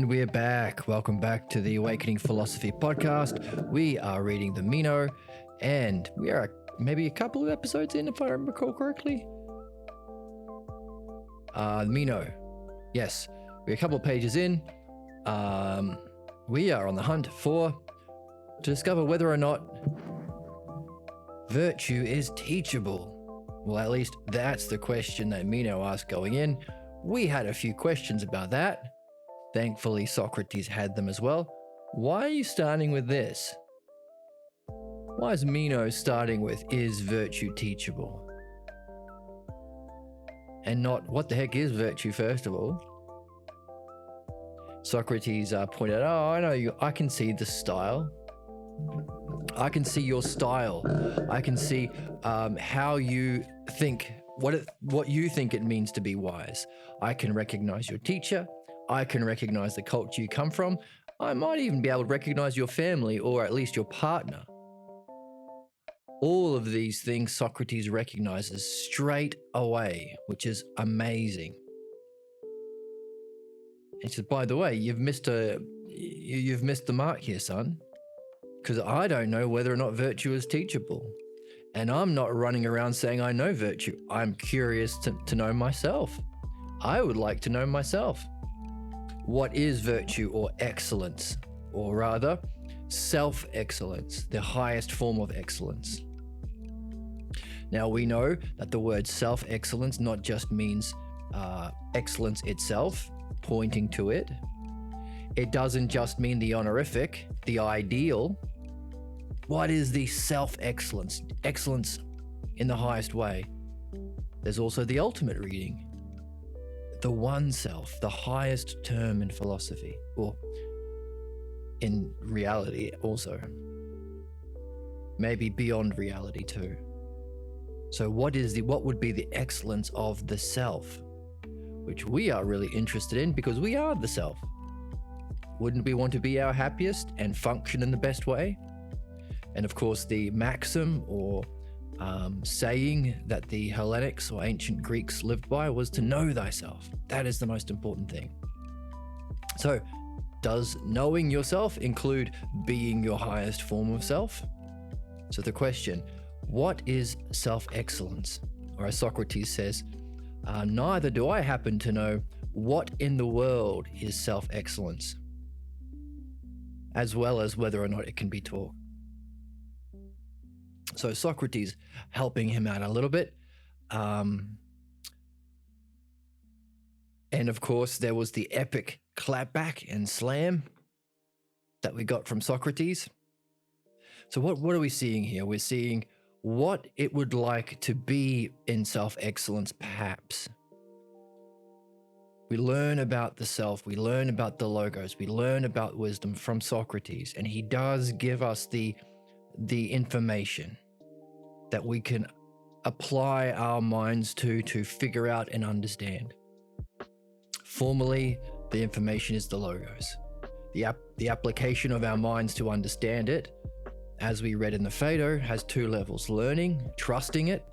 And we're back. Welcome back to the Awakening Philosophy podcast. We are reading the Meno, and we are maybe a couple of episodes in, if I recall correctly. Meno. Yes, we're a couple of pages in. We are on the hunt to discover whether or not virtue is teachable. Well, at least that's the question that Meno asked going in. We had a few questions about that. Thankfully, Socrates had them as well. Why are you starting with this? Why is Meno starting with, is virtue teachable? And not, what the heck is virtue, first of all? Socrates pointed out, I know you, I can see the style. I can see your style. I can see how you think, what you think it means to be wise. I can recognize your teacher. I can recognize the culture you come from. I might even be able to recognize your family or at least your partner. All of these things Socrates recognizes straight away, which is amazing. He said, by the way, you've missed the mark here, son, because I don't know whether or not virtue is teachable. And I'm not running around saying I know virtue. I'm curious to know myself. I would like to know myself. What is virtue or excellence? Or rather, self-excellence, the highest form of excellence. Now we know that the word self-excellence not just means excellence itself, pointing to it. It doesn't just mean the honorific, the ideal. What is the self-excellence? Excellence in the highest way. There's also the ultimate reading. The one self, the highest term in philosophy, or in reality also. Maybe beyond reality too. So what would be the excellence of the self? Which we are really interested in because we are the self. Wouldn't we want to be our happiest and function in the best way? And of course, the maxim or saying that the Hellenics or ancient Greeks lived by was to know thyself. That is the most important thing. So, does knowing yourself include being your highest form of self? So the question, what is self-excellence? Or as Socrates says, neither do I happen to know what in the world is self-excellence, as well as whether or not it can be taught. So Socrates helping him out a little bit. And of course, there was the epic clapback and slam that we got from Socrates. So what are we seeing here? We're seeing what it would like to be in self-excellence, perhaps. We learn about the self, we learn about the logos, we learn about wisdom from Socrates, and he does give us the information that we can apply our minds to figure out and understand. Formally, the information is the logos. The application of our minds to understand it, as we read in the Phaedo, has two levels: learning, trusting it,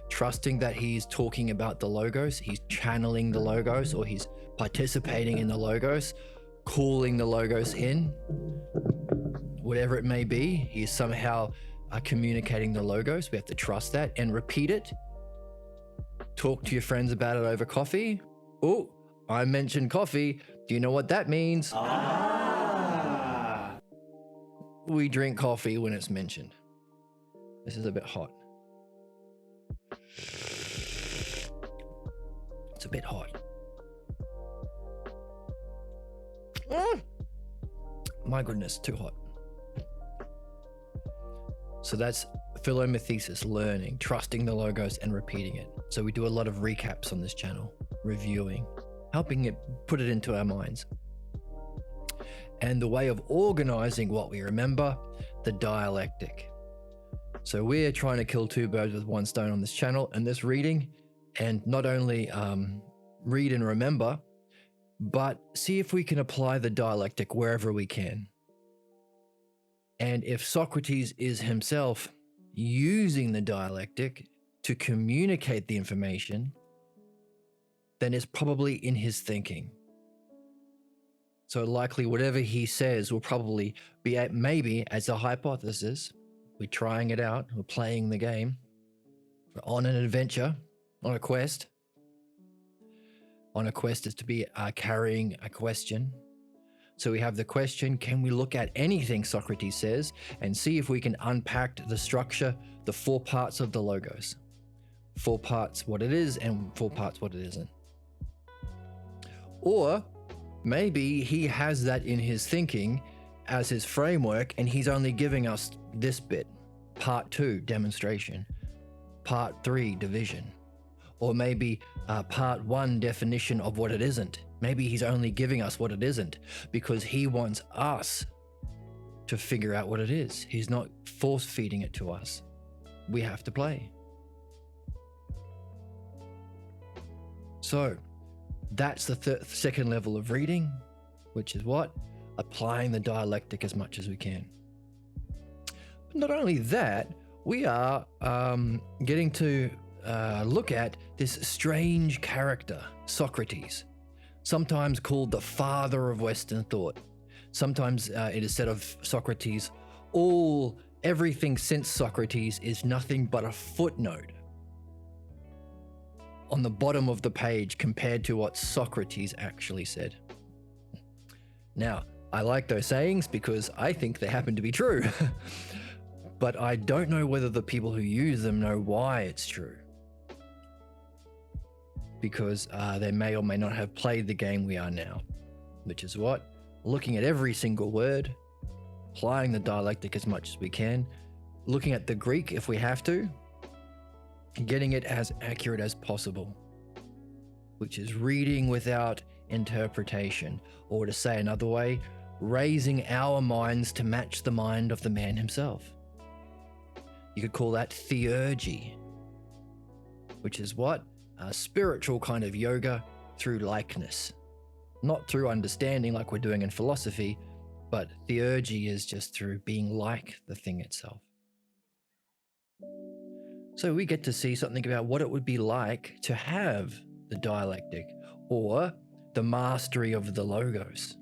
trusting that he's talking about the logos, he's channeling the logos, or he's participating in the logos, calling the logos in, whatever it may be, he's somehow communicating the logos. We have to trust that and repeat it. Talk to your friends about it over coffee. Oh, I mentioned coffee. Do you know what that means? We drink coffee when it's mentioned. This is a bit hot. It's a bit hot. My goodness, too hot. So that's philomethesis, learning, trusting the logos and repeating it. So we do a lot of recaps on this channel, reviewing, helping it put it into our minds. And the way of organizing what we remember, the dialectic. So we're trying to kill two birds with one stone on this channel and this reading, and not only read and remember, but see if we can apply the dialectic wherever we can. And if Socrates is himself using the dialectic to communicate the information, then it's probably in his thinking. So likely whatever he says will probably be maybe as a hypothesis. We're trying it out. We're playing the game. We're on an adventure, on a quest. On a quest is to be carrying a question. So we have the question, can we look at anything Socrates says and see if we can unpack the structure, the 4 parts of the logos? 4 parts what it is and 4 parts what it isn't. Or maybe he has that in his thinking as his framework and he's only giving us this bit. Part 2, demonstration. Part 3, division. Or maybe part 1, definition of what it isn't. Maybe he's only giving us what it isn't because he wants us to figure out what it is. He's not force feeding it to us. We have to play. So that's the second level of reading, which is what? Applying the dialectic as much as we can. But not only that, we are getting to look at this strange character, Socrates, sometimes called the father of Western thought. Sometimes it is said of Socrates, everything since Socrates is nothing but a footnote on the bottom of the page compared to what Socrates actually said. Now, I like those sayings because I think they happen to be true, but I don't know whether the people who use them know why it's true. Because they may or may not have played the game we are now, which is what? Looking at every single word, applying the dialectic as much as we can, looking at the Greek if we have to, getting it as accurate as possible, which is reading without interpretation, or to say another way, raising our minds to match the mind of the man himself. You could call that theurgy, which is what? A spiritual kind of yoga through likeness, not through understanding like we're doing in philosophy, but theurgy is just through being like the thing itself. So we get to see something about what it would be like to have the dialectic or the mastery of the logos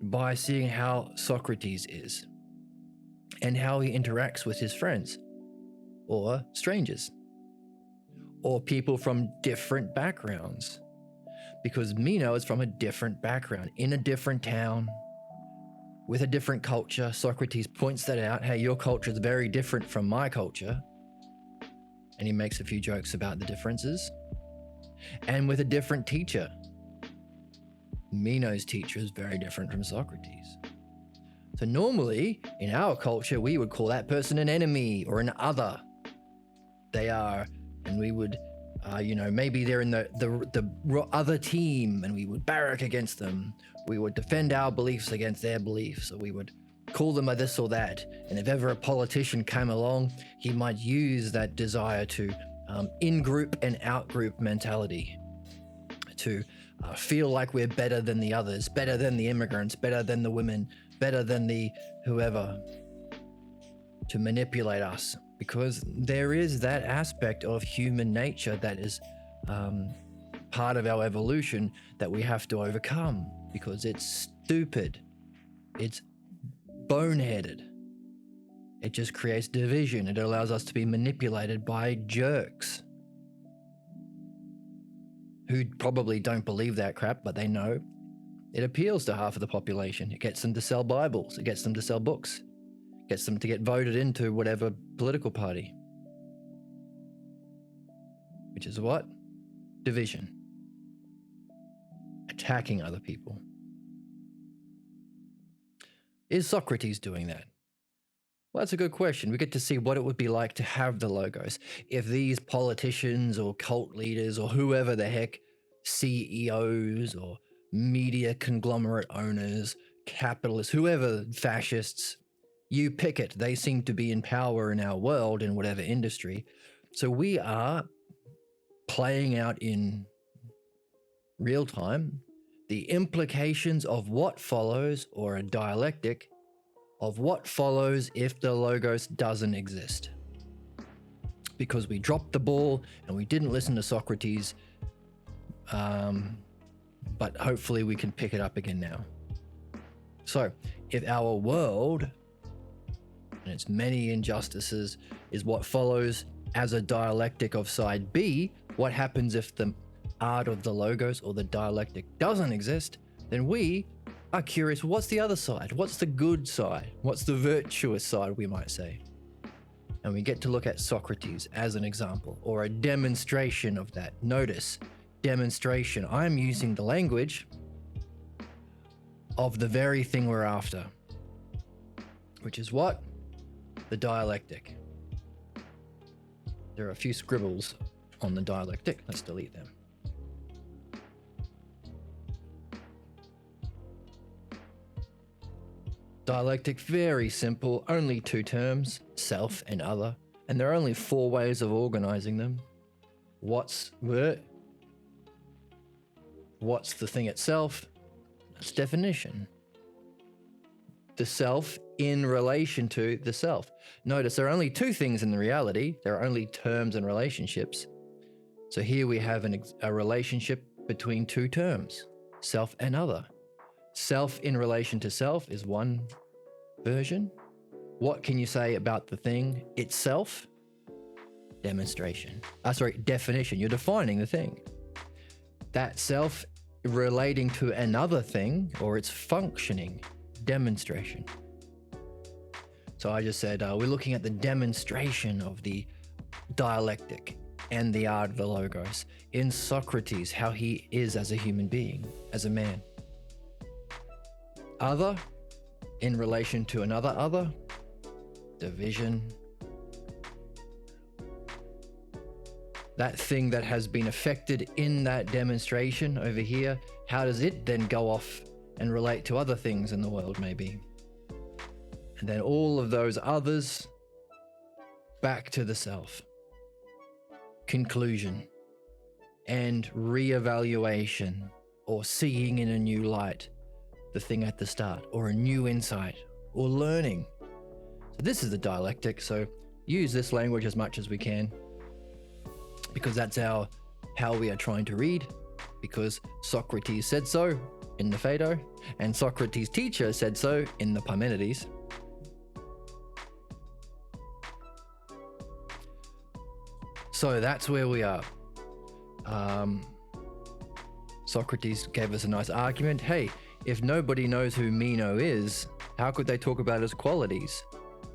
by seeing how Socrates is and how he interacts with his friends or strangers or people from different backgrounds, because Meno is from a different background, in a different town, with a different culture. Socrates points that out. Hey, your culture is very different from my culture. And he makes a few jokes about the differences. And with a different teacher. Meno's teacher is very different from Socrates. So normally, in our culture, we would call that person an enemy or an other. They are, and we would, maybe they're in the other team and we would barrack against them. We would defend our beliefs against their beliefs, or we would call them a this or that. And if ever a politician came along, he might use that desire to in-group and out-group mentality to feel like we're better than the others, better than the immigrants, better than the women, better than the whoever, to manipulate us. Because there is that aspect of human nature that is part of our evolution that we have to overcome, because it's stupid. It's boneheaded. It just creates division. It allows us to be manipulated by jerks who probably don't believe that crap, but they know. It appeals to half of the population. It gets them to sell Bibles. It gets them to sell books. It gets them to get voted into whatever political party. Which is what? Division. Attacking other people. Is Socrates doing that? Well, that's a good question. We get to see what it would be like to have the logos. If these politicians or cult leaders or whoever the heck, CEOs or media conglomerate owners, capitalists, whoever, fascists, you pick it. They seem to be in power in our world in whatever industry. So we are playing out in real time the implications of what follows, or a dialectic of what follows if the logos doesn't exist. Because we dropped the ball and we didn't listen to Socrates but hopefully we can pick it up again now. So if our world and its many injustices is what follows as a dialectic of side B, what happens if the art of the logos or the dialectic doesn't exist? Then we are curious, what's the other side? What's the good side? What's the virtuous side, we might say? And we get to look at Socrates as an example, or a demonstration of that. Notice, demonstration. I'm using the language of the very thing we're after, which is what? The dialectic. There are a few scribbles on the dialectic. Let's delete them. Dialectic, very simple, only two terms, self and other, and there are only four ways of organizing them. What's the thing itself? That's definition. The self in relation to the self. Notice there are only two things in the reality. There are only terms and relationships. So here we have a relationship between two terms, self and other. Self in relation to self is one version. What can you say about the thing itself? Demonstration. Definition. You're defining the thing. That self relating to another thing or its functioning. Demonstration. So I just said we're looking at the demonstration of the dialectic and the art of the logos in Socrates, how he is as a human being, as a man. Other, in relation to another other, division. That thing that has been affected in that demonstration over here, how does it then go off and relate to other things in the world maybe? And then all of those others back to the self. Conclusion and re-evaluation, or seeing in a new light the thing at the start, or a new insight, or learning. So this is the dialectic, so use this language as much as we can, because that's how we are trying to read, because Socrates said so in the Phaedo, and Socrates' teacher said so in the Parmenides. So that's where we are. Socrates gave us a nice argument. Hey, if nobody knows who Meno is, how could they talk about his qualities?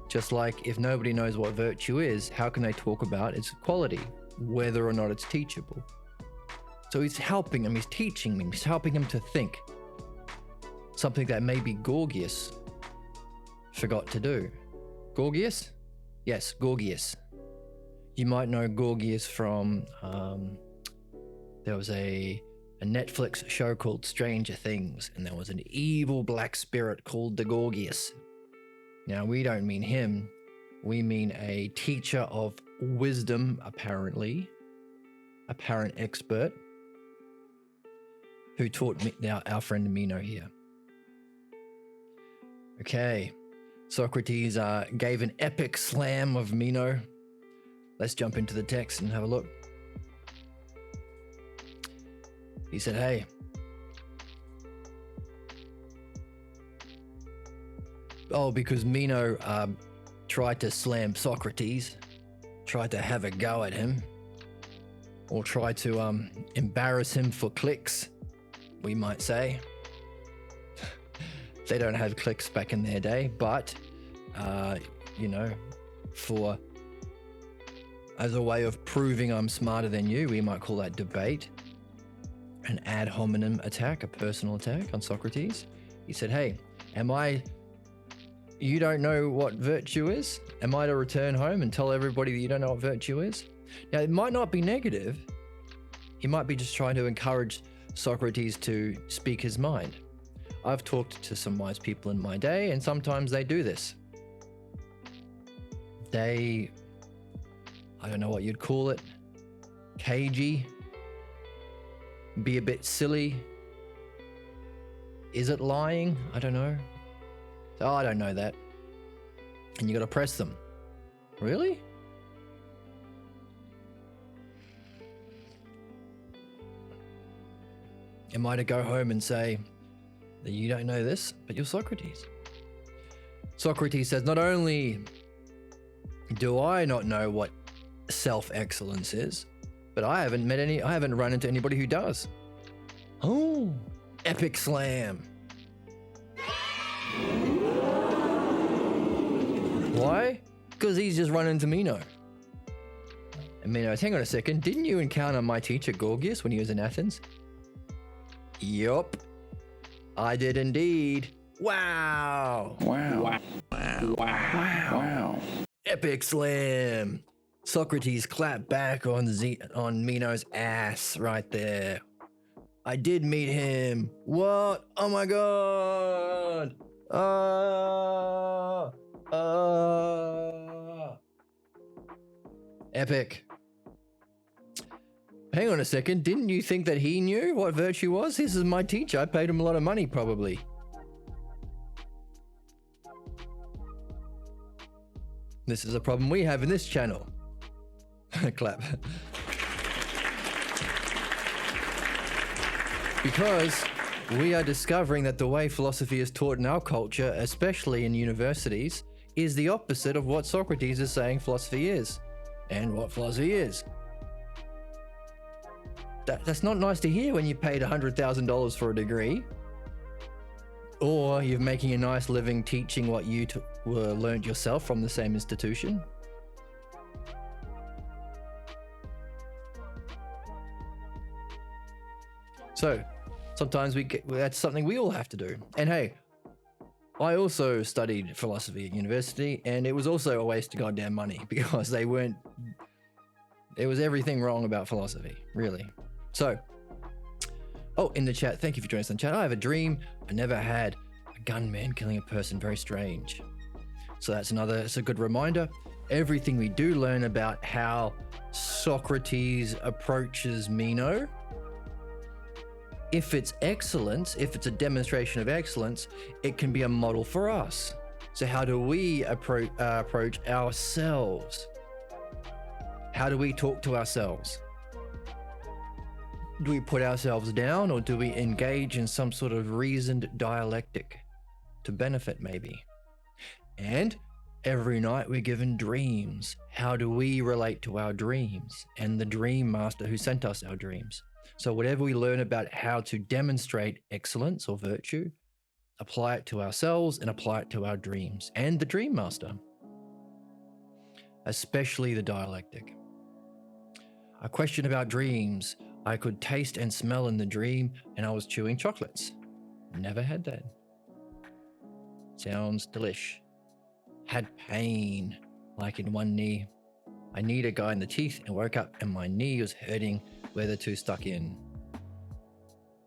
Just like if nobody knows what virtue is, how can they talk about its quality, whether or not it's teachable? So he's helping him, he's teaching him, he's helping him to think. Something that maybe Gorgias forgot to do. Gorgias? Yes, Gorgias. You might know Gorgias from, there was a Netflix show called Stranger Things, and there was an evil black spirit called the Gorgias. Now, we don't mean him. We mean a teacher of wisdom, apparently, apparent expert, who taught me, our friend Meno here. Okay, Socrates gave an epic slam of Meno. Let's jump into the text and have a look. He said, hey, because Meno tried to slam Socrates, tried to have a go at him, or tried to embarrass him for clicks, we might say. They don't have clicks back in their day, but, as a way of proving I'm smarter than you, we might call that debate. An ad hominem attack, a personal attack on Socrates. He said, hey, you don't know what virtue is? Am I to return home and tell everybody that you don't know what virtue is? Now, it might not be negative. He might be just trying to encourage Socrates to speak his mind. I've talked to some wise people in my day, and sometimes they do this. I don't know what you'd call it, cagey, be a bit silly. Is it lying? I don't know. I don't know that. And you got to press them. Really? Am I to go home and say that you don't know this, but you're Socrates? Socrates says, not only do I not know what self-excellence is, but I haven't run into anybody who does. Oh, epic slam. Why? Because he's just run into Meno. And Meno, hang on a second, didn't you encounter my teacher Gorgias when he was in Athens? Yup, I did indeed. Wow. Wow. Wow. Wow. Wow. Epic slam. Socrates clapped back on Meno's ass right there. I did meet him. What? Oh my god. Epic. Hang on a second. Didn't you think that he knew what virtue was? This is my teacher. I paid him a lot of money, probably. This is a problem we have in this channel. Clap. Because we are discovering that the way philosophy is taught in our culture, especially in universities, is the opposite of what Socrates is saying philosophy is, and what philosophy is. That's not nice to hear when you paid $100,000 for a degree, or you're making a nice living teaching what you learned yourself from the same institution. So sometimes that's something we all have to do. And hey, I also studied philosophy at university, and it was also a waste of goddamn money because there was everything wrong about philosophy, really. So, in the chat, thank you for joining us in the chat. I have a dream. I never had a gunman killing a person. Very strange. So it's a good reminder. Everything we do learn about how Socrates approaches Meno, if it's excellence, if it's a demonstration of excellence, it can be a model for us. So how do we approach ourselves? How do we talk to ourselves? Do we put ourselves down, or do we engage in some sort of reasoned dialectic to benefit maybe? And every night we're given dreams. How do we relate to our dreams and the dream master who sent us our dreams? So whatever we learn about how to demonstrate excellence or virtue, apply it to ourselves and apply it to our dreams and the dream master, especially the dialectic. A question about dreams. I could taste and smell in the dream, and I was chewing chocolates. Never had that. Sounds delish. Had pain, like in one knee. I kneed a guy in the teeth and woke up, and my knee was hurting where the two stuck in.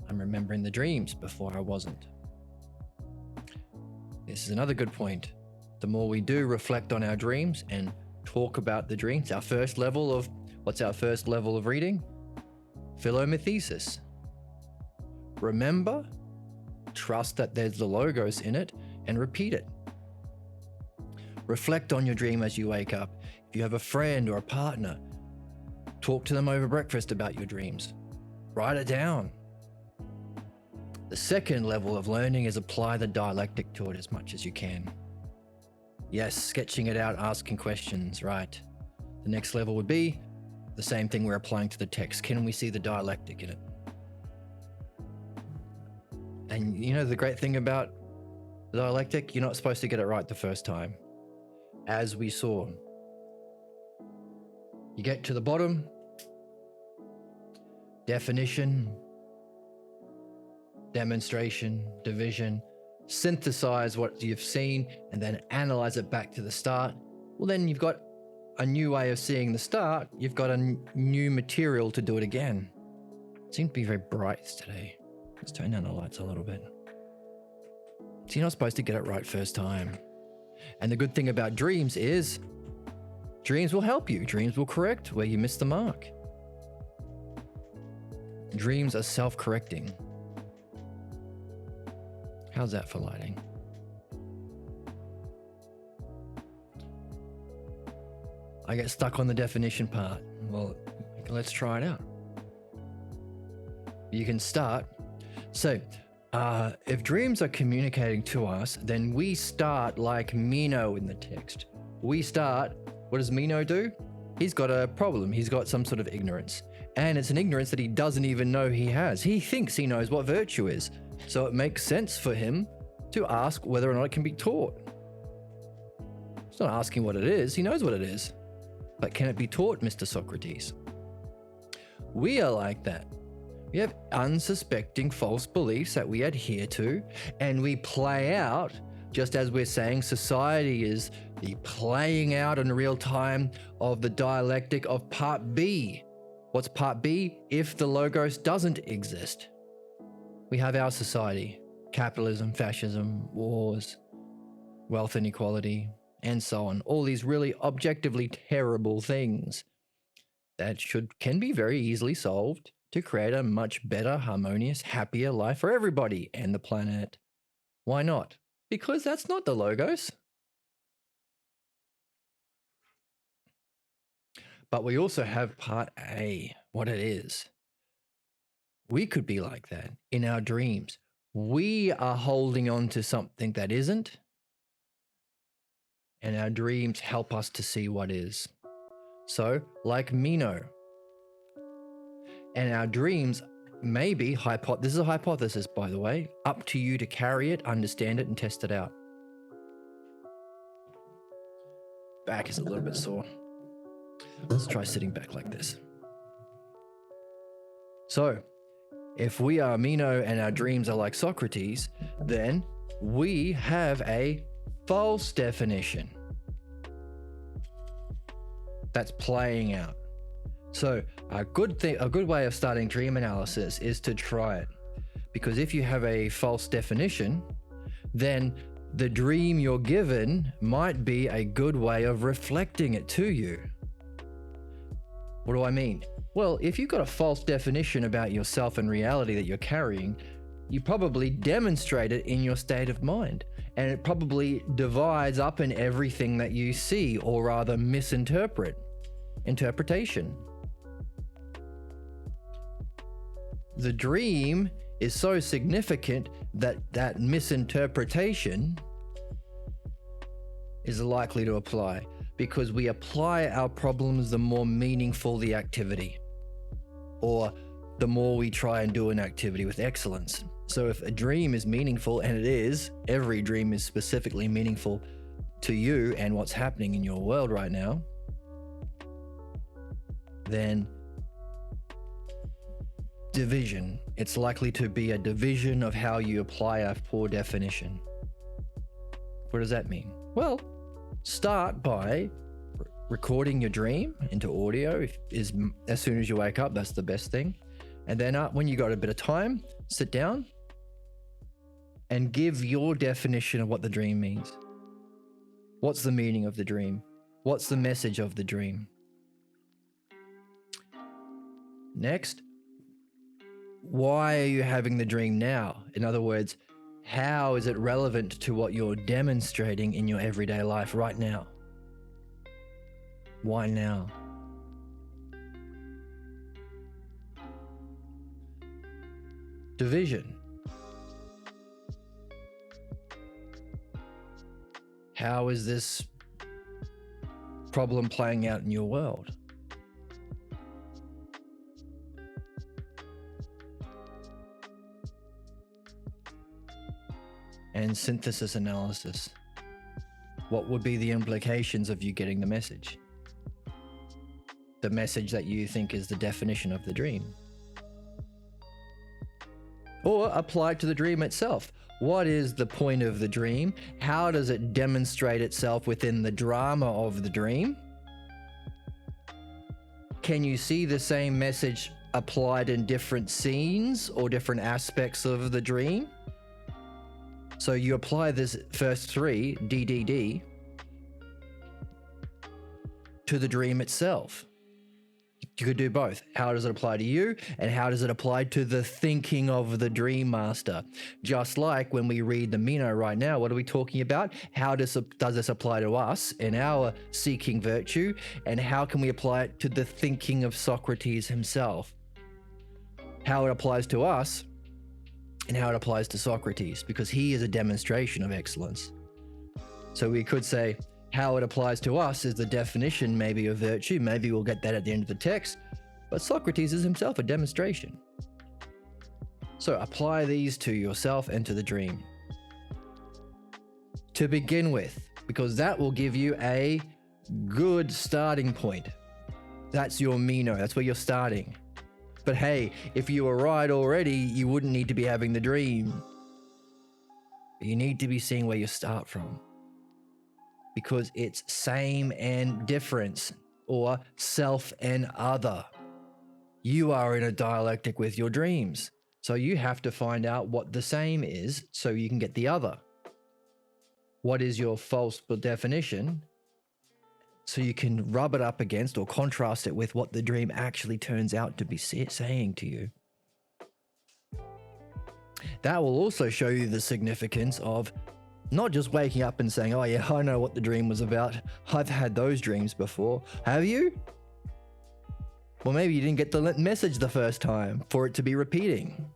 I'm remembering the dreams before I wasn't. This is another good point. The more we do reflect on our dreams and talk about the dreams, what's our first level of reading? Philomethesis. Remember, trust that there's the logos in it, and repeat it. Reflect on your dream as you wake up. If you have a friend or a partner, talk to them over breakfast about your dreams. Write it down. The second level of learning is apply the dialectic to it as much as you can. Yes, sketching it out, asking questions, right? The next level would be the same thing we're applying to the text. Can we see the dialectic in it? And you know the great thing about the dialectic? You're not supposed to get it right the first time. As we saw, you get to the bottom, definition, demonstration, division, synthesize what you've seen, and then analyze it back to the start. Well, then you've got a new way of seeing the start. You've got a new material to do it again. It seemed to be very bright today. Let's turn down the lights a little bit. So you're not supposed to get it right first time. And the good thing about dreams is dreams will help you. Dreams will correct where you missed the mark. Dreams are self-correcting. How's that for lighting? I get stuck on the definition part. Well, let's try it out. You can start So, if dreams are communicating to us, then we start like Meno in the text. We start, what does Meno do? He's got a problem. He's got some sort of ignorance. And it's an ignorance that he doesn't even know he has. He thinks he knows what virtue is. So it makes sense for him to ask whether or not it can be taught. He's not asking what it is. He knows what it is. But can it be taught, Mr. Socrates? We are like that. We have unsuspecting false beliefs that we adhere to, and we play out, just as we're saying society is the playing out in real time of the dialectic of part B. What's part B? If the logos doesn't exist. We have our society, capitalism, fascism, wars, wealth inequality, and so on. All these really objectively terrible things that can be very easily solved to create a much better, harmonious, happier life for everybody and the planet. Why not? Because that's not the logos. But we also have part A, what it is. We could be like that in our dreams. We are holding on to something that isn't, and our dreams help us to see what is. So, like Meno, and our dreams may be, this is a hypothesis, by the way, up to you to carry it, understand it, and test it out. Back is a little bit sore. Let's try sitting back like this. So, if we are Meno and our dreams are like Socrates, then we have a false definition that's playing out. So a good way of starting dream analysis is to try it. Because if you have a false definition, then the dream you're given might be a good way of reflecting it to you. What do I mean? Well, if you've got a false definition about yourself and reality that you're carrying, you probably demonstrate it in your state of mind. And it probably divides up in everything that you see, or rather interpretation. The dream is so significant that misinterpretation is likely to apply, because we apply our problems the more meaningful the activity, or the more we try and do an activity with excellence. So if a dream is meaningful, and it is, every dream is specifically meaningful to you and what's happening in your world right now, then division. It's likely to be a division of how you apply a poor definition. What does that mean? Well, start by recording your dream into audio. As soon as you wake up, that's the best thing. And then when you got a bit of time, sit down and give your definition of what the dream means. What's the meaning of the dream? What's the message of the dream? Next, why are you having the dream now? In other words, how is it relevant to what you're demonstrating in your everyday life right now? Why now? Division. How is this problem playing out in your world? And synthesis analysis. What would be the implications of you getting the message? The message that you think is the definition of the dream. Or apply it to the dream itself. What is the point of the dream? How does it demonstrate itself within the drama of the dream? Can you see the same message applied in different scenes or different aspects of the dream? So you apply this first three, DDD, to the dream itself. You could do both. How does it apply to you? And how does it apply to the thinking of the dream master? Just like when we read the Meno right now, what are we talking about? How does this apply to us in our seeking virtue? And how can we apply it to the thinking of Socrates himself? How it applies to us and how it applies to Socrates, because he is a demonstration of excellence. So we could say how it applies to us is the definition maybe of virtue. Maybe we'll get that at the end of the text, but Socrates is himself a demonstration. So apply these to yourself and to the dream. To begin with, because that will give you a good starting point. That's your Meno, that's where you're starting. But hey, if you were right already, you wouldn't need to be having the dream. You need to be seeing where you start from. Because it's same and difference, or self and other. You are in a dialectic with your dreams. So you have to find out what the same is so you can get the other. What is your false definition? So you can rub it up against or contrast it with what the dream actually turns out to be saying to you. That will also show you the significance of not just waking up and saying, oh yeah, I know what the dream was about. I've had those dreams before. Have you? Well, maybe you didn't get the message the first time for it to be repeating.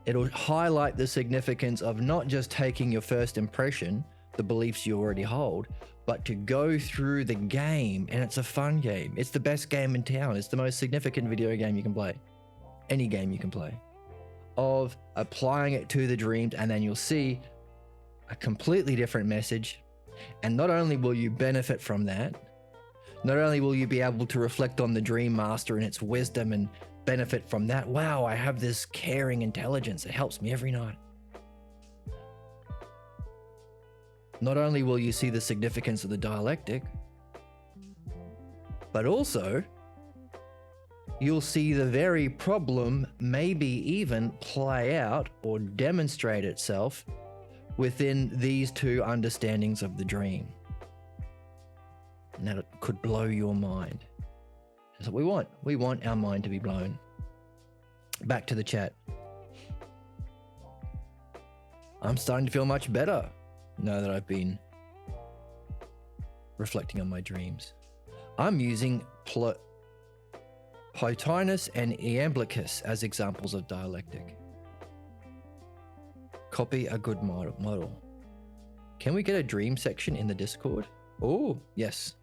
It'll highlight the significance of not just taking your first impression, the beliefs you already hold, but to go through the game, and it's a fun game. It's the best game in town. It's the most significant video game you can play. Any game you can play. Of applying it to the dreams, and then you'll see a completely different message. And not only will you benefit from that, not only will you be able to reflect on the dream master and its wisdom and benefit from that. Wow, I have this caring intelligence. It helps me every night. Not only will you see the significance of the dialectic, but also you'll see the very problem maybe even play out or demonstrate itself within these two understandings of the dream. And that could blow your mind. That's what we want. We want our mind to be blown. Back to the chat. I'm starting to feel much better now that I've been reflecting on my dreams. I'm using Plotinus and Iamblichus as examples of dialectic. Copy a good model. Can we get a dream section in the Discord? Oh, yes.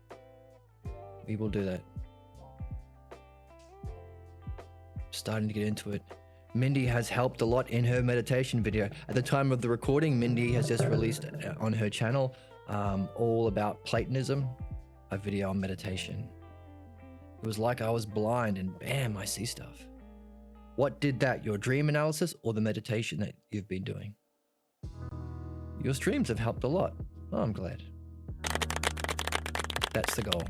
We will do that. Starting to get into it. Mindy has helped a lot in her meditation video. At the time of the recording, Mindy has just released on her channel all about Platonism, a video on meditation. It was like I was blind and bam, I see stuff. What did that? Your dream analysis or the meditation that you've been doing? Your streams have helped a lot. Oh, I'm glad. That's the goal.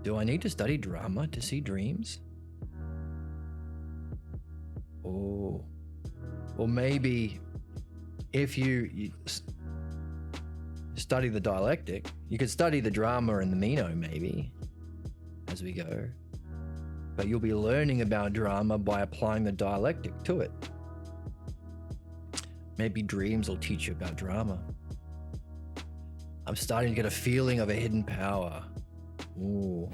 Do I need to study drama to see dreams? Oh, or maybe if you study the dialectic, you could study the drama and the Meno maybe as we go, but you'll be learning about drama by applying the dialectic to it. Maybe dreams will teach you about drama. I'm starting to get a feeling of a hidden power. Ooh.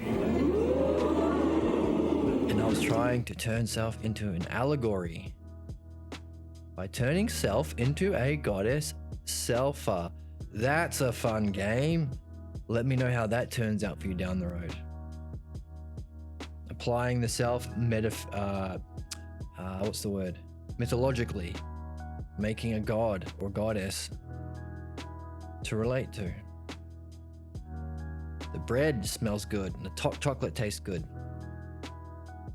And I was trying to turn self into an allegory by turning self into a goddess selfa. That's a fun game. Let me know how that turns out for you down the road. Applying the self mythologically, making a god or goddess to relate to. The bread smells good and the chocolate tastes good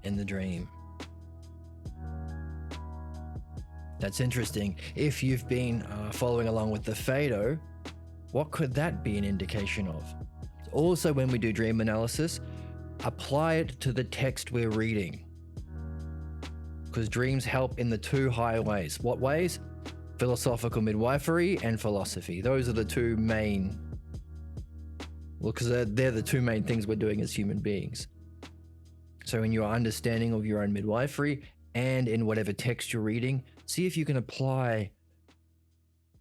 in the dream. That's interesting. If you've been following along with the Phaedo, what could that be an indication of? Also, when we do dream analysis, apply it to the text we're reading. Because dreams help in the two higher ways. What ways? Philosophical midwifery and philosophy. Those are the two main, because they're the two main things we're doing as human beings. So in your understanding of your own midwifery and in whatever text you're reading, see if you can apply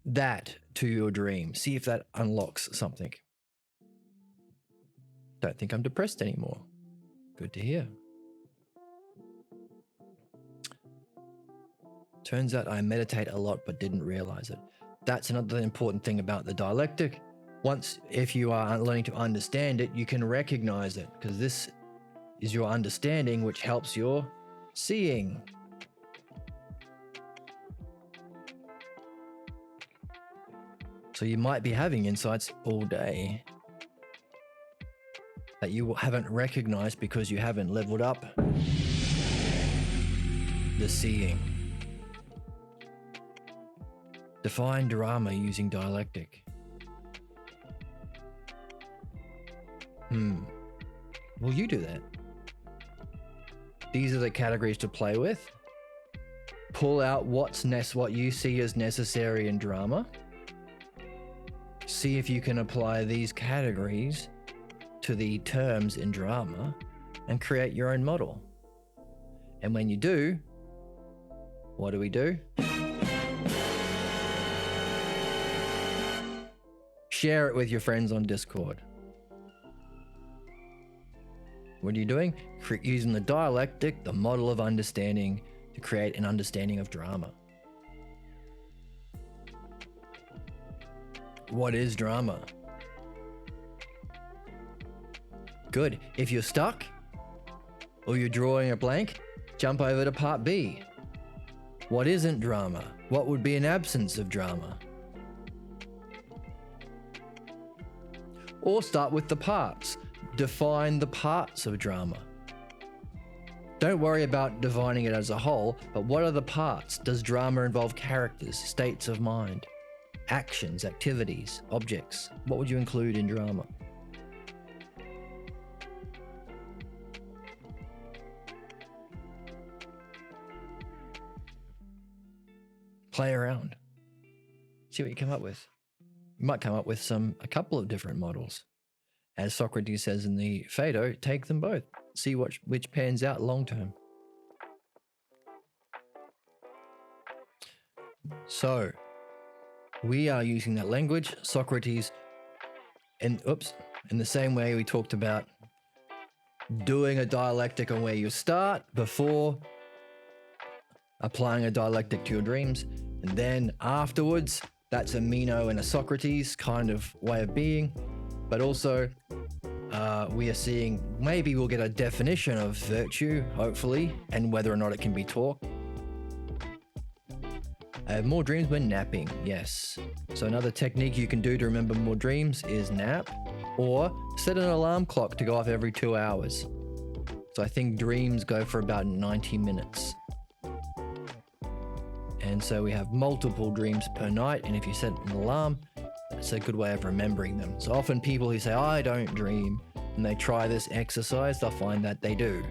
that to your dream. See if that unlocks something. Don't think I'm depressed anymore. Good to hear. Turns out I meditate a lot but didn't realize it. That's another important thing about the dialectic. If you are learning to understand it, you can recognize it, because this is your understanding, which helps your seeing. So you might be having insights all day that you haven't recognized because you haven't leveled up the seeing. Define drama using dialectic. Will you do that? These are the categories to play with. Pull out what you see as necessary in drama. See if you can apply these categories to the terms in drama and create your own model. And when you do, what do? Share it with your friends on Discord. What are you doing? Using the dialectic, the model of understanding, to create an understanding of drama. What is drama? Good. If you're stuck or you're drawing a blank, jump over to part B. What isn't drama? What would be an absence of drama? Or start with the parts. Define the parts of drama. Don't worry about defining it as a whole, but what are the parts? Does drama involve characters, states of mind, actions, activities, objects? What would you include in drama? Play around. See what you come up with. You might come up with a couple of different models. As Socrates says in the Phaedo, take them both. See which pans out long term. So, we are using that language, Socrates, in the same way we talked about doing a dialectic on where you start before applying a dialectic to your dreams. And then afterwards, that's a Meno and a Socrates kind of way of being. But also, we are seeing, maybe we'll get a definition of virtue, hopefully, and whether or not it can be taught. I have more dreams when napping, yes. So another technique you can do to remember more dreams is nap, or set an alarm clock to go off every 2 hours. So I think dreams go for about 90 minutes. And so we have multiple dreams per night, and if you set an alarm, it's a good way of remembering them. So often people who say, I don't dream, and they try this exercise, they'll find that they do.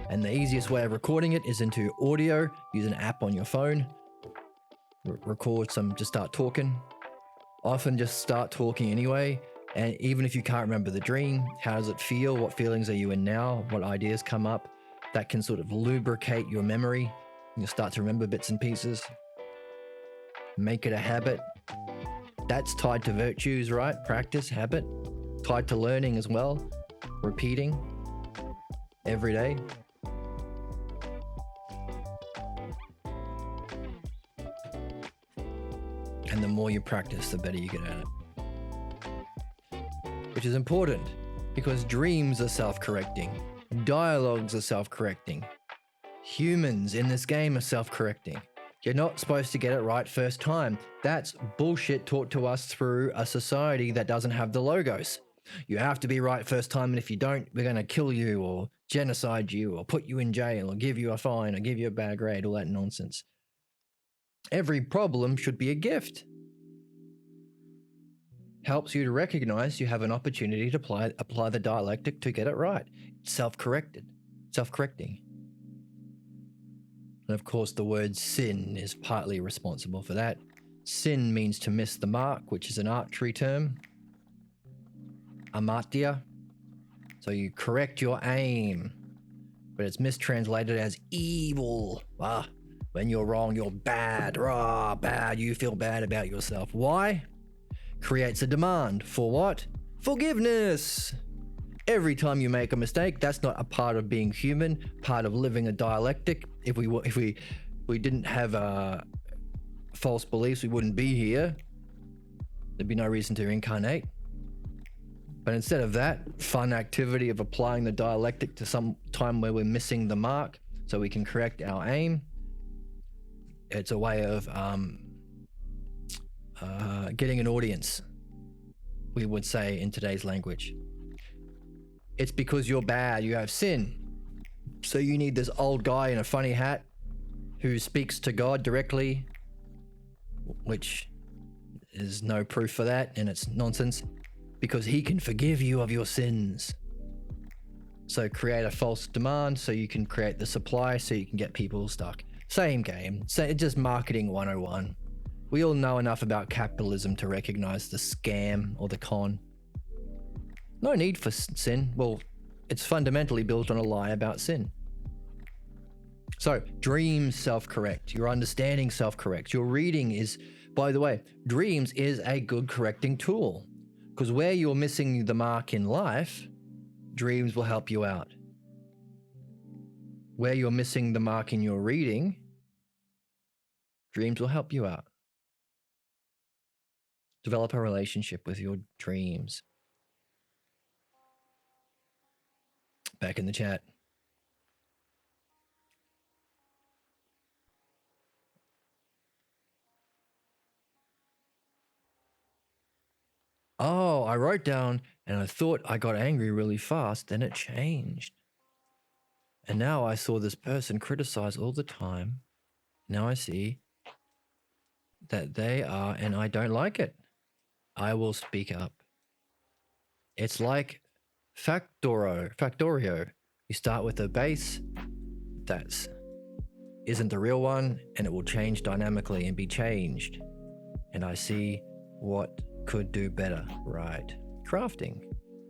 And the easiest way of recording it is into audio. Use an app on your phone. Record just start talking. Often just start talking anyway. And even if you can't remember the dream, how does it feel? What feelings are you in now? What ideas come up? That can sort of lubricate your memory. You'll start to remember bits and pieces. Make it a habit. That's tied to virtues, right? Practice, habit. Tied to learning as well. Repeating every day. And the more you practice, the better you get at it. Which is important because dreams are self-correcting. Dialogues are self-correcting. Humans in this game are self-correcting. You're not supposed to get it right first time. That's bullshit taught to us through a society that doesn't have the logos. You have to be right first time, and if you don't, we're going to kill you or genocide you or put you in jail or give you a fine or give you a bad grade, all that nonsense. Every problem should be a gift. Helps you to recognize you have an opportunity to apply the dialectic to get it right. Self-correcting. And of course, the word sin is partly responsible for that. Sin means to miss the mark, which is an archery term. Amatya. So you correct your aim, but it's mistranslated as evil. When you're wrong, you're bad. Bad. You feel bad about yourself. Why? Creates a demand. For what? Forgiveness. Every time you make a mistake, that's not a part of being human, part of living a dialectic. If we we didn't have false beliefs, we wouldn't be here. There'd be no reason to reincarnate. But instead of that fun activity of applying the dialectic to some time where we're missing the mark so we can correct our aim, it's a way of getting an audience, we would say in today's language. It's because you're bad, you have sin. So you need this old guy in a funny hat who speaks to God directly, which is no proof for that, and it's nonsense, because he can forgive you of your sins. So create a false demand so you can create the supply so you can get people stuck. Same game, just marketing 101. We all know enough about capitalism to recognize the scam or the con. No need for sin. Well, it's fundamentally built on a lie about sin. So dreams self-correct, your understanding self-corrects, your reading is, by the way, dreams is a good correcting tool, because where you're missing the mark in life, dreams will help you out. Where you're missing the mark in your reading, dreams will help you out. Develop a relationship with your dreams. Back in the chat. Oh, I wrote down and I thought I got angry really fast, then it changed. And now I saw this person criticize all the time. Now I see that they are, and I don't like it. I will speak up. It's like factorio. You start with a base that isn't the real one, and it will change dynamically and be changed. And I see what could do better, right? Crafting.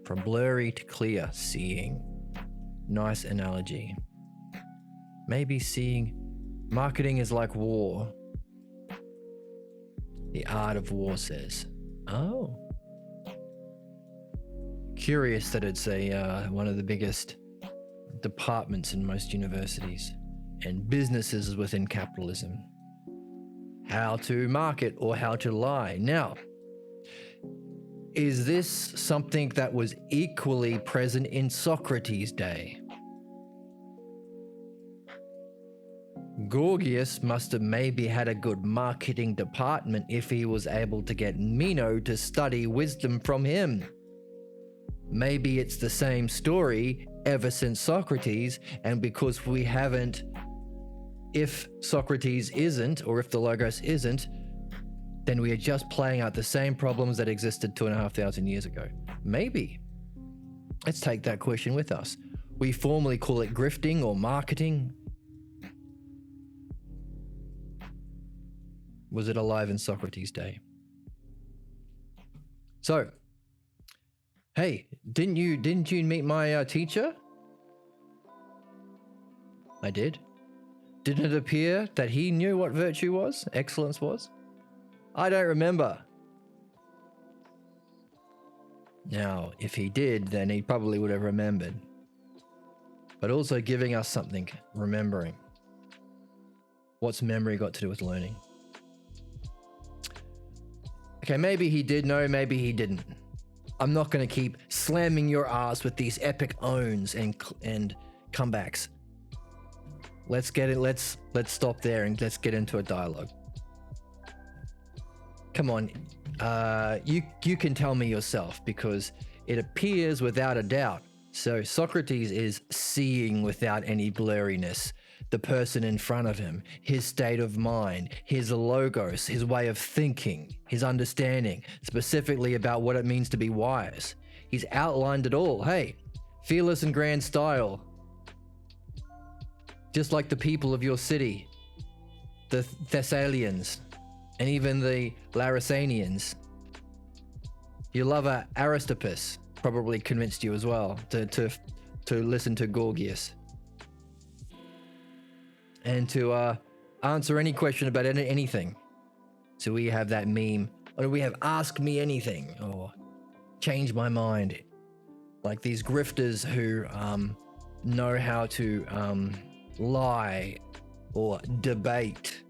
From blurry to clear, seeing. Nice analogy. Maybe seeing. Marketing is like war. The art of war says. Oh. Curious that it's one of the biggest departments in most universities and businesses within capitalism. How to market or how to lie. Now, is this something that was equally present in Socrates' day? Gorgias must have maybe had a good marketing department if he was able to get Meno to study wisdom from him. Maybe it's the same story ever since Socrates, and because we haven't, if Socrates isn't, or if the Logos isn't, then we are just playing out the same problems that existed 2,500 years ago. Maybe. Let's take that question with us. We formally call it grifting or marketing. Was it alive in Socrates' day? So, hey, didn't you meet my teacher? I did. Didn't it appear that he knew what virtue was, excellence was? I don't remember. Now, if he did, then he probably would have remembered. But also giving us something, remembering. What's memory got to do with learning? Okay, maybe he did know, maybe he didn't. I'm not going to keep slamming your ass with these epic owns and comebacks. Let's get it. Let's stop there and let's get into a dialogue. Come on, you can tell me yourself, because it appears without a doubt. So Socrates is seeing without any blurriness the person in front of him, his state of mind, his logos, his way of thinking, his understanding, specifically about what it means to be wise. He's outlined it all. Hey, fearless and grand style. Just like the people of your city, the Thessalians, and even the Larissanians. Your lover Aristippus probably convinced you as well to listen to Gorgias. And to answer any question about anything. So we have that meme, or we have ask me anything, or change my mind. Like these grifters who know how to lie or debate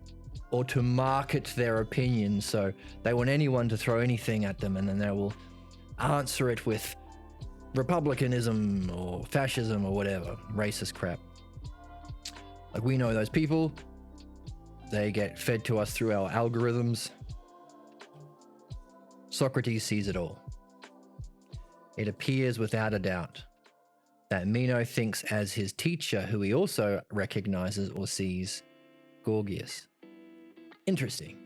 or to market their opinions. So they want anyone to throw anything at them, and then they will answer it with republicanism or fascism or whatever, racist crap. Like, we know those people. They get fed to us through our algorithms. Socrates sees it all. It appears without a doubt that Meno thinks as his teacher, who he also recognizes or sees, Gorgias. Interesting.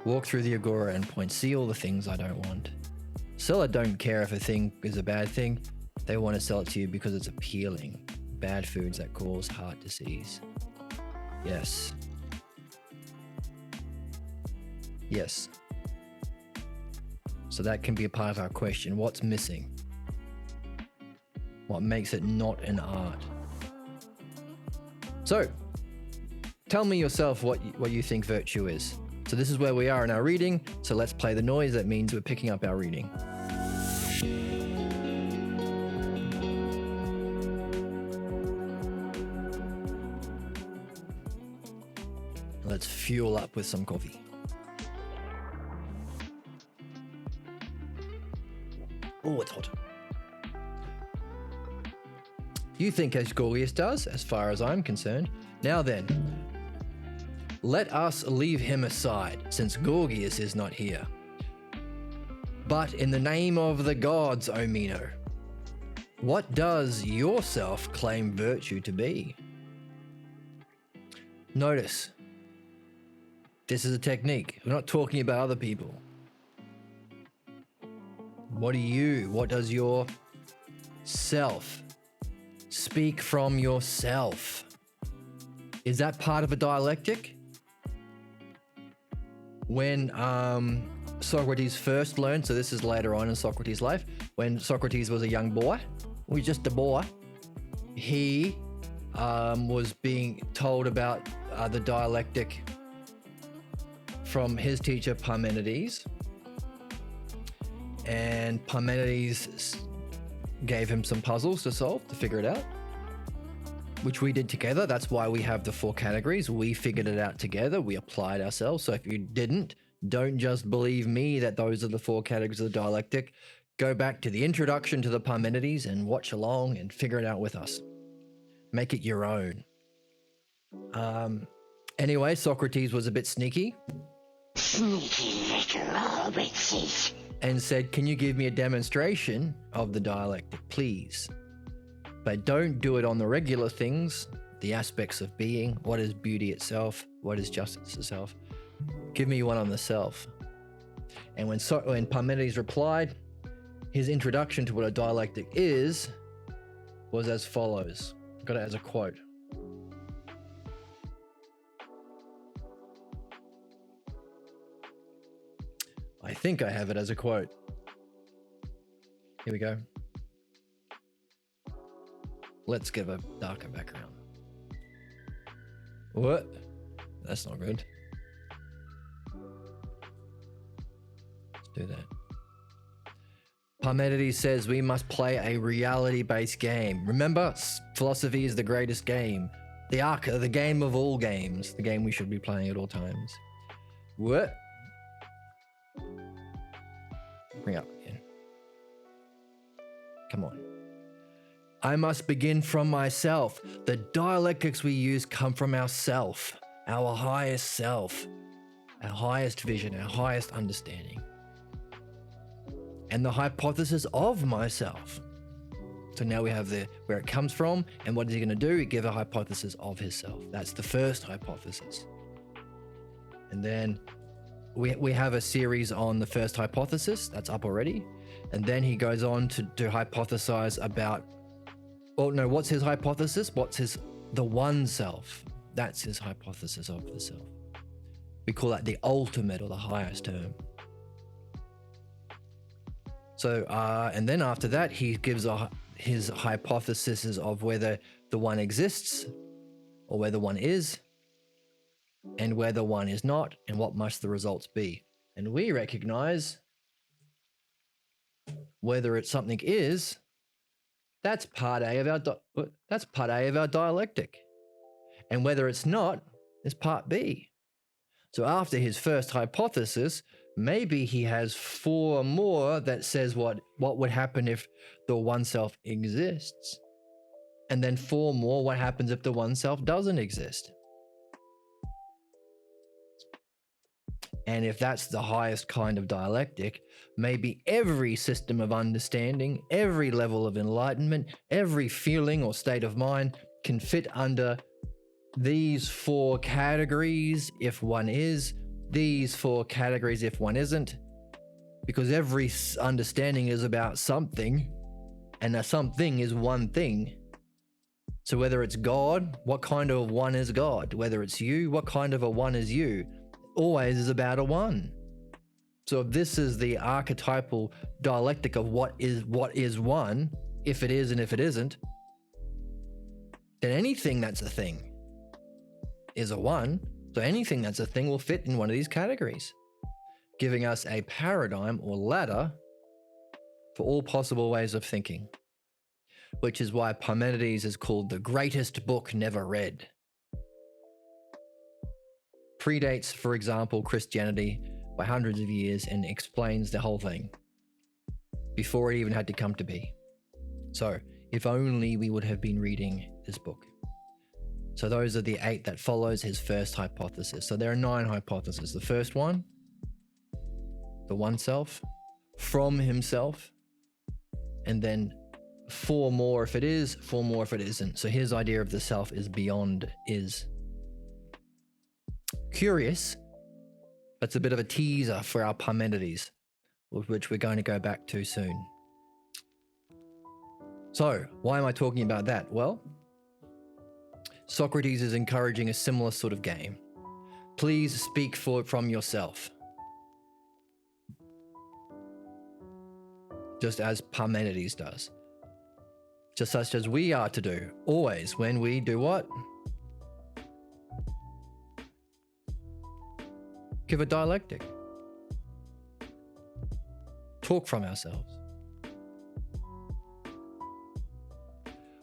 Walk through the agora and point, see all the things I don't want. Seller don't care if a thing is a bad thing. They want to sell it to you because it's appealing. Bad foods that cause heart disease. Yes. Yes. So that can be a part of our question. What's missing? What makes it not an art? So, tell me yourself what you think virtue is. So this is where we are in our reading. So let's play the noise. That means we're picking up our reading. Let's fuel up with some coffee. Oh, it's hot. You think as Gorgias does, as far as I'm concerned. Now then, let us leave him aside, since Gorgias is not here. But in the name of the gods, O Meno, what does yourself claim virtue to be? Notice, this is a technique. We're not talking about other people. What does your self speak from yourself? Is that part of a dialectic? When Socrates first learned, so this is later on in Socrates' life, when Socrates was a young boy, was just a boy, he was being told about the dialectic from his teacher Parmenides. And Parmenides gave him some puzzles to solve, to figure it out, which we did together. That's why we have the 4 categories. We figured it out together. We applied ourselves. So if you didn't, don't just believe me that those are the 4 categories of the dialectic. Go back to the introduction to the Parmenides and watch along and figure it out with us. Make it your own. Anyway, Socrates was a bit sneaky. Sneaky little hobbitses. And said, can you give me a demonstration of the dialectic, please? But don't do it on the regular things, the aspects of being. What is beauty itself? What is justice itself? Give me one on the self. And when Parmenides replied, his introduction to what a dialectic is was as follows. Got it as a quote. I think I have it as a quote. Here we go. Let's give a darker background. What? That's not good. Let's do that. Parmenides says we must play a reality-based game. Remember, philosophy is the greatest game. The game of all games. The game we should be playing at all times. What? Bring up again. Come on. I must begin from myself. The dialectics we use come from ourself, our highest self, our highest vision, our highest understanding, and the hypothesis of myself. So now we have where it comes from, and what is he going to do? He give a hypothesis of himself. That's the first hypothesis. And then we have a series on the first hypothesis that's up already, and then he goes on to hypothesize about, well, no, what's his hypothesis? The one self? That's his hypothesis of the self. We call that the ultimate or the highest term. So, and then after that, he gives his hypotheses of whether the one exists or whether one is, and where the one is not, and what must the results be. And we recognize whether it's something is That's part A of our dialectic. And whether it's not is part B. So after his first hypothesis, maybe he has 4 more that says what would happen if the one self exists. And then 4 more, what happens if the one self doesn't exist? And if that's the highest kind of dialectic, maybe every system of understanding, every level of enlightenment, every feeling or state of mind can fit under these 4 categories if one is, these 4 categories if one isn't, because every understanding is about something, and that something is one thing. So whether it's God, what kind of a one is God? Whether it's you, what kind of a one is you? Always is about a one. So if this is the archetypal dialectic of what is one, if it is and if it isn't, then anything that's a thing is a one. So anything that's a thing will fit in one of these categories, giving us a paradigm or ladder for all possible ways of thinking, which is why Parmenides is called the greatest book never read. Predates, for example, Christianity by hundreds of years and explains the whole thing before it even had to come to be. So if only we would have been reading this book. So those are the 8 that follows his first hypothesis. So there are 9 hypotheses. The first one, the one self, from himself, and then 4 more if it is, 4 more if it isn't. So his idea of the self is beyond is. Curious, that's a bit of a teaser for our Parmenides, which we're going to go back to soon. So why am I talking about that? Well, Socrates is encouraging a similar sort of game. Please speak from yourself. Just as Parmenides does. Just such as we are to do, always, when we do what? Give a dialectic. Talk from ourselves.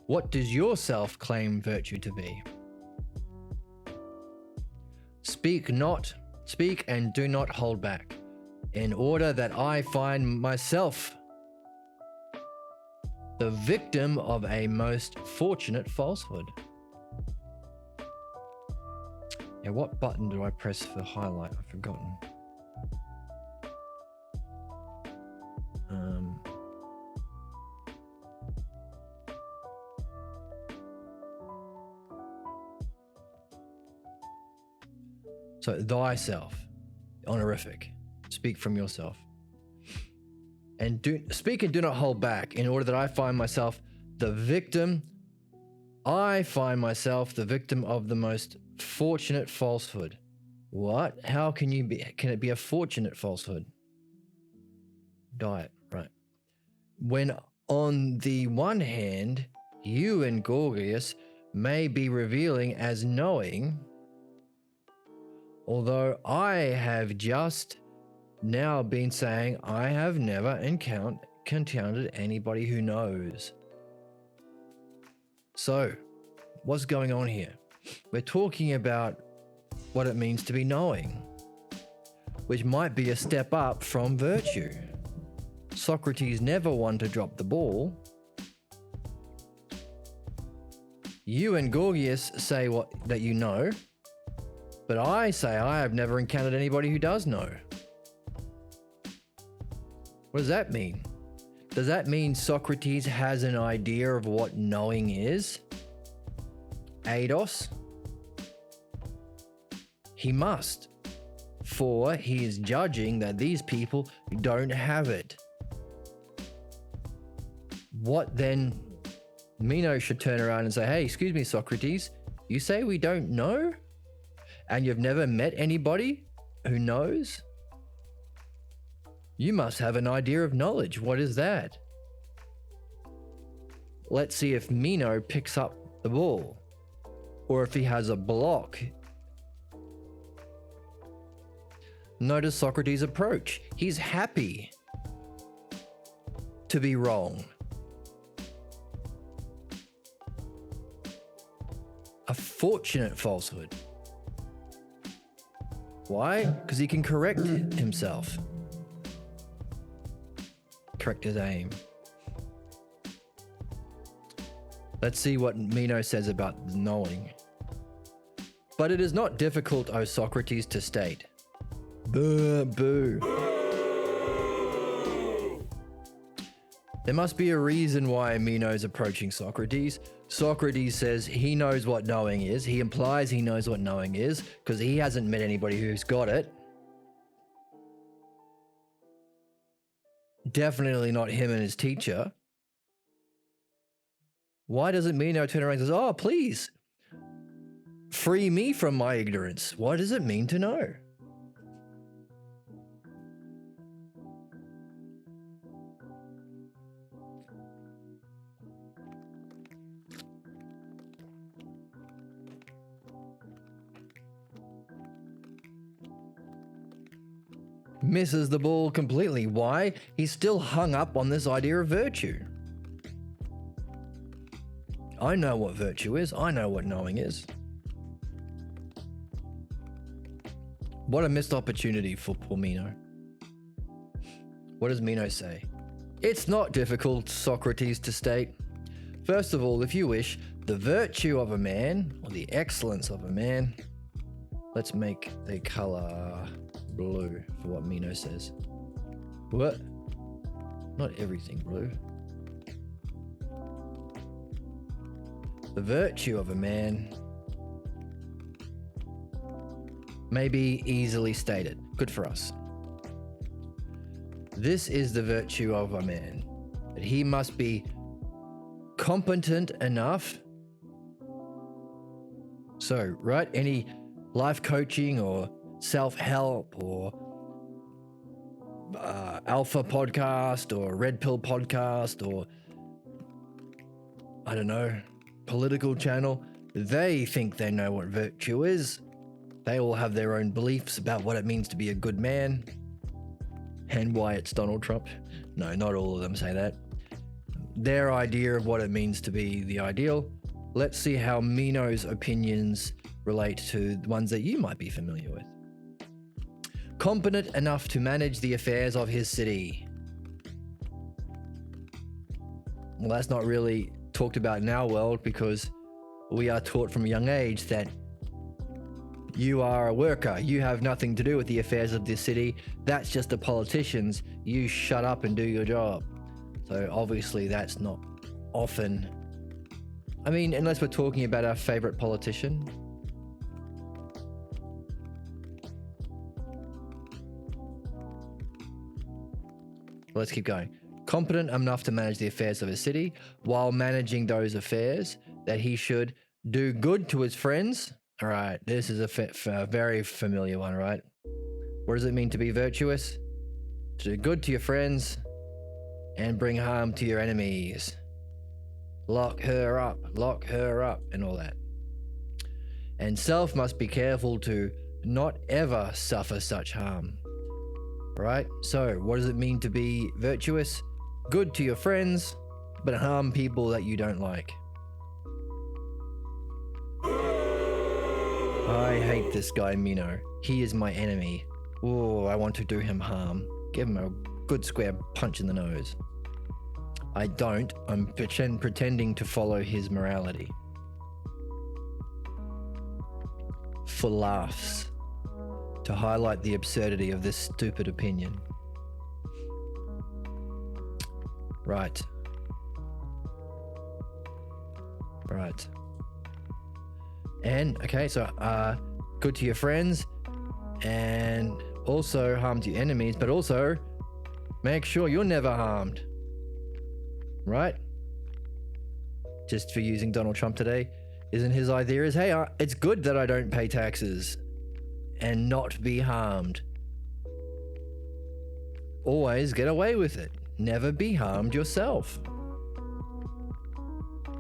What does yourself claim virtue to be? Speak and do not hold back, in order that I find myself the victim of a most fortunate falsehood. Yeah, what button do I press for highlight? I've forgotten. So thyself, honorific, speak from yourself. And speak and do not hold back, in order that I find myself the victim. I find myself the victim of the most fortunate falsehood. What? How can it be a fortunate falsehood? Diet, right. When on the one hand, you and Gorgias may be revealing as knowing, although I have just now been saying I have never encountered anybody who knows. So, what's going on here? We're talking about what it means to be knowing, which might be a step up from virtue. Socrates never wanted to drop the ball. You and Gorgias say that you know, but I say I have never encountered anybody who does know. What does that mean? Does that mean Socrates has an idea of what knowing is? Eidos? He must, for he is judging that these people don't have it. What then? Meno should turn around and say, hey, excuse me, Socrates, you say we don't know? And you've never met anybody who knows? You must have an idea of knowledge. What is that? Let's see if Meno picks up the ball, or if he has a block. Notice Socrates' approach. He's happy to be wrong. unfortunate falsehood. Why? Because he can correct himself. Correct his aim. Let's see what Meno says about knowing. But it is not difficult, O Socrates, to state. Boo. There must be a reason why Meno's approaching Socrates. Socrates says he knows what knowing is. He implies he knows what knowing is because he hasn't met anybody who's got it. Definitely not him and his teacher. Why doesn't Meno turn around and says, oh, please, free me from my ignorance? What does it mean to know? Misses the ball completely. Why? He's still hung up on this idea of virtue. I know what virtue is. I know what knowing is. What a missed opportunity for poor Meno. What does Meno say? It's not difficult, Socrates, to state. First of all, if you wish, the virtue of a man, or the excellence of a man, let's make the color blue for what Meno says. What? Not everything blue. The virtue of a man may be easily stated. Good for us. This is the virtue of a man, that he must be competent enough. So, right, any life coaching or self-help or alpha podcast or red pill podcast or I don't know, political channel, they think they know what virtue is. They all have their own beliefs about what it means to be a good man and why it's Donald Trump. No, not all of them say that. Their idea of what it means to be the ideal. Let's see how Meno's opinions relate to the ones that you might be familiar with. Competent enough to manage the affairs of his city. Well, that's not really talked about in our world because we are taught from a young age that you are a worker. You have nothing to do with the affairs of this city. That's just the politicians. You shut up and do your job. So obviously that's not often. I mean, unless we're talking about our favorite politician. Let's keep going. Competent enough to manage the affairs of his city, while managing those affairs, that he should do good to his friends. All right, this is a very familiar one, right? What does it mean to be virtuous? To do good to your friends and bring harm to your enemies. Lock her up, and all that. And self must be careful to not ever suffer such harm. Right? So, what does it mean to be virtuous? Good to your friends, but harm people that you don't like. I hate this guy, Meno. He is my enemy. Oh, I want to do him harm. Give him a good square punch in the nose. I don't. I'm pretending to follow his morality. For laughs. To highlight the absurdity of this stupid opinion. Right. And, okay, so, good to your friends and also harm to your enemies, but also make sure you're never harmed. Right? Just for using Donald Trump today, isn't his idea is, hey, it's good that I don't pay taxes and not be harmed. Always get away with it. Never be harmed yourself.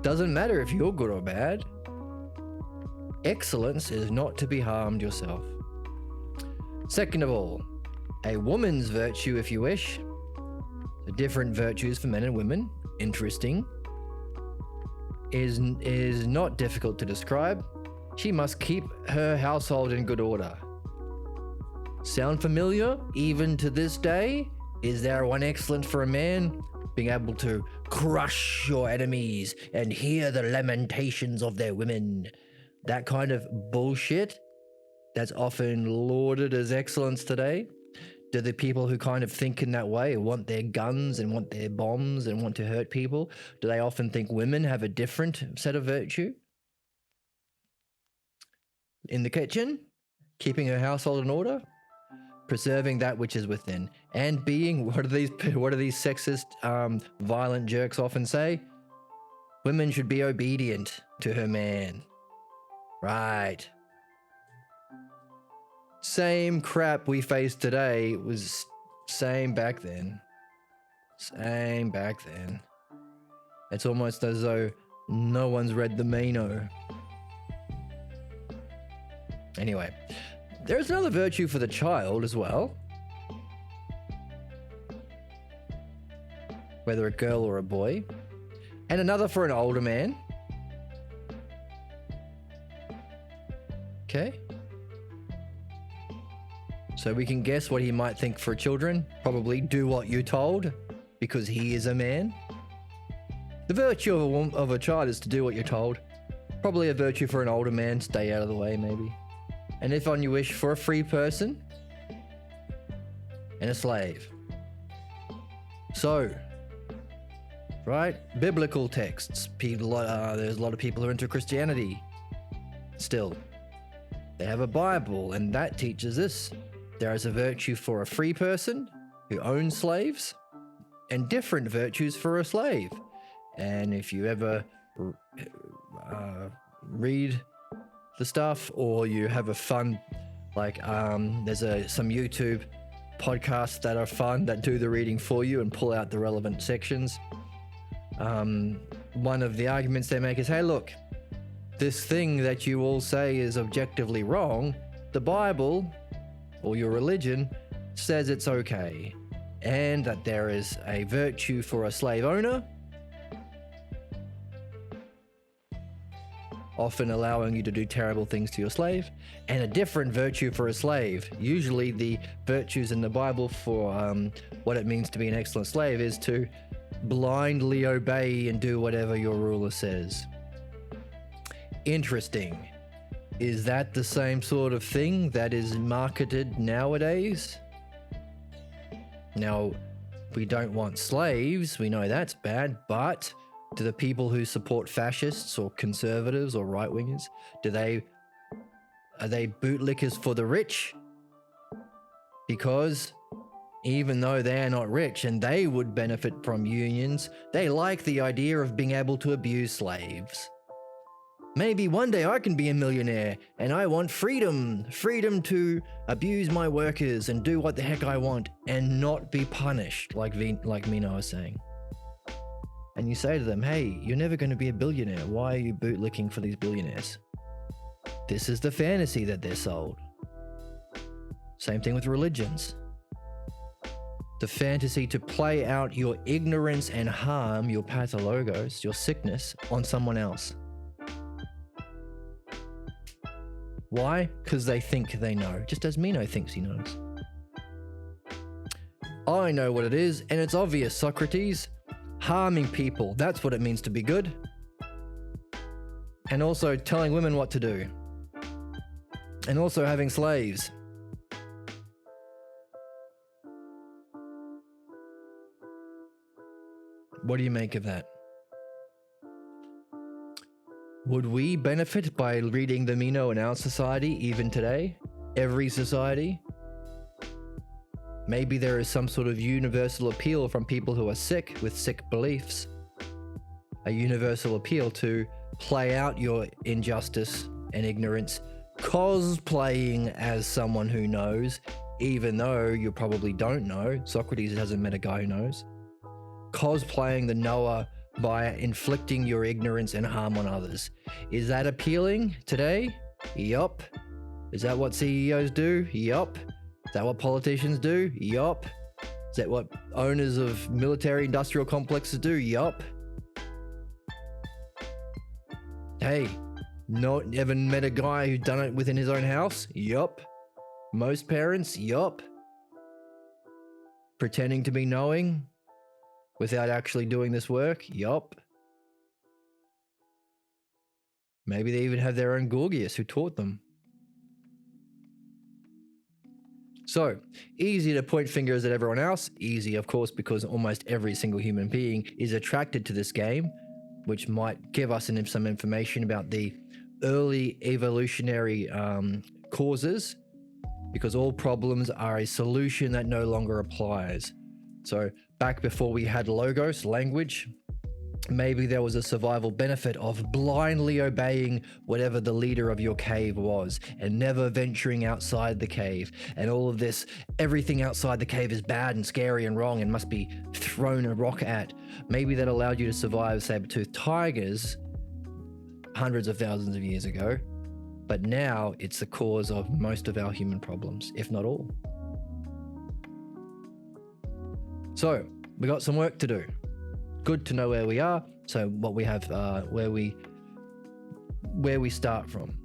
Doesn't matter if you're good or bad. Excellence is not to be harmed yourself. Second of all, a woman's virtue, if you wish. The different virtues for men and women. Interesting. Is not difficult to describe. She must keep her household in good order. Sound familiar even to this day? Is there one excellent for a man? Being able to crush your enemies and hear the lamentations of their women. That kind of bullshit that's often lauded as excellence today. Do the people who kind of think in that way, want their guns and want their bombs and want to hurt people, do they often think women have a different set of virtue? In the kitchen, keeping her household in order, preserving that which is within, and being, what do these sexist, violent jerks often say? Women should be obedient to her man. Right. Same crap we face today was same back then. Same back then. It's almost as though no one's read the Meno. Anyway, there's another virtue for the child as well. Whether a girl or a boy. And another for an older man. Okay. So we can guess what he might think for children. Probably do what you're told, because he is a man. The virtue of a child is to do what you're told. Probably a virtue for an older man, stay out of the way maybe. And if on you wish, for a free person and a slave. So, right? Biblical texts. There's a lot of people who are into Christianity. Still, they have a Bible, and that teaches this. There is a virtue for a free person who owns slaves, and different virtues for a slave. And if you ever read the stuff, or you have a fun, like there's some YouTube podcasts that are fun that do the reading for you and pull out the relevant sections. One of the arguments they make is, hey, look, this thing that you all say is objectively wrong, the Bible or your religion says it's okay, and that there is a virtue for a slave owner, often allowing you to do terrible things to your slave, and a different virtue for a slave. Usually the virtues in the Bible for what it means to be an excellent slave is to blindly obey and do whatever your ruler says. Interesting. Is that the same sort of thing that is marketed nowadays? Now, we don't want slaves, we know that's bad, but do the people who support fascists or conservatives or right-wingers, are they bootlickers for the rich? Because even though they're not rich and they would benefit from unions, they like the idea of being able to abuse slaves. Maybe one day I can be a millionaire and I want freedom to abuse my workers and do what the heck I want and not be punished, like Meno was saying. And you say to them, hey, you're never going to be a billionaire. Why are you bootlicking for these billionaires? This is the fantasy that they're sold. Same thing with religions. The fantasy to play out your ignorance and harm, your pathologos, your sickness, on someone else. Why? Because they think they know, just as Meno thinks he knows. I know what it is, and it's obvious, Socrates. Harming people, that's what it means to be good. And also telling women what to do. And also having slaves. What do you make of that? Would we benefit by reading the Meno in our society even today? Every society? Maybe there is some sort of universal appeal from people who are sick with sick beliefs. A universal appeal to play out your injustice and ignorance, cosplaying as someone who knows, even though you probably don't know. Socrates hasn't met a guy who knows. Cosplaying the knower by inflicting your ignorance and harm on others. Is that appealing today? Yup. Is that what CEOs do? Yup. Is that what politicians do? Yup. Is that what owners of military industrial complexes do? Yup. Hey, Not ever met a guy who done it within his own house? Yup. Most parents? Yup. Pretending to be knowing without actually doing this work? Yup. Maybe they even have their own Gorgias who taught them. So, easy to point fingers at everyone else. Easy, of course, because almost every single human being is attracted to this game, which might give us some information about the early evolutionary causes, because all problems are a solution that no longer applies. So back before we had logos, language, maybe there was a survival benefit of blindly obeying whatever the leader of your cave was and never venturing outside the cave. And all of this, everything outside the cave is bad and scary and wrong and must be thrown a rock at. Maybe that allowed you to survive saber-toothed tigers hundreds of thousands of years ago, but now it's the cause of most of our human problems, if not all. So we got some work to do. Good to know where we are, so what we have, where we start from.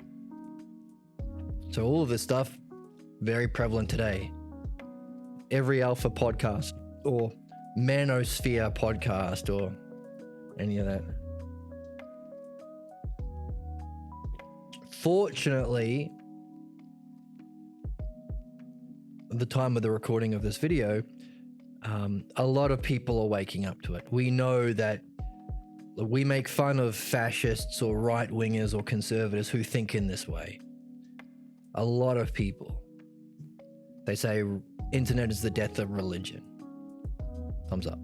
So all of this stuff, very prevalent today. Every Alpha podcast or Manosphere podcast or any of that. Fortunately, at the time of the recording of this video, a lot of people are waking up to it. We know that we make fun of fascists or right-wingers or conservatives who think in this way. A lot of people. They say internet is the death of religion. Thumbs up.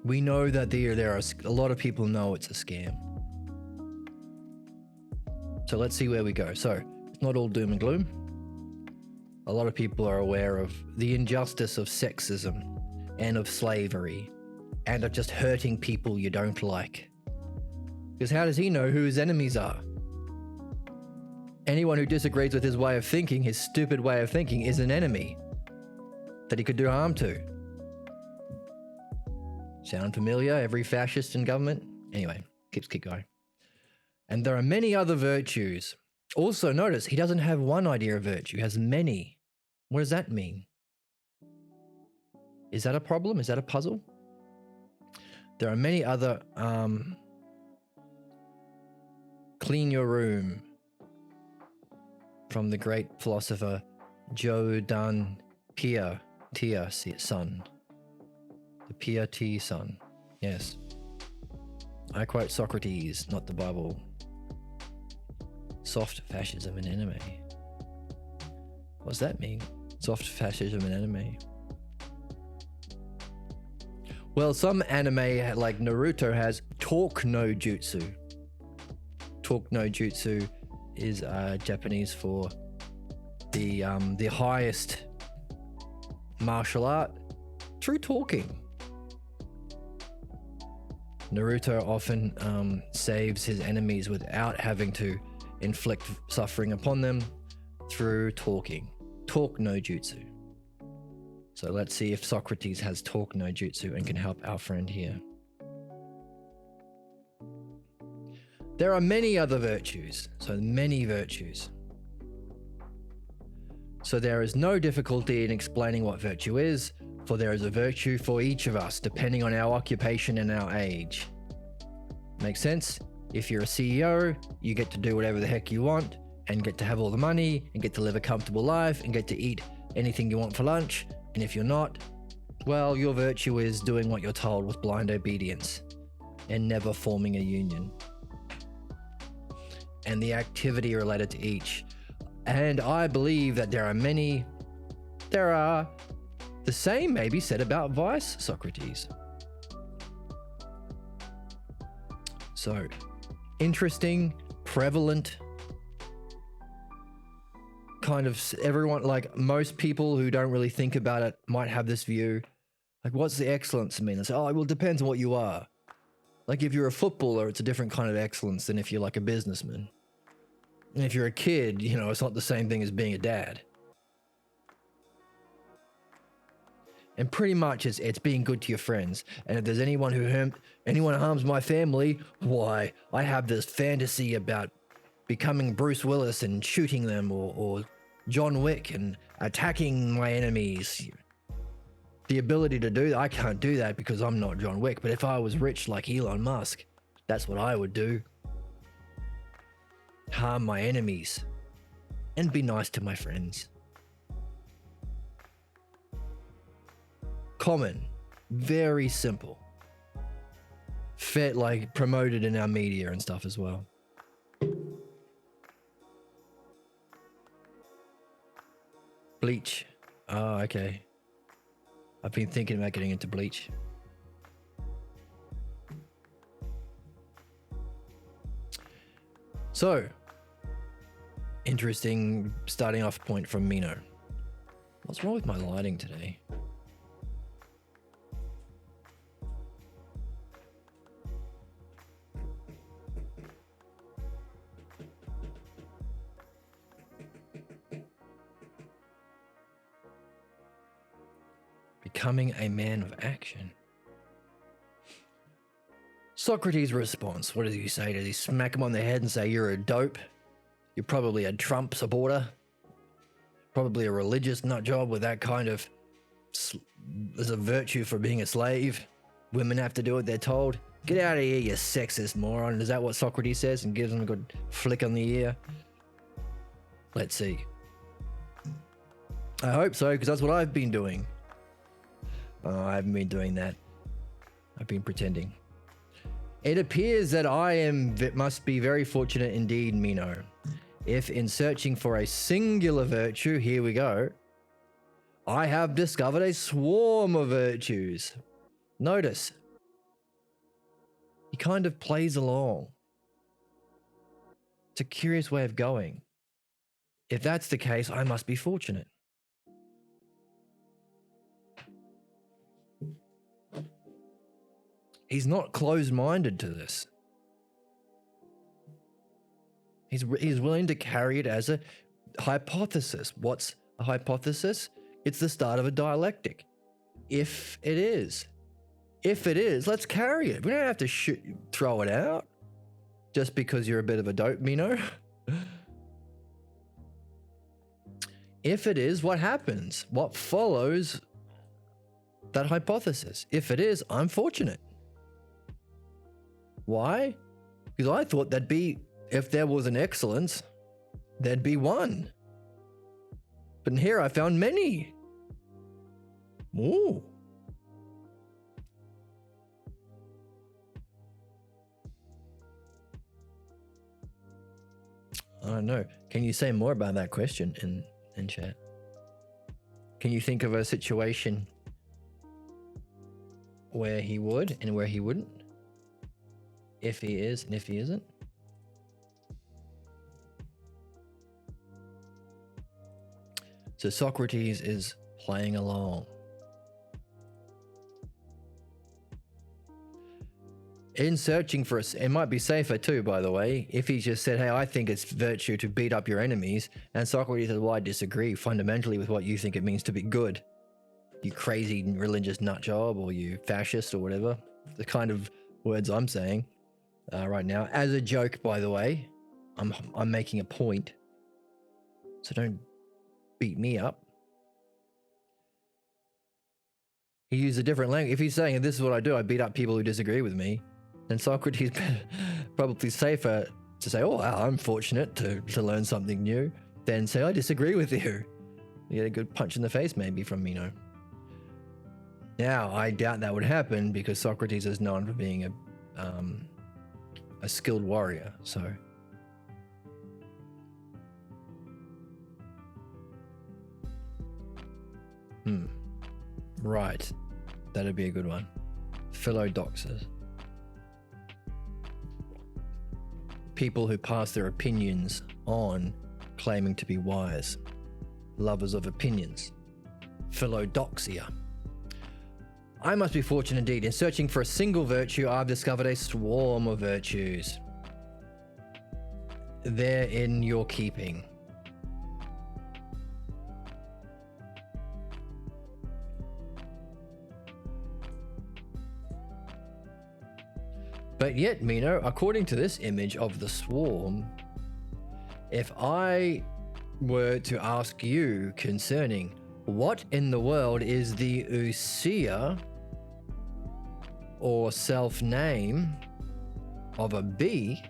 We know that there are a lot of people know it's a scam. So let's see where we go. So it's not all doom and gloom. A lot of people are aware of the injustice of sexism and of slavery and of just hurting people you don't like. Because how does he know who his enemies are? Anyone who disagrees with his way of thinking, his stupid way of thinking, is an enemy that he could do harm to. Sound familiar? Every fascist in government? Anyway, keep going. And there are many other virtues. Also notice, he doesn't have one idea of virtue, he has many. What does that mean? Is that a problem? Is that a puzzle? There are many other, clean your room, from the great philosopher Joe Dan Pia Son. The Pia T Son. Yes. I quote Socrates, not the Bible. Soft fascism and enemy. What does that mean? Soft fascism and enemy. Well, some anime like Naruto has talk no jutsu. Talk no jutsu is Japanese for the highest martial art through talking. Naruto often saves his enemies without having to inflict suffering upon them through talking. Talk no jutsu. So let's see if Socrates has talk no jutsu and can help our friend here. There are many other virtues, so many virtues. So there is no difficulty in explaining what virtue is, for there is a virtue for each of us, depending on our occupation and our age. Makes sense? If you're a CEO, you get to do whatever the heck you want, and get to have all the money, and get to live a comfortable life, and get to eat anything you want for lunch. And if you're not, well, your virtue is doing what you're told with blind obedience, and never forming a union. And the activity related to each. And I believe that there are the same maybe said about vice, Socrates. So, interesting, prevalent, kind of everyone, like most people who don't really think about it might have this view. Like, what's the excellence mean? They say, oh, well, it depends on what you are. Like, if you're a footballer, it's a different kind of excellence than if you're like a businessman. And if you're a kid, it's not the same thing as being a dad. And pretty much it's being good to your friends. And if there's anyone harms my family, why, I have this fantasy about becoming Bruce Willis and shooting them, or John Wick and attacking my enemies. The ability to do that, I can't do that because I'm not John Wick. But if I was rich like Elon Musk, that's what I would do. Harm my enemies and be nice to my friends. Common, very simple. Fit, like promoted in our media and stuff as well. Bleach. Oh, okay. I've been thinking about getting into Bleach. So, interesting starting off point from Meno. What's wrong with my lighting today? Becoming a man of action. Socrates' response. What does he say? Does he smack him on the head and say, you're a dope? You're probably a Trump supporter? Probably a religious nut job with that kind of... There's a virtue for being a slave. Women have to do what they're told. Get out of here, you sexist moron. Is that what Socrates says? And gives him a good flick on the ear? Let's see. I hope so, because that's what I've been doing. Oh, I haven't been doing that. I've been pretending. It appears that must be very fortunate indeed, Meno, if in searching for a singular virtue, here we go, I have discovered a swarm of virtues. Notice, he kind of plays along. It's a curious way of going. If that's the case, I must be fortunate. He's not closed-minded to this. He's willing to carry it as a hypothesis. What's a hypothesis? It's the start of a dialectic. If it is, let's carry it. We don't have to throw it out just because you're a bit of a dope, Meno. If it is, what happens? What follows that hypothesis? If it is, I'm fortunate. Why? Because I thought if there was an excellence, there'd be one. But here I found many. Ooh. I don't know. Can you say more about that question in chat? Can you think of a situation where he would and where he wouldn't? If he is and if he isn't? So Socrates is playing along. In searching for it might be safer too, by the way, if he just said, hey, I think it's virtue to beat up your enemies, and Socrates says, well, I disagree fundamentally with what you think it means to be good. You crazy religious nutjob, or you fascist, or whatever. The kind of words I'm saying right now. As a joke, by the way, I'm making a point, so don't beat me up. He used a different language. If he's saying, this is what I do, I beat up people who disagree with me, then Socrates probably safer to say, oh, wow, I'm fortunate to learn something new, than say, I disagree with you. You get a good punch in the face maybe from Meno. Now, I doubt that would happen because Socrates is known for being a skilled warrior, so... Right. That'd be a good one. Philodoxers. People who pass their opinions on, claiming to be wise. Lovers of opinions. Philodoxia. I must be fortunate indeed. In searching for a single virtue, I've discovered a swarm of virtues. They're in your keeping. But yet, Meno, according to this image of the swarm, if I were to ask you concerning what in the world is the ousia or self-name of a bee,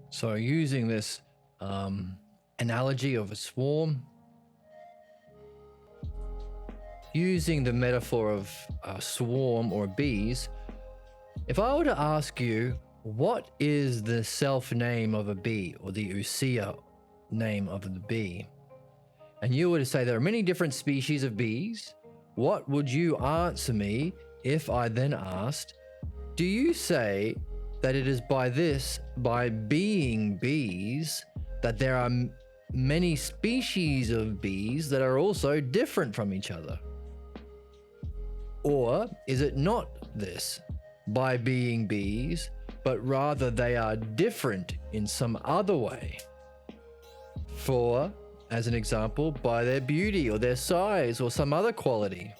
so using this analogy of a swarm, using the metaphor of a swarm or bees, if I were to ask you, what is the self-name of a bee or the ousia name of the bee? And you were to say there are many different species of bees, what would you answer me if I then asked, do you say that it is by being bees, that there are many species of bees that are also different from each other? Or is it not this, by being bees, but rather they are different in some other way? For, as an example, by their beauty or their size or some other quality.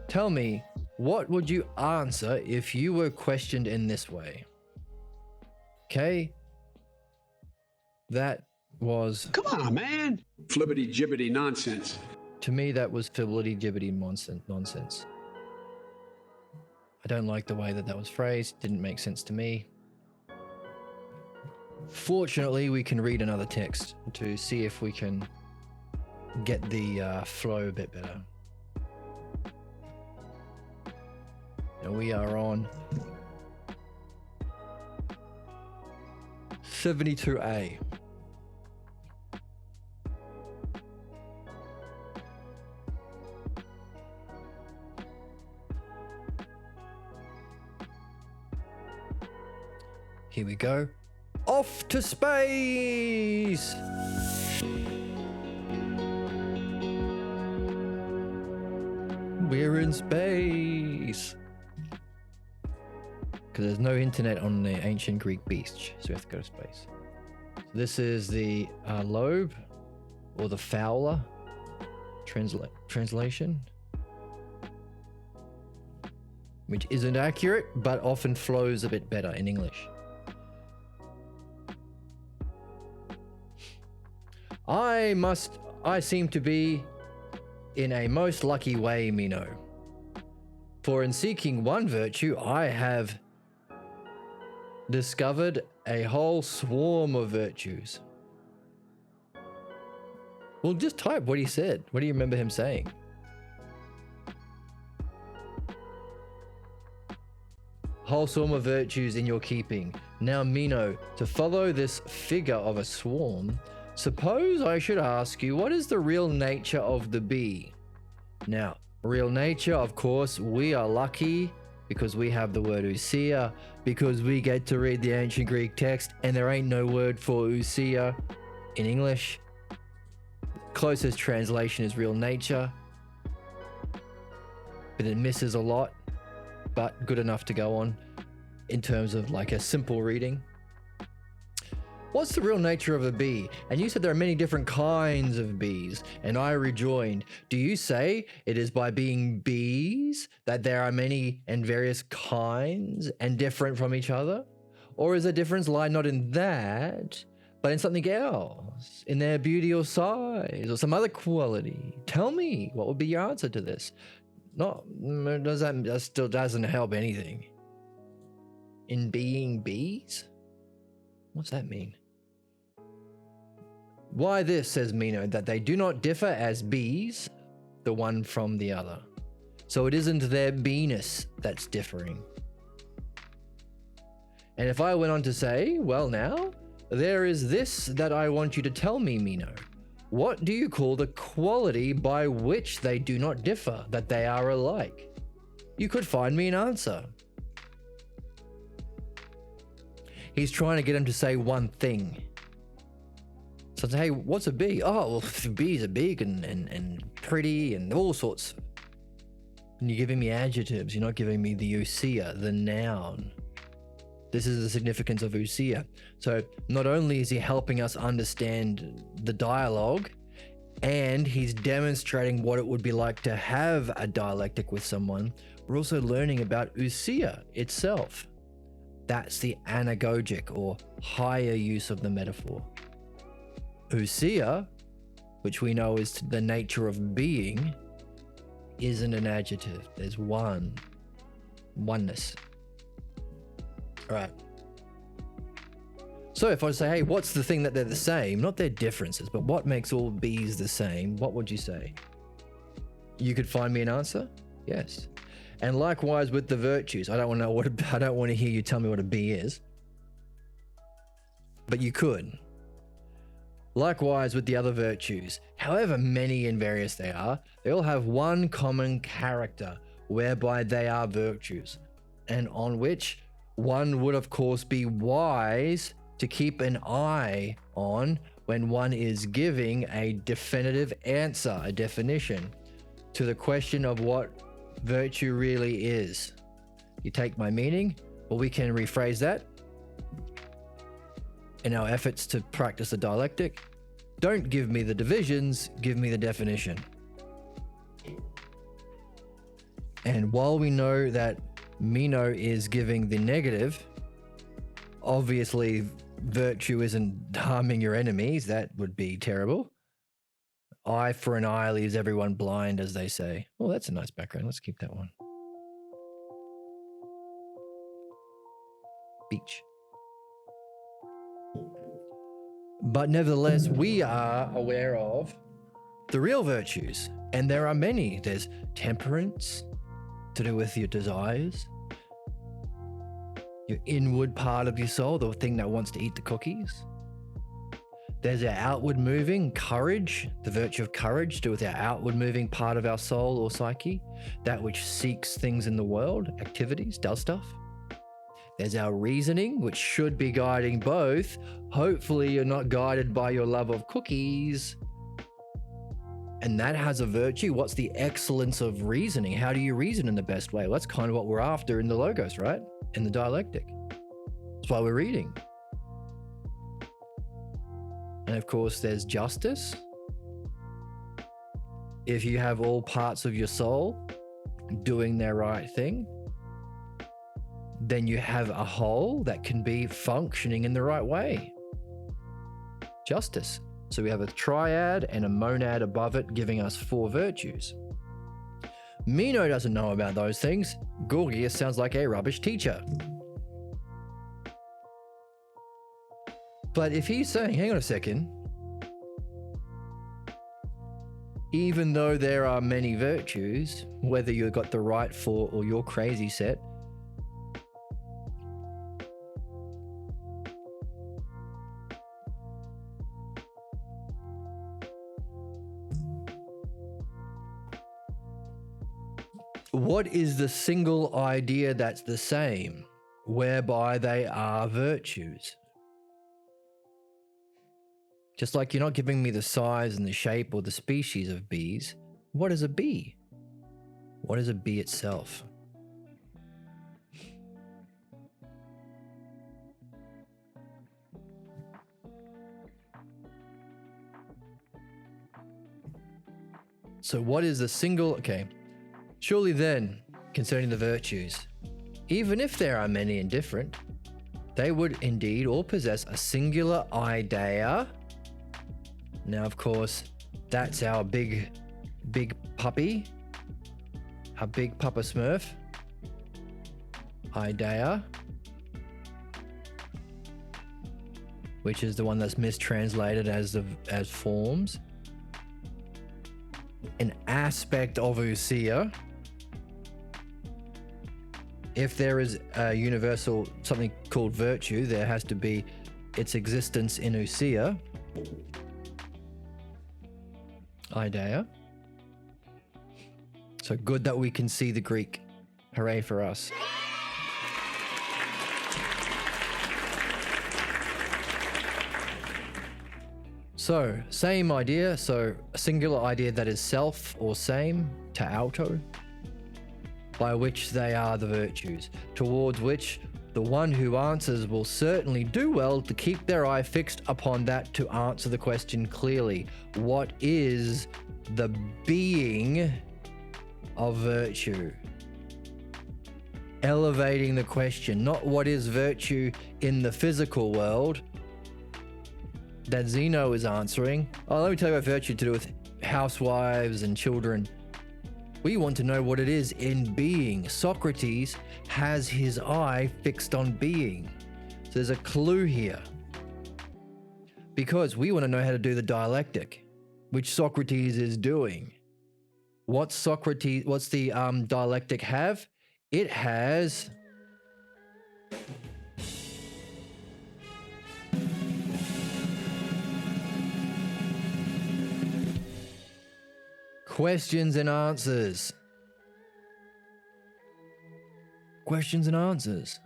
Tell me, what would you answer if you were questioned in this way? Okay? That was... Come on, man! Flibbity-gibbity nonsense. To me, that was fibblety-gibbety nonsense. I don't like the way that was phrased. Didn't make sense to me. Fortunately, we can read another text to see if we can get the flow a bit better. Now we are on 72a. Here we go. Off to space! We're in space! Because there's no internet on the ancient Greek beach, so we have to go to space. So this is the lobe, or the Fowler translation, which isn't accurate, but often flows a bit better in English. I seem to be in a most lucky way, Meno. For in seeking one virtue, I have discovered a whole swarm of virtues. Well, just type what he said. What do you remember him saying? Whole swarm of virtues in your keeping. Now, Meno, to follow this figure of a swarm, suppose I should ask you, what is the real nature of the bee? Now, real nature, of course, we are lucky because we have the word ousia, because we get to read the ancient Greek text and there ain't no word for ousia in English. Closest translation is real nature, but it misses a lot, but good enough to go on in terms of like a simple reading. What's the real nature of a bee? And you said there are many different kinds of bees. And I rejoined, do you say it is by being bees that there are many and various kinds and different from each other? Or is the difference lie not in that, but in something else, in their beauty or size or some other quality? Tell me, what would be your answer to this? No, that still doesn't help anything. In being bees? What's that mean? Why this, says Meno, that they do not differ as bees, the one from the other. So it isn't their beeness that's differing. And if I went on to say, well now, there is this that I want you to tell me, Meno. What do you call the quality by which they do not differ, that they are alike? You could find me an answer. He's trying to get him to say one thing. So I say, hey, what's a bee? Oh, well, bees are big and pretty and all sorts. And you're giving me adjectives. You're not giving me the ousia, the noun. This is the significance of ousia. So not only is he helping us understand the dialogue, and he's demonstrating what it would be like to have a dialectic with someone, we're also learning about ousia itself. That's the anagogic or higher use of the metaphor. Ousia, which we know is the nature of being, isn't an adjective. There's oneness. All right. So if I say, hey, what's the thing that they're the same? Not their differences, but what makes all bees the same? What would you say? You could find me an answer? Yes. And likewise with the virtues. I don't want to hear you tell me what a bee is. But you could. Likewise with the other virtues, however many and various they are, they all have one common character whereby they are virtues, and on which one would of course be wise to keep an eye on when one is giving a definitive answer, a definition to the question of what virtue really is. You take my meaning, or we can rephrase that in our efforts to practice the dialectic. Don't give me the divisions, give me the definition. And while we know that Meno is giving the negative, obviously virtue isn't harming your enemies. That would be terrible. Eye for an eye leaves everyone blind, as they say. Oh, that's a nice background. Let's keep that one. Beach. But nevertheless, we are aware of the real virtues, and there are many. There's temperance, to do with your desires, your inward part of your soul, the thing that wants to eat the cookies. There's our outward moving courage, the virtue of courage, to do with our outward moving part of our soul or psyche, that which seeks things in the world, activities, does stuff. There's our reasoning, which should be guiding both. Hopefully you're not guided by your love of cookies. And that has a virtue. What's the excellence of reasoning? How do you reason in the best way? Well, that's kind of what we're after in the logos, right? In the dialectic. That's why we're reading. And of course, there's justice. If you have all parts of your soul doing their right thing, then you have a whole that can be functioning in the right way. Justice. So we have a triad and a monad above it, giving us 4 virtues. Meno doesn't know about those things. Gorgias sounds like a rubbish teacher. But if he's saying, hang on a second, even though there are many virtues, whether you've got the right 4 or your crazy set, what is the single idea that's the same, whereby they are virtues? Just like you're not giving me the size and the shape or the species of bees, what is a bee? What is a bee itself? So what is the single, okay. Surely then, concerning the virtues, even if there are many and different, they would indeed all possess a singular idea. Now, of course, that's our big puppy, our big Papa Smurf, idea, which is the one that's mistranslated as forms. An aspect of ousia. If there is a universal, something called virtue, there has to be its existence in ousia. Idea. So good that we can see the Greek. Hooray for us. So, same idea. So, a singular idea that is self or same, to auto, by which they are the virtues, towards which The one who answers will certainly do well to keep their eye fixed upon that to answer the question clearly. What is the being of virtue? Elevating the question, not what is virtue in the physical world that Zeno is answering. Oh, let me tell you what virtue to do with housewives and children. We want to know what it is in being. Socrates has his eye fixed on being. So there's a clue here. Because we want to know how to do the dialectic, which Socrates is doing. What's the dialectic have? It has questions and answers. Questions and answers.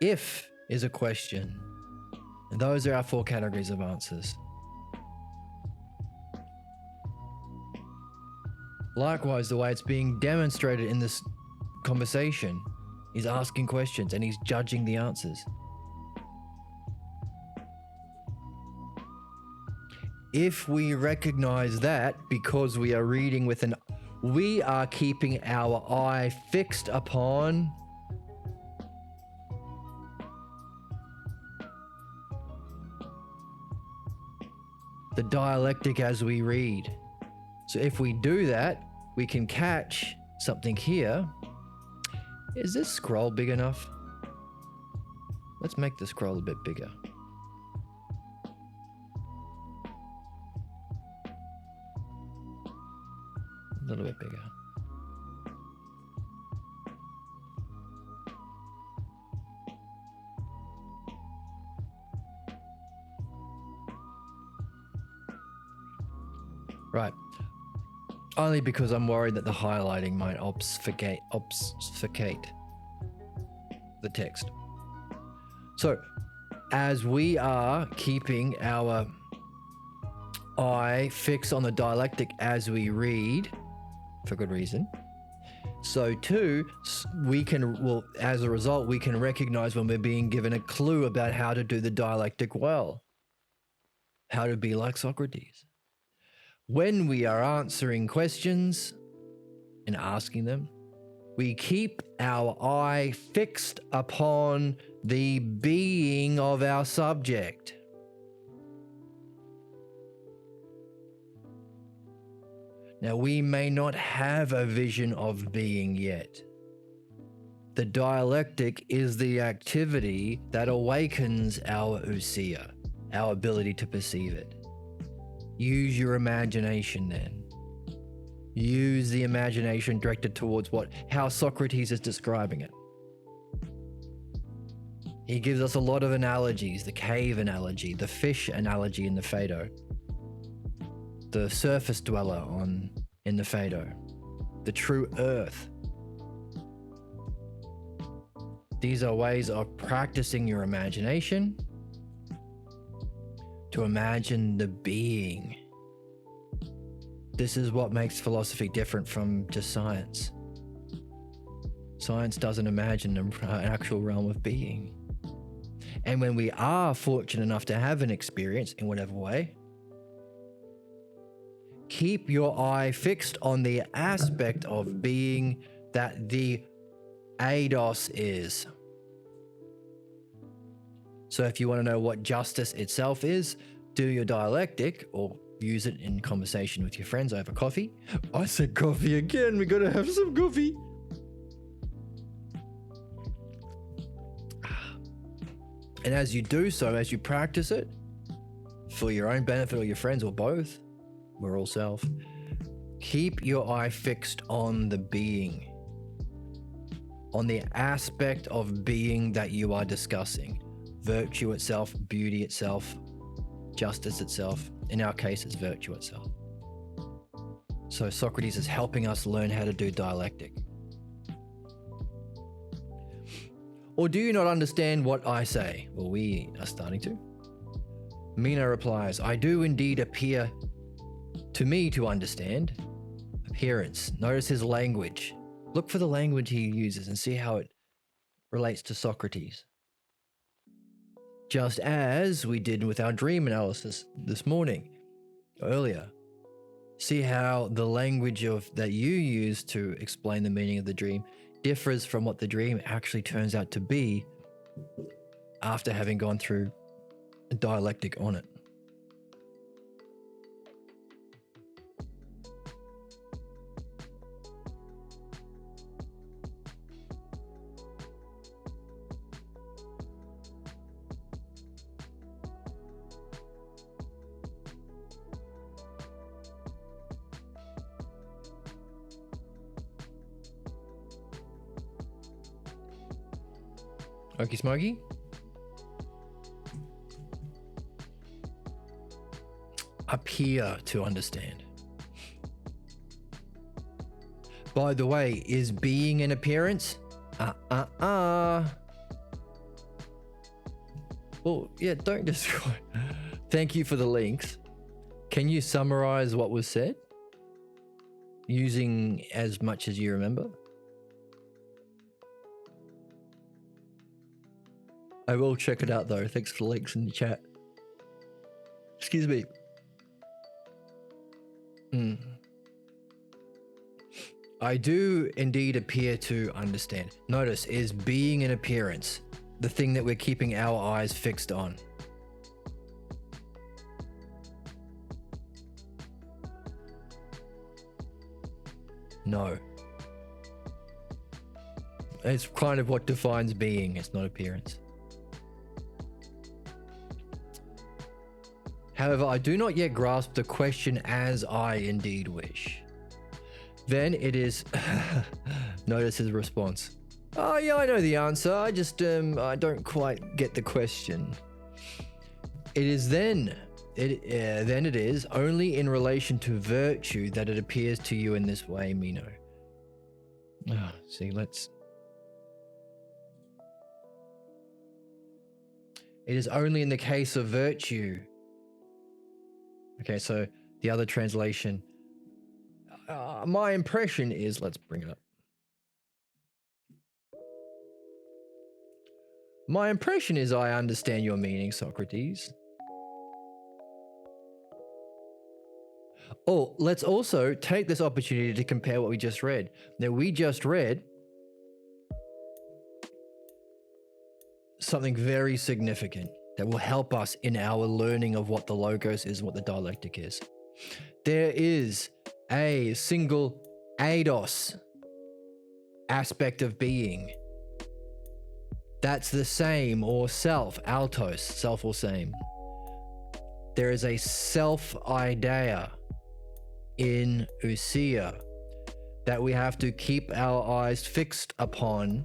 If is a question. And those are our 4 categories of answers. Likewise, the way it's being demonstrated in this conversation is asking questions and he's judging the answers. If we recognize that because we are reading we are keeping our eye fixed upon the dialectic as we read. So if we do that, we can catch something here. Is this scroll big enough? Let's make the scroll a bit bigger. A little bit bigger. Right. Only because I'm worried that the highlighting might obfuscate the text. So, as we are keeping our eye fixed on the dialectic as we read, for good reason, so too, as a result, we can recognize when we're being given a clue about how to do the dialectic well, how to be like Socrates. When we are answering questions and asking them, we keep our eye fixed upon the being of our subject. Now, we may not have a vision of being yet. The dialectic is the activity that awakens our ousia, our ability to perceive it. Use your imagination then. Use the imagination directed towards how Socrates is describing it. He gives us a lot of analogies, the cave analogy, the fish analogy in the Phaedo, the surface dweller in the Phaedo, the true earth. These are ways of practicing your imagination to imagine the being. This is what makes philosophy different from just science. Science doesn't imagine an actual realm of being. And when we are fortunate enough to have an experience in whatever way, keep your eye fixed on the aspect of being that the eidos is. So if you want to know what justice itself is, do your dialectic or use it in conversation with your friends over coffee. I said coffee again. We got to have some coffee. And as you do so, as you practice it, for your own benefit or your friends or both, we're all self, keep your eye fixed on the being, on the aspect of being that you are discussing. Virtue itself, beauty itself, justice itself. In our case, it's virtue itself. So Socrates is helping us learn how to do dialectic. Or do you not understand what I say? Well, we are starting to. Meno replies, I do indeed appear to me to understand. Appearance. Notice his language. Look for the language he uses and see how it relates to Socrates. Just as we did with our dream analysis this morning, earlier. See how the language that you use to explain the meaning of the dream differs from what the dream actually turns out to be after having gone through a dialectic on it. Okie smoky? Appear to understand. By the way, is being an appearance? Well, yeah, don't describe. Thank you for the links. Can you summarize what was said? Using as much as you remember? I will check it out though. Thanks for the links in the chat. Excuse me. I do indeed appear to understand. Notice, is being an appearance the thing that we're keeping our eyes fixed on? No. It's kind of what defines being. It's not appearance. However, I do not yet grasp the question as I indeed wish. Then it is, notice his response. Oh yeah, I know the answer. I just, I don't quite get the question. It is then it is only in relation to virtue that it appears to you in this way, Meno. See, it is only in the case of virtue. Okay, so the other translation, my impression is, let's bring it up. My impression is I understand your meaning, Socrates. Oh, let's also take this opportunity to compare what we just read. Now, we just read something very significant that will help us in our learning of what the logos is and what the dialectic is. There is a single eidos aspect of being. That's the same, or self, altos, self or same. There is a self-idea in ousia that we have to keep our eyes fixed upon.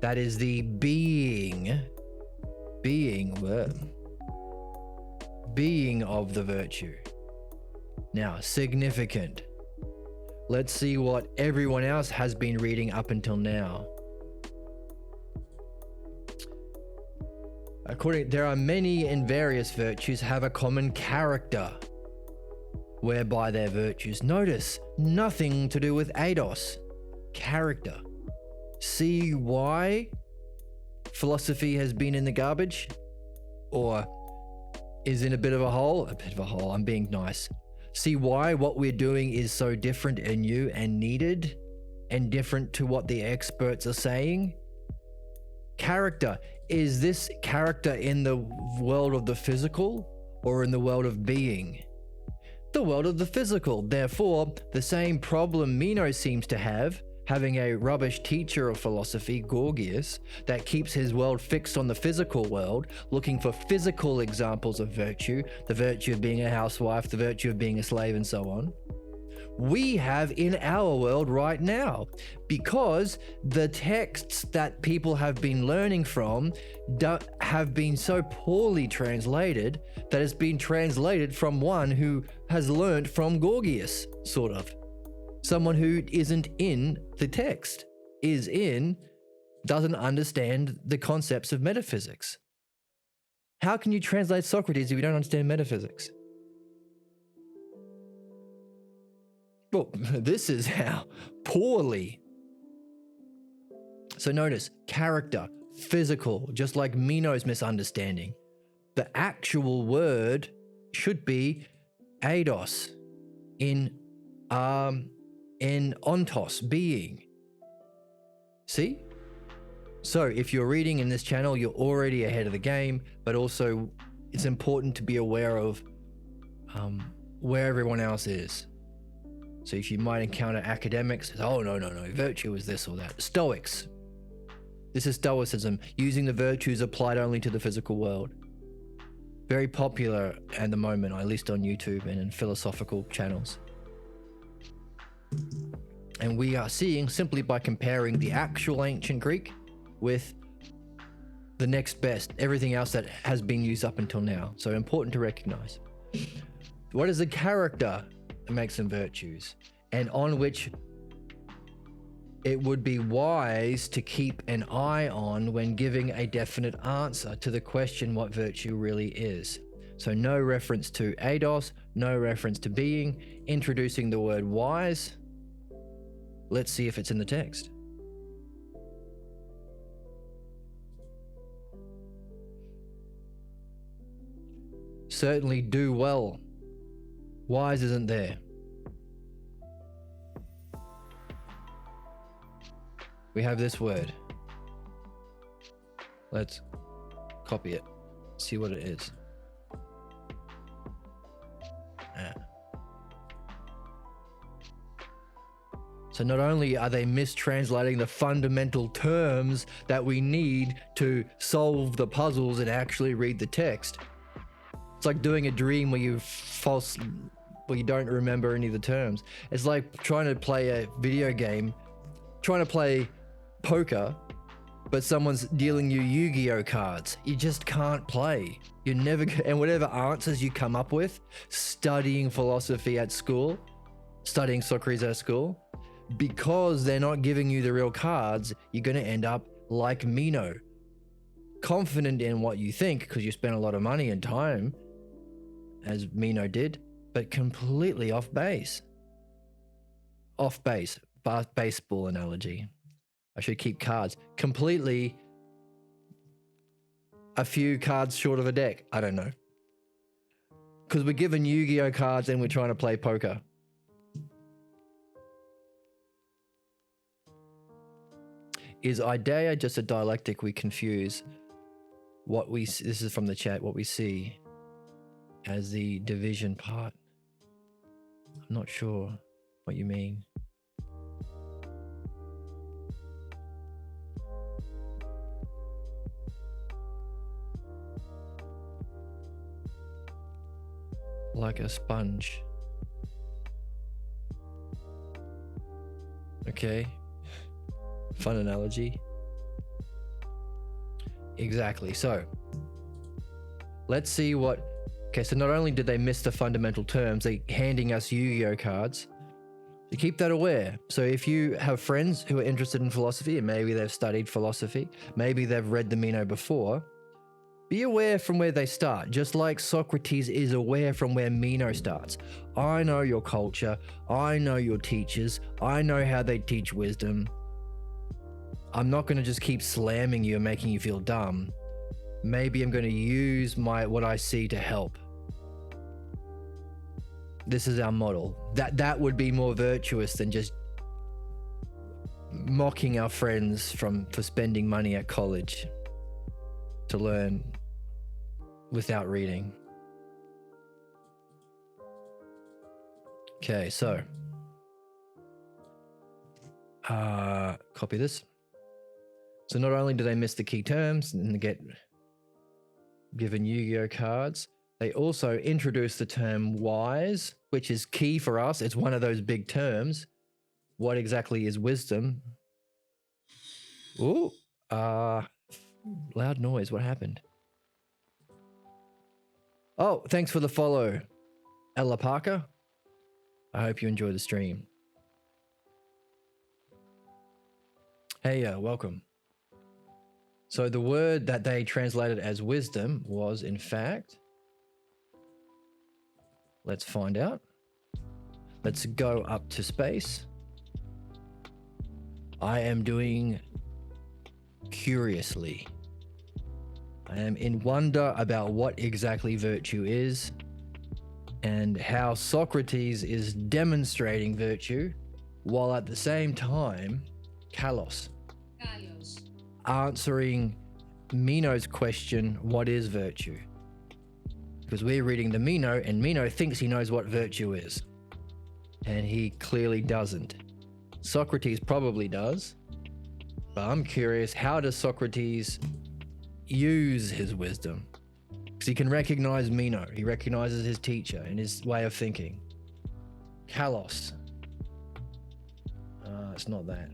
That is the being of the virtue. Now, significant. Let's see what everyone else has been reading up until now. There are many and various virtues have a common character, whereby their virtues. Notice, nothing to do with eidos, character. See why philosophy has been in the garbage? Or is in a bit of a hole? A bit of a hole, I'm being nice. See why what we're doing is so different and new and needed and different to what the experts are saying? Character. Is this character in the world of the physical or in the world of being? The world of the physical. Therefore, the same problem Meno seems to have, having a rubbish teacher of philosophy, Gorgias, that keeps his world fixed on the physical world, looking for physical examples of virtue, the virtue of being a housewife, the virtue of being a slave, and so on. We have in our world right now, because the texts that people have been learning from have been so poorly translated that it's been translated from one who has learned from Gorgias, sort of. Someone who isn't in the text, doesn't understand the concepts of metaphysics. How can you translate Socrates if you don't understand metaphysics? Well, this is how poorly So notice character, physical, just like Meno's misunderstanding. The actual word should be eidos in ontos, being. See? So if you're reading in this channel, you're already ahead of the game, but also it's important to be aware of where everyone else is. So if you might encounter academics, oh no, virtue is this or that. Stoics. This is Stoicism, using the virtues applied only to the physical world. Very popular at the moment, at least on YouTube and in philosophical channels. And we are seeing, simply by comparing the actual ancient Greek with the next best, everything else that has been used up until now. So important to recognize. What is the character that makes them virtues, and on which it would be wise to keep an eye on when giving a definite answer to the question what virtue really is. So no reference to eidos, no reference to being, introducing the word wise. Let's see if it's in the text. Certainly do well. Wise isn't there. We have this word. Let's copy it, see what it is. So not only are they mistranslating the fundamental terms that we need to solve the puzzles and actually read the text. It's like doing a dream where you don't remember any of the terms. It's like trying to play a video game, trying to play poker, but someone's dealing you Yu-Gi-Oh cards. You just can't play. You're never, and whatever answers you come up with, studying philosophy at school, studying Socrates at school, because they're not giving you the real cards, you're going to end up like Meno, confident in what you think because you spent a lot of money and time, as Meno did, but completely off base. Off base, baseball analogy. I should keep cards. Completely a few cards short of a deck. I don't know. Because we're given Yu-Gi-Oh cards and we're trying to play poker. Is idea just a dialectic we confuse what we, this is from the chat, what we see as the division part? I'm not sure what you mean. Like a sponge. Okay. Fun analogy. Exactly. So let's see what. Okay, so not only did they miss the fundamental terms, they handing us Yu-Gi-Oh cards. So keep that aware. So if you have friends who are interested in philosophy, and maybe they've studied philosophy, maybe they've read the Meno before, be aware from where they start, just like Socrates is aware from where Meno starts. I know your culture, I know your teachers, I know how they teach wisdom. I'm not going to just keep slamming you and making you feel dumb. Maybe I'm going to use what I see to help. This is our model. That would be more virtuous than just mocking our friends for spending money at college to learn without reading. Okay, so copy this. So not only do they miss the key terms and get given Yu-Gi-Oh cards, they also introduce the term wise, which is key for us. It's one of those big terms. What exactly is wisdom? Ooh, loud noise. What happened? Oh, thanks for the follow, Ella Parker. I hope you enjoy the stream. Hey, welcome. So the word that they translated as wisdom was, in fact, let's find out. Let's go up to space. I am doing curiously. I am in wonder about what exactly virtue is and how Socrates is demonstrating virtue while at the same time, kalos, answering Meno's question, what is virtue? Because we're reading the Meno, and Meno thinks he knows what virtue is. And he clearly doesn't. Socrates probably does. But I'm curious, how does Socrates use his wisdom? Because he can recognize Meno. He recognizes his teacher and his way of thinking. Kalos. It's not that.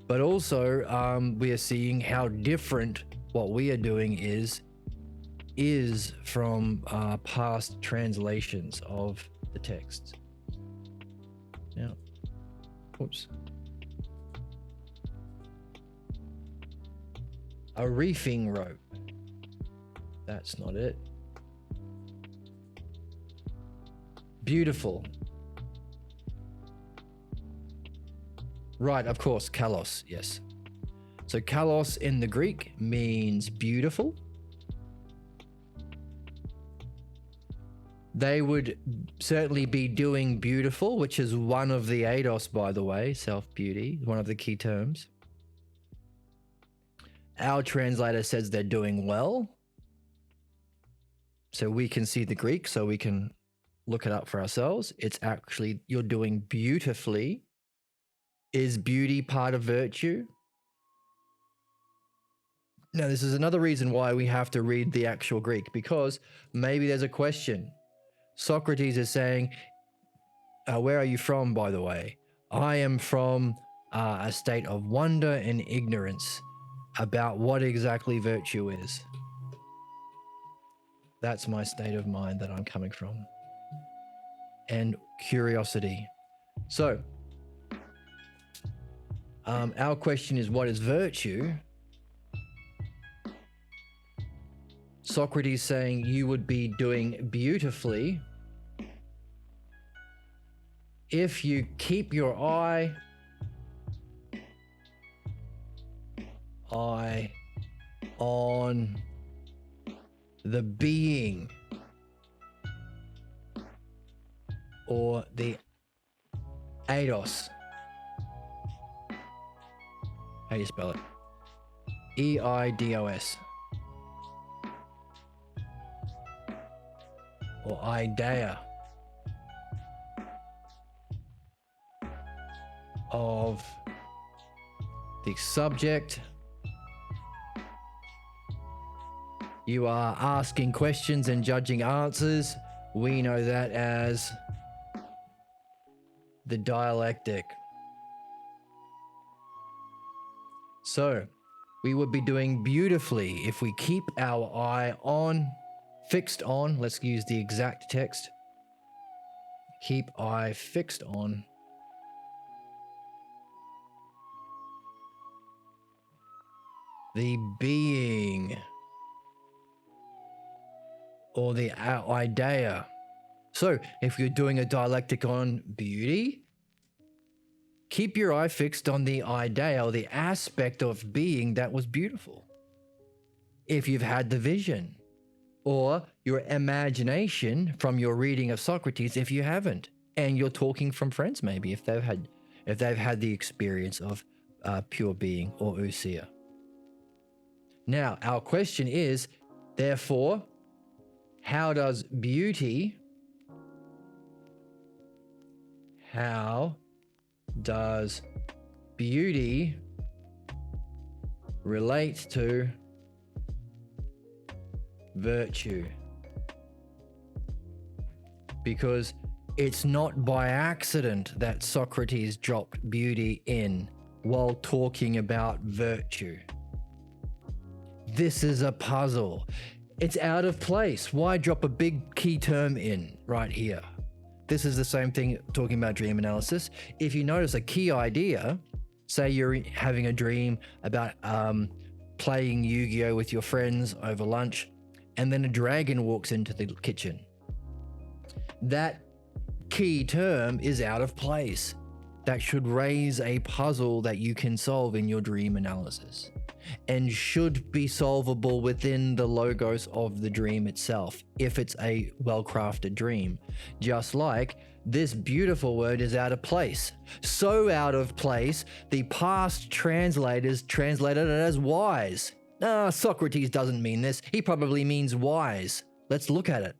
But also, we are seeing how different what we are doing is from past translations of the texts. Now, whoops. A reefing rope. That's not it. Beautiful. Right, of course, kalos, yes. So kalos in the Greek means beautiful. They would certainly be doing beautiful, which is one of the eidos, by the way, self-beauty, one of the key terms. Our translator says they're doing well. So we can see the Greek, so we can look it up for ourselves. It's actually, you're doing beautifully. Is beauty part of virtue? Now, this is another reason why we have to read the actual Greek, because maybe there's a question. Socrates is saying, where are you from, by the way? I am from a state of wonder and ignorance about what exactly virtue is. That's my state of mind that I'm coming from. And curiosity. So, our question is, what is virtue? Socrates saying you would be doing beautifully if you keep your eye on the being or the eidos. How do you spell it? E-I-D-O-S. Or idea of the subject. You are asking questions and judging answers. We know that as the dialectic. So, we would be doing beautifully if we keep our eye fixed on, let's use the exact text. Keep eye fixed on the being or the idea. So, if you're doing a dialectic on beauty, keep your eye fixed on the idea or the aspect of being that was beautiful. If you've had the vision or your imagination from your reading of Socrates, if you haven't, and you're talking from friends, maybe if they've had the experience of pure being or ousia. Now, our question is, therefore, how does beauty relate to virtue? Because it's not by accident that Socrates dropped beauty in while talking about virtue. This is a puzzle. It's out of place. Why drop a big key term in right here? This is the same thing talking about dream analysis. If you notice a key idea, say you're having a dream about playing Yu-Gi-Oh with your friends over lunch, and then a dragon walks into the kitchen. That key term is out of place. That should raise a puzzle that you can solve in your dream analysis and should be solvable within the logos of the dream itself if it's a well-crafted dream. Just like this beautiful word is out of place. So out of place, the past translators translated it as wise. Socrates doesn't mean this. He probably means wise. Let's look at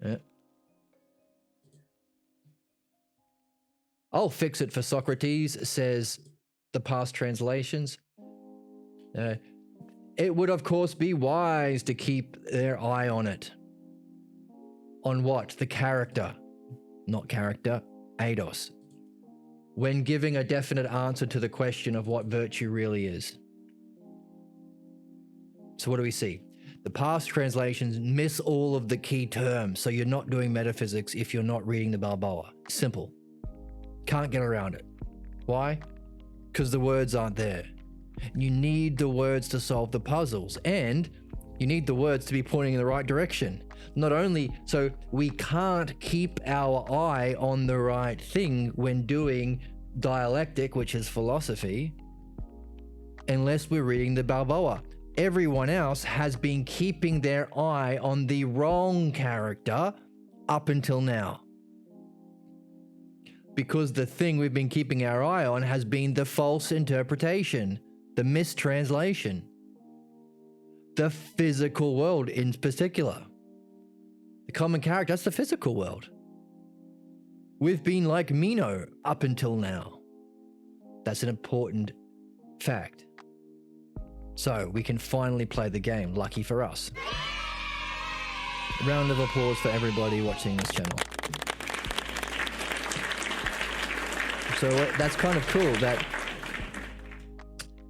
it. I'll fix it for Socrates, says the past translations. It would, of course, be wise to keep their eye on it. On what? The character. Not character, eidos. When giving a definite answer to the question of what virtue really is. So what do we see? The past translations miss all of the key terms, so you're not doing metaphysics if you're not reading the Balboa. Simple. Can't get around it. Why? Because the words aren't there. You need the words to solve the puzzles, and you need the words to be pointing in the right direction. Not only so we can't keep our eye on the right thing when doing dialectic, which is philosophy, unless we're reading the Balboa. Everyone else has been keeping their eye on the wrong character up until now. Because the thing we've been keeping our eye on has been the false interpretation, the mistranslation, the physical world in particular. The common character, that's the physical world. We've been like Meno up until now. That's an important fact. So we can finally play the game, lucky for us. Round of applause for everybody watching this channel. So that's kind of cool that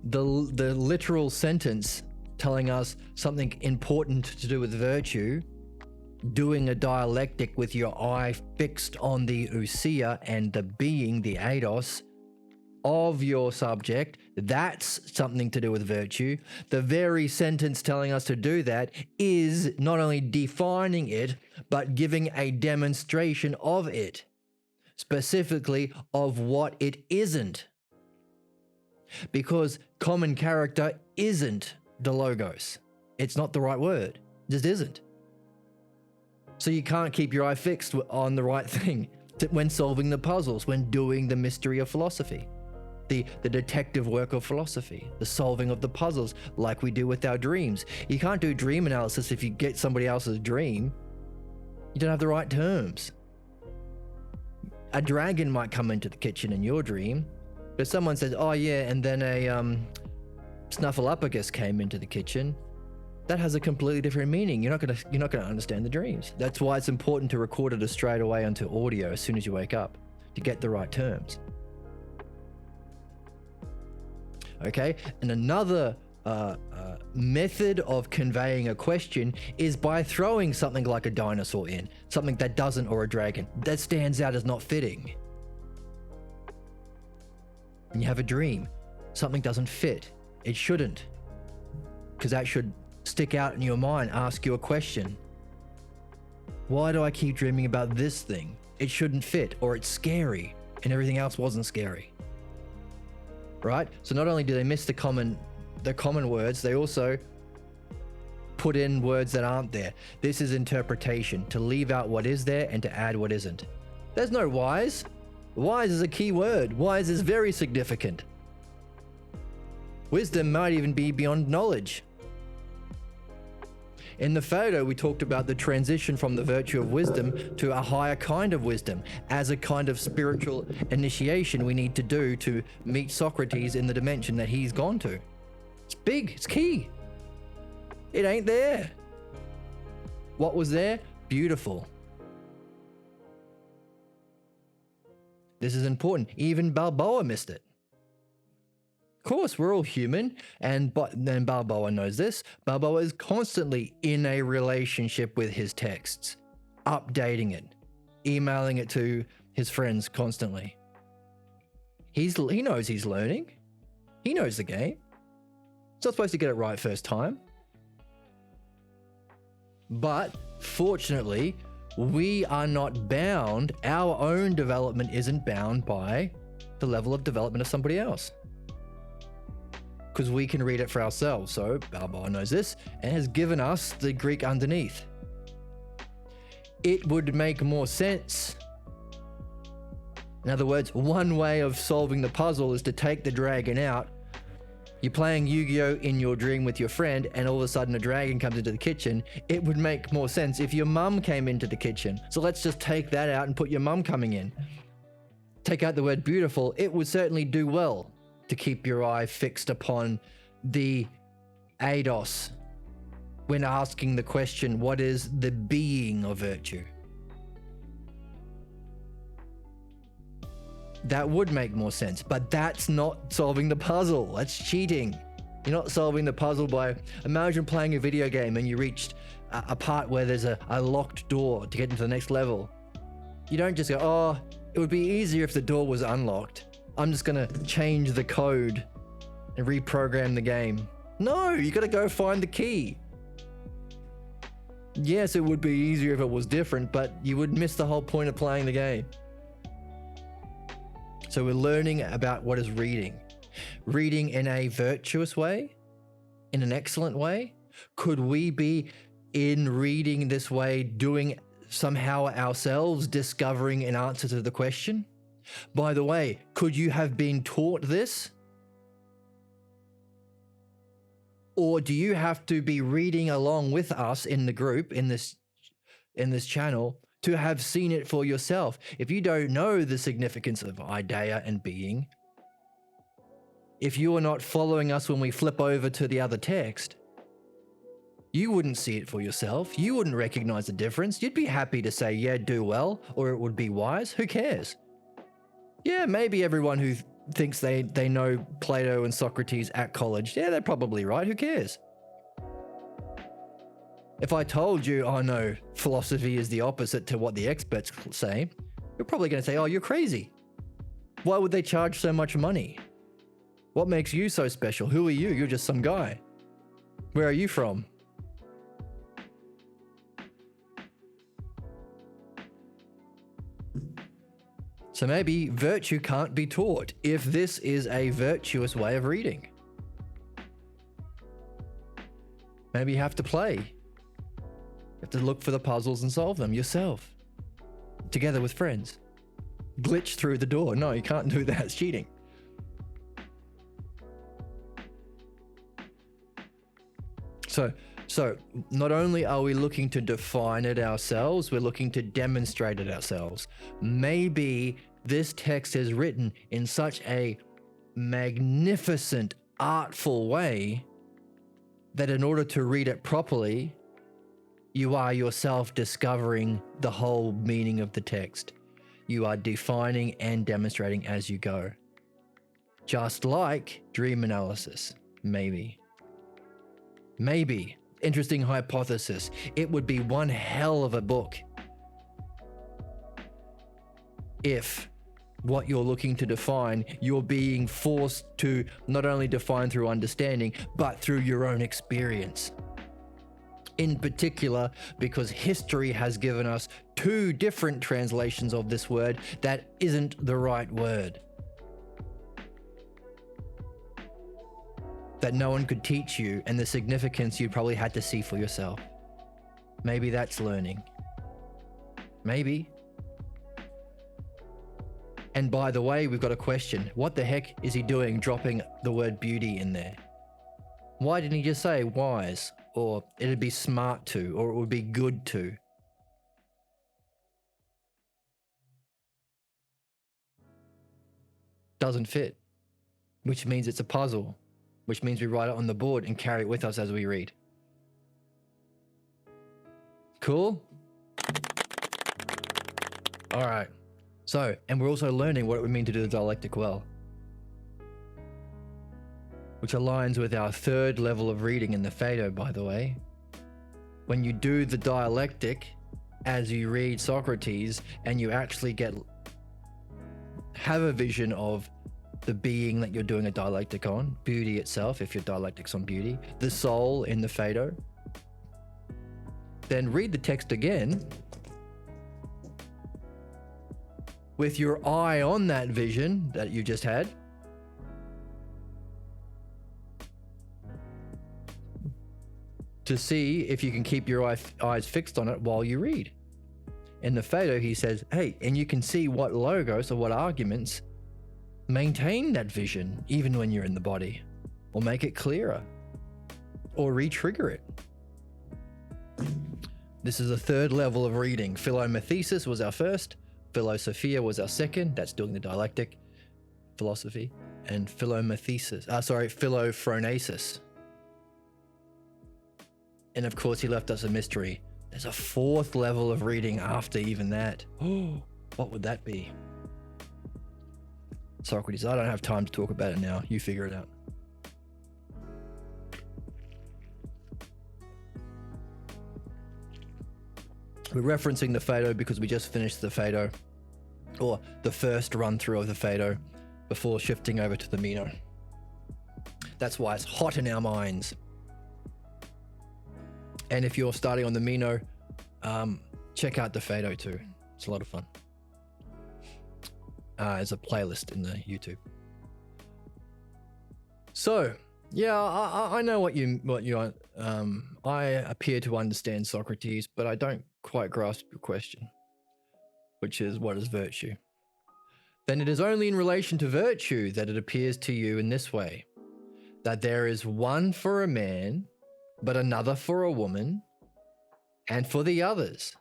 the literal sentence telling us something important to do with virtue, doing a dialectic with your eye fixed on the ousia and the being, the eidos, of your subject, that's something to do with virtue. The very sentence telling us to do that is not only defining it, but giving a demonstration of it. Specifically of what it isn't. Because common character isn't the logos. It's not the right word. It just isn't. So you can't keep your eye fixed on the right thing when solving the puzzles, when doing the mystery of philosophy, the detective work of philosophy, the solving of the puzzles like we do with our dreams. You can't do dream analysis if you get somebody else's dream. You don't have the right terms. A dragon might come into the kitchen in your dream, but someone says, oh yeah, and then a snuffleupagus came into the kitchen. That has a completely different meaning. You're not gonna understand the dreams. That's why it's important to record it straight away onto audio as soon as you wake up to get the right terms. Okay, and another method of conveying a question is by throwing something like a dinosaur in, something that doesn't, or a dragon that stands out as not fitting. And you have a dream, something doesn't fit. It shouldn't, because that should stick out in your mind, ask you a question. Why do I keep dreaming about this thing? It shouldn't fit, or it's scary, and everything else wasn't scary. Right? So not only do they miss the common words, they also put in words that aren't there. This is interpretation, to leave out what is there and to add what isn't. There's no wise. Wise is a key word. Wise is very significant. Wisdom might even be beyond knowledge. In the photo, we talked about the transition from the virtue of wisdom to a higher kind of wisdom as a kind of spiritual initiation we need to do to meet Socrates in the dimension that he's gone to. It's big, it's key. It ain't there. What was there? Beautiful. This is important. Even Balboa missed it. Of course, we're all human, but then Balboa knows this. Balboa is constantly in a relationship with his texts, updating it, emailing it to his friends constantly. He knows he's learning. He knows the game. He's not supposed to get it right first time. But fortunately, we are not bound, our own development isn't bound by the level of development of somebody else. Because we can read it for ourselves. So Balboa knows this and has given us the Greek underneath. It would make more sense. In other words, one way of solving the puzzle is to take the dragon out. You're playing Yu-Gi-Oh! In your dream with your friend, and all of a sudden a dragon comes into the kitchen. It would make more sense if your mum came into the kitchen. So let's just take that out and put your mum coming in. Take out the word beautiful. It would certainly do well to keep your eye fixed upon the eidos when asking the question, what is the being of virtue? That would make more sense, but that's not solving the puzzle. That's cheating. You're not solving the puzzle by, imagine playing a video game and you reached a part where there's a locked door to get into the next level. You don't just go, oh, it would be easier if the door was unlocked. I'm just gonna change the code and reprogram the game. No, you gotta go find the key. Yes, it would be easier if it was different, but you would miss the whole point of playing the game. So we're learning about what is reading. Reading in a virtuous way, in an excellent way. Could we be in reading this way doing somehow ourselves discovering an answer to the question? By the way, could you have been taught this? Or do you have to be reading along with us in the group, in this channel, to have seen it for yourself? If you don't know the significance of idea and being, if you are not following us when we flip over to the other text, you wouldn't see it for yourself. You wouldn't recognize the difference. You'd be happy to say, yeah, do well, or it would be wise. Who cares? Yeah, maybe everyone who thinks they know Plato and Socrates at college, yeah, they're probably right. Who cares? If I told you, oh no, philosophy is the opposite to what the experts say, you're probably going to say, oh, you're crazy. Why would they charge so much money? What makes you so special? Who are you? You're just some guy. Where are you from? So maybe virtue can't be taught if this is a virtuous way of reading. Maybe you have to play. You have to look for the puzzles and solve them yourself, together with friends. Glitch through the door. No, you can't do that. It's cheating. So not only are we looking to define it ourselves, we're looking to demonstrate it ourselves. Maybe this text is written in such a magnificent, artful way that in order to read it properly, you are yourself discovering the whole meaning of the text. You are defining and demonstrating as you go. Just like dream analysis, maybe. Maybe. Interesting hypothesis. It would be one hell of a book if what you're looking to define, you're being forced to not only define through understanding, but through your own experience. In particular, because history has given us two different translations of this word that isn't the right word. That no one could teach you, and the significance you probably had to see for yourself. Maybe that's learning. Maybe. And by the way, we've got a question. What the heck is he doing dropping the word beauty in there? Why didn't he just say wise, or it'd be smart to, or it would be good to? Doesn't fit, which means it's a puzzle. Which means we write it on the board and carry it with us as we read. Cool? All right. So, and we're also learning what it would mean to do the dialectic well, which aligns with our third level of reading in the Phaedo, by the way. When you do the dialectic as you read Socrates, and you actually have a vision of the being that you're doing a dialectic on, beauty itself, if your dialectic's on beauty, the soul in the Phaedo. Then read the text again with your eye on that vision that you just had, to see if you can keep your eyes fixed on it while you read. In the Phaedo, he says, hey, and you can see what logos or what arguments maintain that vision even when you're in the body, or make it clearer, or re-trigger it. This is a third level of reading. Philomathesis was our first, Philosophia was our second, that's doing the dialectic philosophy, and Philophronesis. And of course, he left us a mystery. There's a fourth level of reading after even that. Oh, what would that be? Socrates, I don't have time to talk about it now. You figure it out. We're referencing the Phaedo because we just finished the Phaedo, or the first run through of the Phaedo, before shifting over to the Meno. That's why it's hot in our minds. And if you're starting on the Meno, check out the Phaedo too. It's a lot of fun. As a playlist in the YouTube. So, yeah, I know what you I appear to understand Socrates, but I don't quite grasp your question, which is, what is virtue? Then it is only in relation to virtue that it appears to you in this way, that there is one for a man, but another for a woman, and for the others.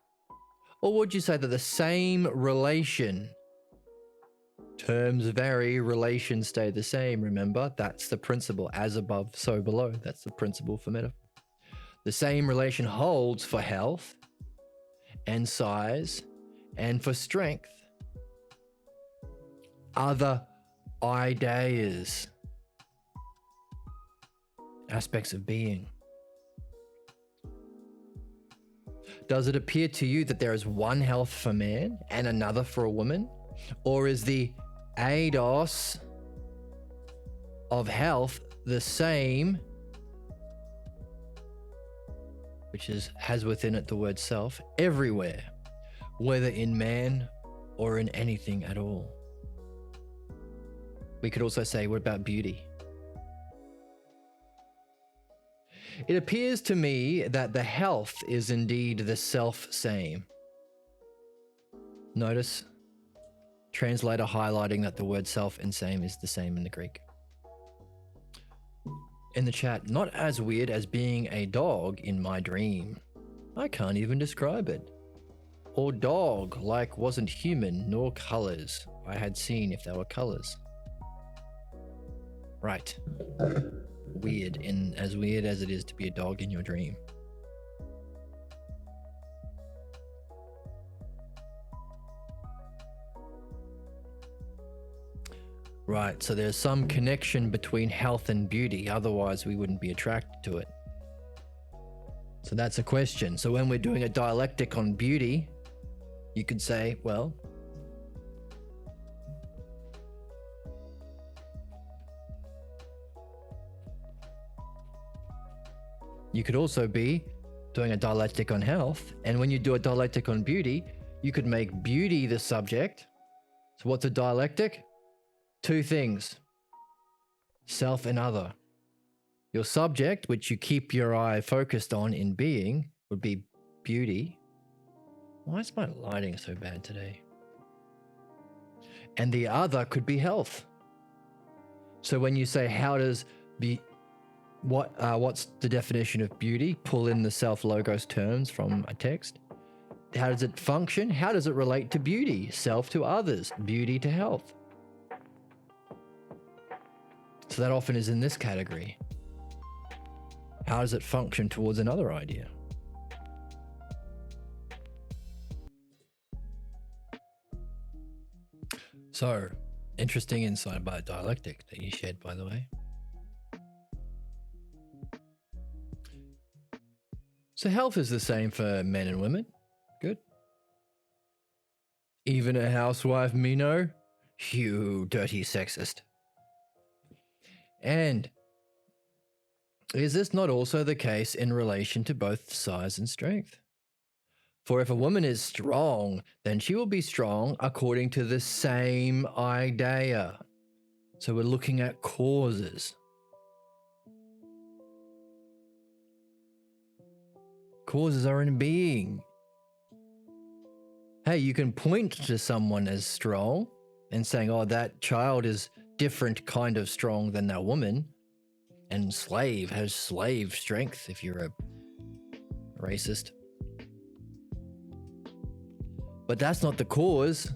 Or would you say that the same relation, terms vary, relations stay the same, remember? That's the principle, as above, so below. That's the principle for metaphor. The same relation holds for health and size and for strength. Other ideas, aspects of being. Does it appear to you that there is one health for man and another for a woman? Or is the eidos of health the same, which has within it the word self, everywhere, whether in man or in anything at all? We could also say, what about beauty? It appears to me that the health is indeed the self-same. Notice, translator highlighting that the word self and same is the same in the Greek. In the chat, not as weird as being a dog in my dream. I can't even describe it. Or dog, like wasn't human, nor colors I had seen if they were colors. Right. Weird, and as weird as it is to be a dog in your dream. Right, so there's some connection between health and beauty, otherwise we wouldn't be attracted to it. So that's a question. So when we're doing a dialectic on beauty, you could say, well, you could also be doing a dialectic on health, and when you do a dialectic on beauty, you could make beauty the subject. So what's a dialectic? Two things, self and other. Your subject, which you keep your eye focused on in being, would be beauty. Why is my lighting so bad today? And the other could be health. So when you say, how does what's the definition of beauty? Pull in the self-logos terms from a text. How does it function? How does it relate to beauty? Self to others, beauty to health. So that often is in this category. How does it function towards another idea? So, interesting insight about dialectic that you shared, by the way. So health is the same for men and women. Good. Even a housewife, Meno? You dirty sexist. And is this not also the case in relation to both size and strength? For if a woman is strong, then she will be strong according to the same idea. So we're looking at causes. Causes are in being. Hey, you can point to someone as strong and saying, oh, that child is different kind of strong than that woman. And slave has slave strength if you're a racist. But that's not the cause.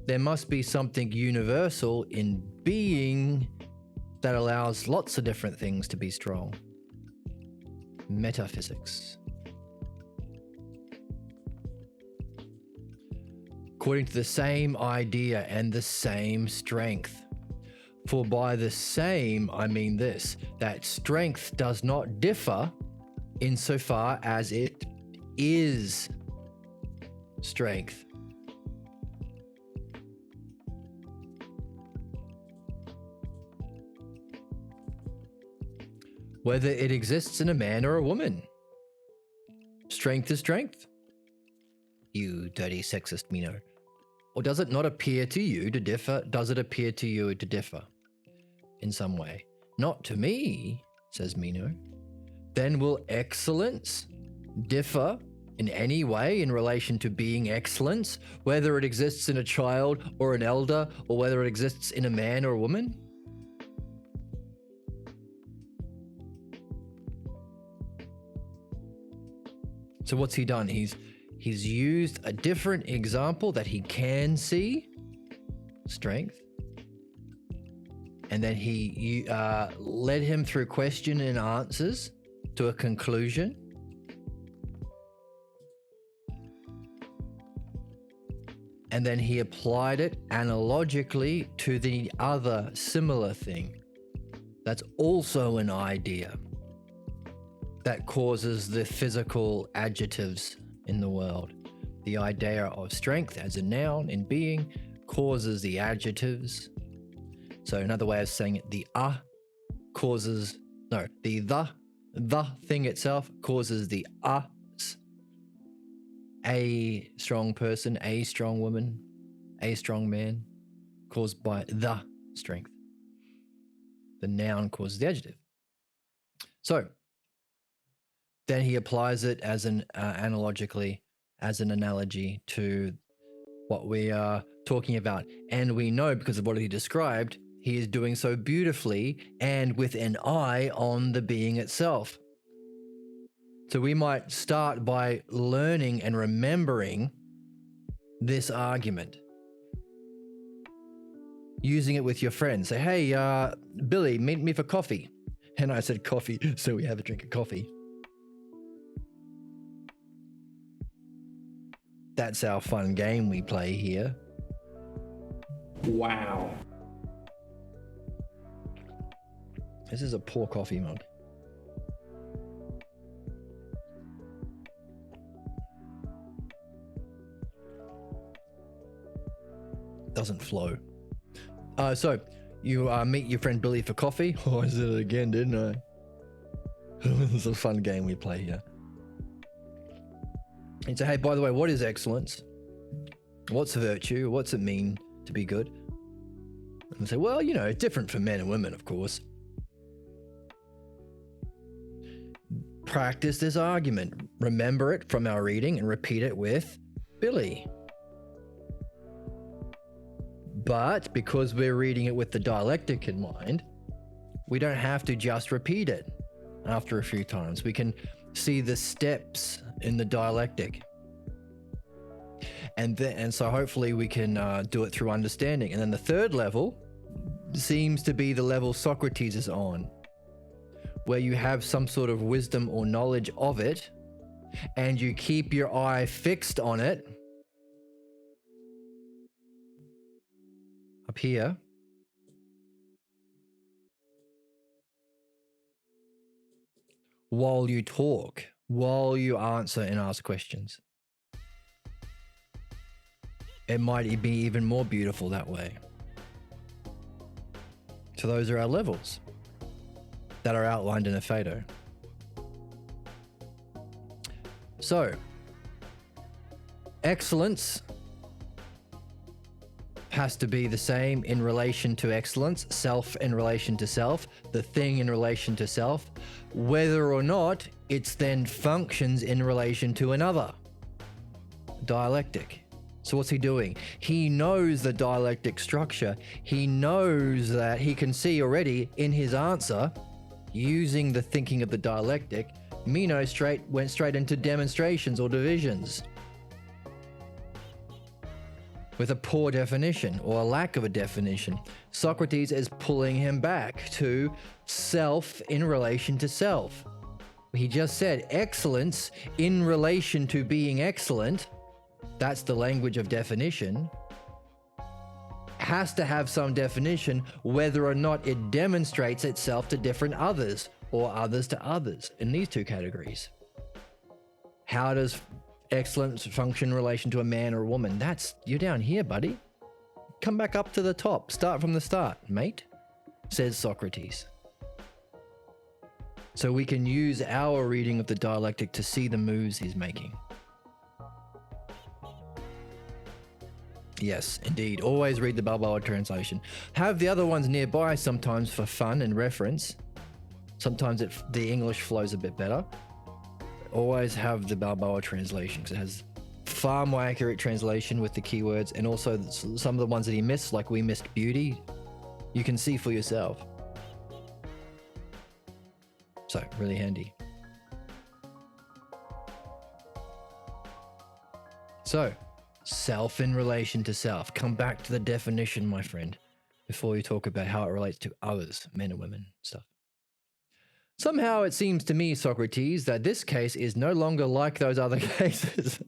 There must be something universal in being that allows lots of different things to be strong. Metaphysics. According to the same idea and the same strength. For by the same, I mean this, that strength does not differ insofar as it is strength. Whether it exists in a man or a woman. Strength is strength. You dirty sexist Meno. Or does it not appear to you to differ? Does it appear to you to differ in some way? Not to me, says Meno. Then will excellence differ in any way in relation to being excellence, whether it exists in a child or an elder, or whether it exists in a man or a woman? So what's he done? He's used a different example that he can see, strength, and then he led him through question and answers to a conclusion. And then he applied it analogically to the other similar thing that's also an idea that causes the physical adjectives in the world. The idea of strength as a noun in being causes the adjectives. So another way of saying it, the thing itself causes the a strong person, a strong woman, a strong man, caused by the strength. The noun causes the adjective. So then he applies it as an analogically, as an analogy to what we are talking about. And we know because of what he described, he is doing so beautifully and with an eye on the being itself. So we might start by learning and remembering this argument. Using it with your friends. Say, hey, Billy, meet me for coffee. And I said coffee, so we have a drink of coffee. That's our fun game we play here. Wow. This is a poor coffee mug. Doesn't flow. So you meet your friend Billy for coffee. Oh, I said it again, didn't I? This is a fun game we play here. And say, hey, by the way, what is excellence? What's virtue? What's it mean to be good? And say, well, you know, it's different for men and women, of course. Practice this argument. Remember it from our reading and repeat it with Billy. But because we're reading it with the dialectic in mind, we don't have to just repeat it after a few times. We can see the steps in the dialectic. And so hopefully we can do it through understanding. And then the third level seems to be the level Socrates is on, where you have some sort of wisdom or knowledge of it, and you keep your eye fixed on it up here. While you talk, while you answer and ask questions. It might be even more beautiful that way. So those are our levels that are outlined in a Phaedo. So Excellence has to be the same in relation to excellence, self in relation to self, the thing in relation to self, whether or not it's then functions in relation to another. Dialectic. So what's he doing? He knows the dialectic structure. He knows that he can see already in his answer, using the thinking of the dialectic, Meno went straight into demonstrations or divisions with a poor definition or a lack of a definition. Socrates is pulling him back to self in relation to self. He just said excellence in relation to being excellent. That's the language of definition. Has to have some definition whether or not it demonstrates itself to different others or others to others in these two categories. How does excellence function in relation to a man or a woman? You're down here, buddy. Come back up to the top. Start from the start, mate, says Socrates. So we can use our reading of the dialectic to see the moves he's making. Yes, indeed. Always read the Balboa translation. Have the other ones nearby sometimes for fun and reference. Sometimes the English flows a bit better. Always have the Balboa translation because it has far more accurate translation with the keywords, and also some of the ones that he missed, like we missed beauty, you can see for yourself. So, really handy. So, self in relation to self. Come back to the definition, my friend, before you talk about how it relates to others, men and women, stuff. Somehow it seems to me, Socrates, that this case is no longer like those other cases.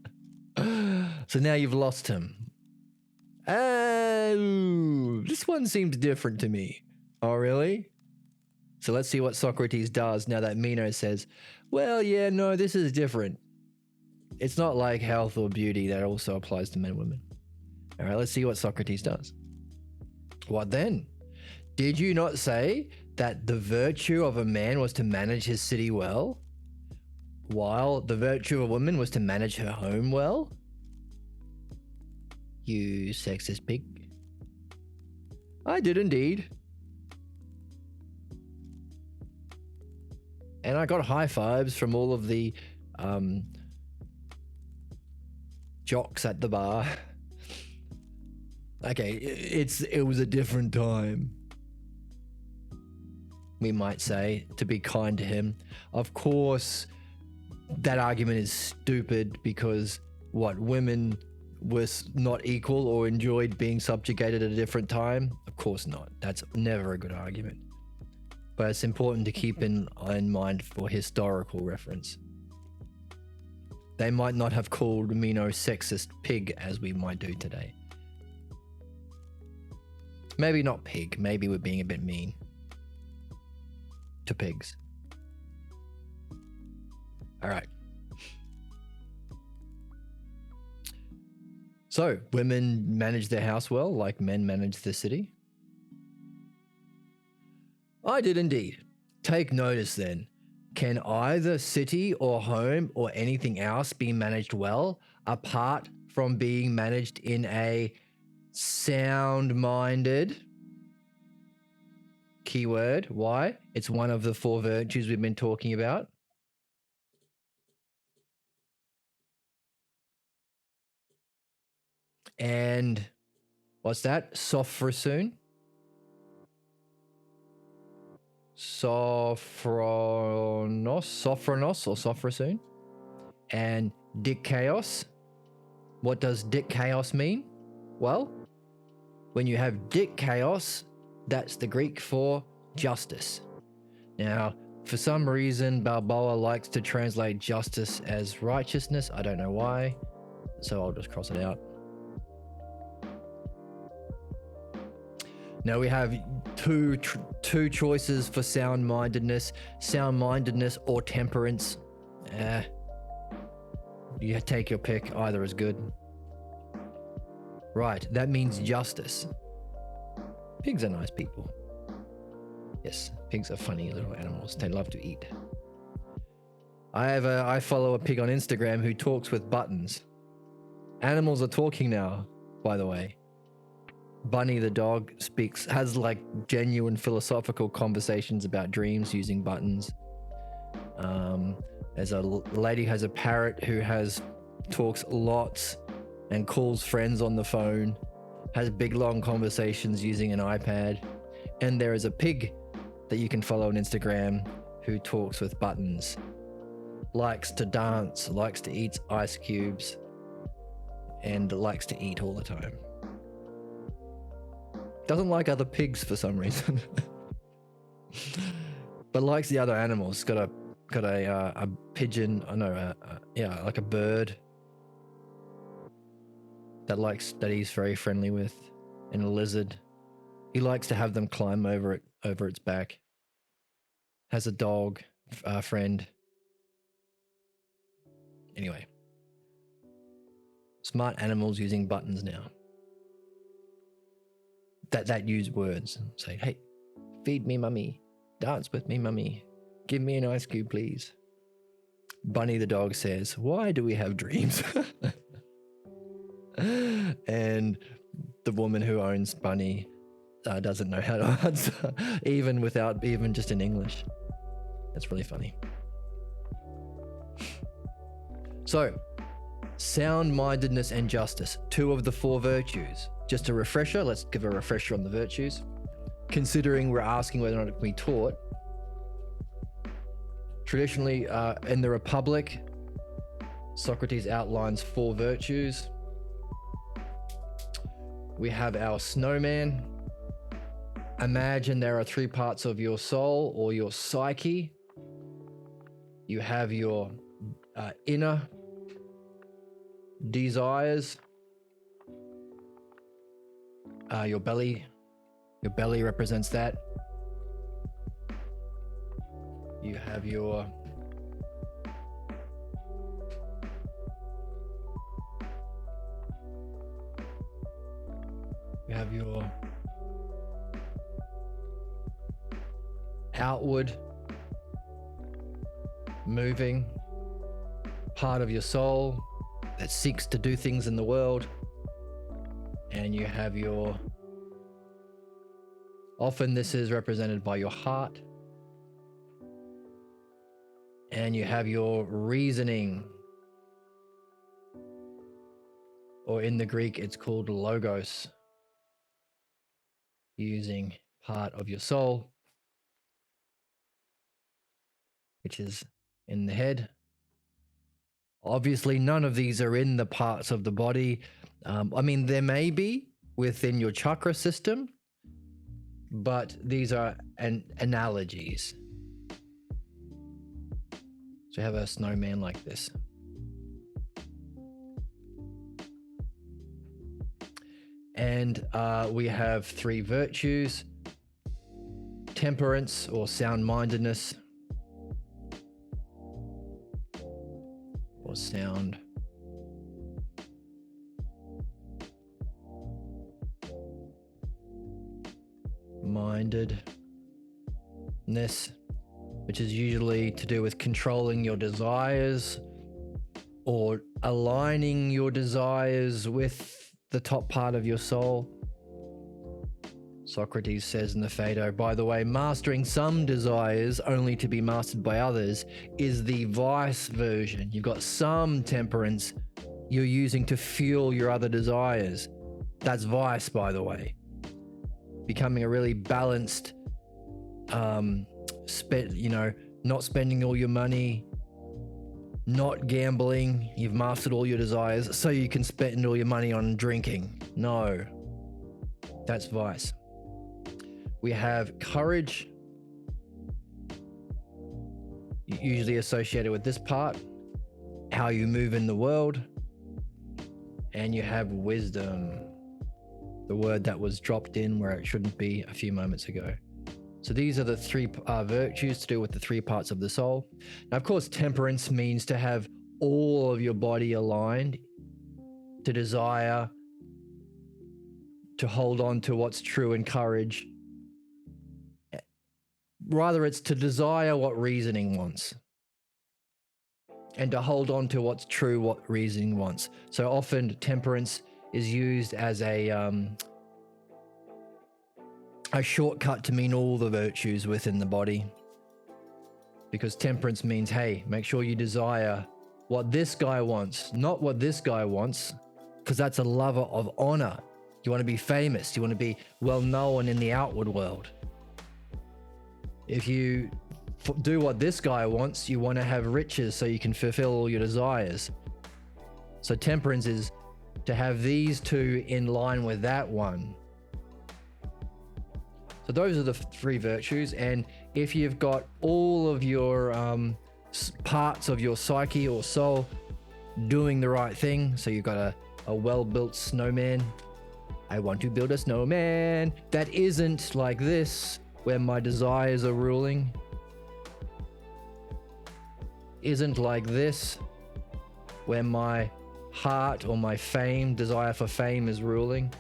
So now you've lost him. Oh, this one seems different to me. Oh, really? So let's see what Socrates does now that Meno says, well, yeah, no, this is different. It's not like health or beauty that also applies to men and women. All right, let's see what Socrates does. What then? Did you not say that the virtue of a man was to manage his city well, while the virtue of a woman was to manage her home well? You sexist pig. I did indeed. And I got high fives from all of the jocks at the bar. Okay, it was a different time, we might say, to be kind to him. Of course, that argument is stupid because women were not equal or enjoyed being subjugated at a different time? Of course not. That's never a good argument. But it's important to keep in mind for historical reference. They might not have called Meno sexist pig as we might do today. Maybe not pig, maybe we're being a bit mean to pigs. All right. So, women manage their house well, like men manage the city? I did indeed. Take notice then. Can either city or home or anything else be managed well, apart from being managed in a sound-minded? Keyword. Why? It's one of the 4 virtues we've been talking about. And what's that? Sophrosun? Sophronos or Sophrosun? And dikaios. What does dikaios mean? Well, when you have dikaios, that's the Greek for justice. Now, for some reason, Balboa likes to translate justice as righteousness. I don't know why, so I'll just cross it out. Now we have two choices for sound-mindedness or temperance. You take your pick, either is good. Right, that means justice. Pigs are nice people. Yes, pigs are funny little animals. They love to eat. I follow a pig on Instagram who talks with buttons. Animals are talking now, by the way. Bunny the dog has like genuine philosophical conversations about dreams using buttons. There's a lady who has a parrot who talks lots and calls friends on the phone, has big long conversations using an iPad. And there is a pig that you can follow on Instagram who talks with buttons, likes to dance, likes to eat ice cubes, and likes to eat all the time. Doesn't like other pigs for some reason, but likes the other animals. Got a pigeon. I know, like a bird that he's very friendly with, and a lizard. He likes to have them climb over its back. Has a dog friend. Anyway, smart animals using buttons now. That use words. Say, hey, feed me, mummy. Dance with me, mummy. Give me an ice cube, please. Bunny the dog says, why do we have dreams? And the woman who owns Bunny doesn't know how to answer, even just in English. That's really funny. So, sound-mindedness and justice, 2 of the 4 virtues. Just a refresher, let's give a refresher on the virtues. Considering we're asking whether or not it can be taught, traditionally in the Republic, Socrates outlines 4 virtues. We have our snowman. Imagine there are 3 parts of your soul or your psyche. You have your inner desires. Your belly represents that. You have your outward moving part of your soul that seeks to do things in the world. And you have often this is represented by your heart. And you have your reasoning, or in the Greek, it's called logos, using part of your soul, which is in the head. Obviously, none of these are in the parts of the body. There may be within your chakra system, but these are analogies. So you have a snowman like this. And we have 3 virtues: temperance or sound-mindedness, or sound mindedness, which is usually to do with controlling your desires or aligning your desires with the top part of your soul. Socrates says in the Phaedo, by the way, mastering some desires only to be mastered by others is the vice version. You've got some temperance you're using to fuel your other desires. That's vice, by the way. Becoming a really balanced, not spending all your money, not gambling. You've mastered all your desires so you can spend all your money on drinking. No, that's vice. We have courage, usually associated with this part, how you move in the world. And you have wisdom, the word that was dropped in where it shouldn't be a few moments ago. So these are the 3 virtues to do with the 3 parts of the soul. Now, of course, temperance means to have all of your body aligned, to desire, to hold on to what's true, and courage. Rather, it's to desire what reasoning wants. and to hold on to what's true, what reasoning wants. So often temperance is used as a shortcut to mean all the virtues within the body. Because temperance means, hey, make sure you desire what this guy wants, not what this guy wants, because that's a lover of honor. You want to be famous. You want to be well known in the outward world. If you do what this guy wants, you want to have riches so you can fulfill all your desires. So temperance is to have these two in line with that one. So those are the three virtues. And if you've got all of your parts of your psyche or soul doing the right thing, so you've got a well-built snowman. I want to build a snowman that isn't like this, where my desires are ruling. Isn't like this, where my heart or my fame, desire for fame is ruling.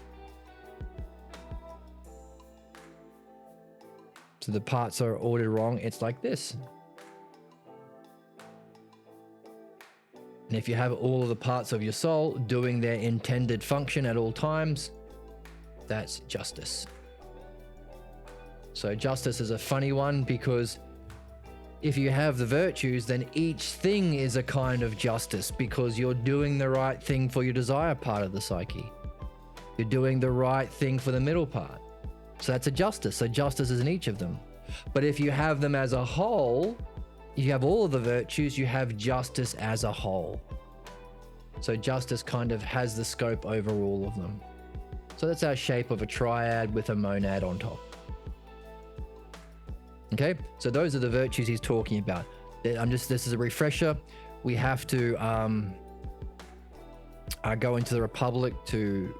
So the parts are ordered wrong. It's like this. And if you have all of the parts of your soul doing their intended function at all times, that's justice. So justice is a funny one, because if you have the virtues, then each thing is a kind of justice, because you're doing the right thing for your desire part of the psyche. You're doing the right thing for the middle part. So that's a justice. So justice is in each of them. But if you have them as a whole, you have all of the virtues, you have justice as a whole. So justice kind of has the scope over all of them. So that's our shape of a triad with a monad on top. Okay, so those are the virtues he's talking about. This is a refresher. We have to go into the Republic to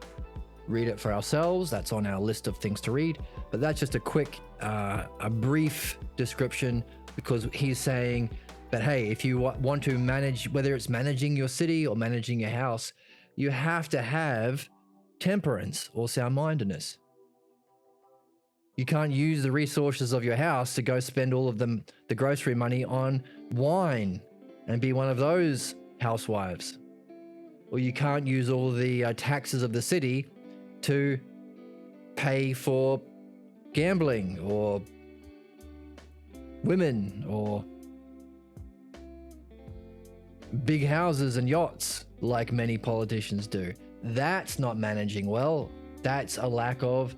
read it for ourselves. That's on our list of things to read. But that's just a quick, a brief description, because he's saying that, hey, if you want to manage, whether it's managing your city or managing your house, you have to have temperance or sound-mindedness. You can't use the resources of your house to go spend all of the grocery money on wine and be one of those housewives. Or you can't use all the taxes of the city to pay for gambling or women or big houses and yachts like many politicians do. That's not managing well. That's a lack of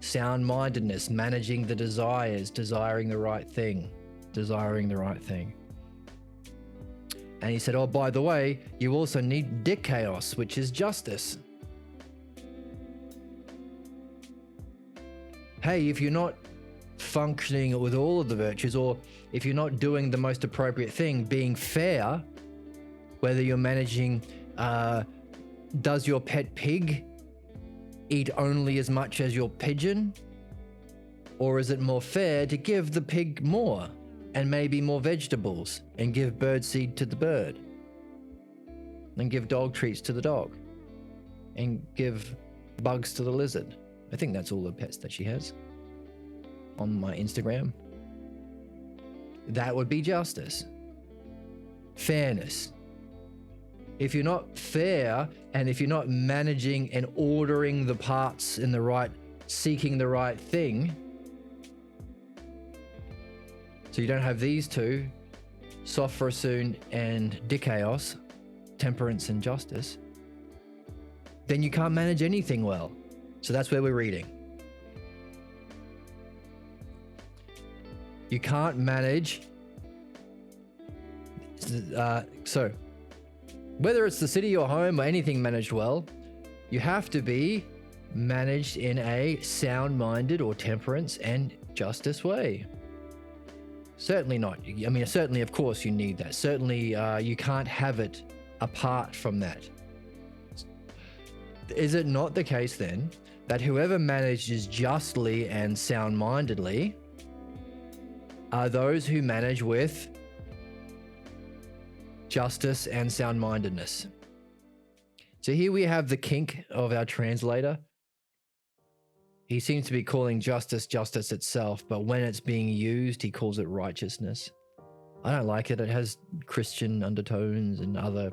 sound-mindedness, managing the desires, desiring the right thing. And he said, oh, by the way, you also need dikaios, which is justice. Hey, if you're not functioning with all of the virtues, or if you're not doing the most appropriate thing, being fair, whether you're managing, does your pet pig eat only as much as your pigeon? Or is it more fair to give the pig more and maybe more vegetables, and give bird seed to the bird, and give dog treats to the dog, and give bugs to the lizard? I think that's all the pets that she has on my Instagram. That would be justice. Fairness. If you're not fair, and if you're not managing and ordering the parts in the right, seeking the right thing, so you don't have these two, sophrosun and dikaios, temperance and justice, then you can't manage anything well. So that's where we're reading. You can't manage. So whether it's the city or home or anything managed well, you have to be managed in a sound-minded or temperance and justice way. Certainly not. I mean, certainly, of course, you need that. Certainly, you can't have it apart from that. Is it not the case then that whoever manages justly and sound-mindedly are those who manage with justice and sound-mindedness? So here we have the kink of our translator. He seems to be calling justice justice itself, but when it's being used, he calls it righteousness. I don't like it. It has Christian undertones and other.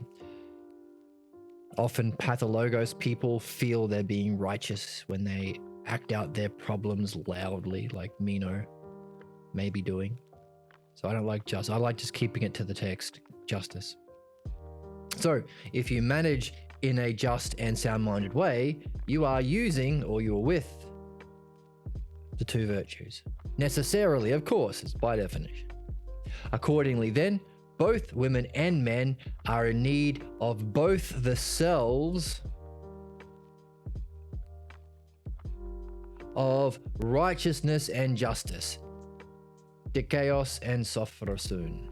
Often pathologos people feel they're being righteous when they act out their problems loudly, like Meno may be doing. So I don't like just. I like just keeping it to the text, justice. So if you manage in a just and sound-minded way, you are using or you're with the two virtues. Necessarily, of course, it's by definition. Accordingly then, both women and men are in need of both the selves of righteousness and justice. Dikaios and sophrosun.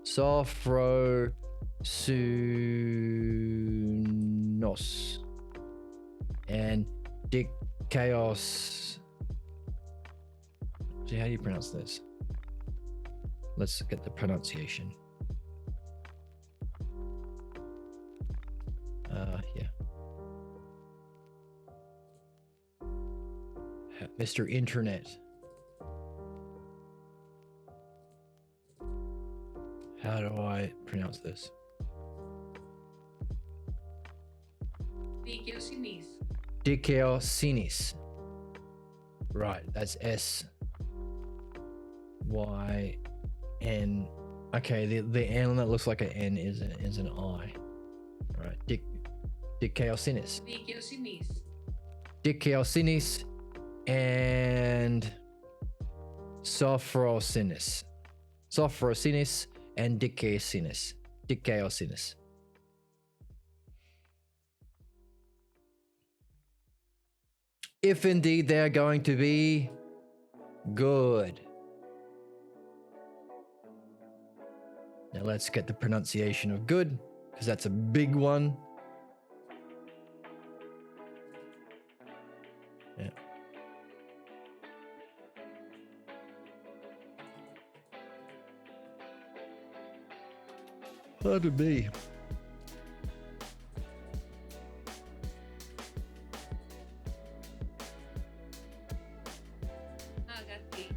Sophrosunos. And dikaios. See, how do you pronounce this? Let's get the pronunciation. Yeah. Mr. Internet. How do I pronounce this? Dikaiosinis. Right, that's S-Y-N. Okay, the N that looks like an N is an I. All right, Dikaiosinis. Dikaiosinis and Sophrosinis. Sophrosinis and Dikaiosinis. Dikaiosinis. If indeed they are going to be good. Now let's get the pronunciation of good, because that's a big one. Yeah. Pardon me.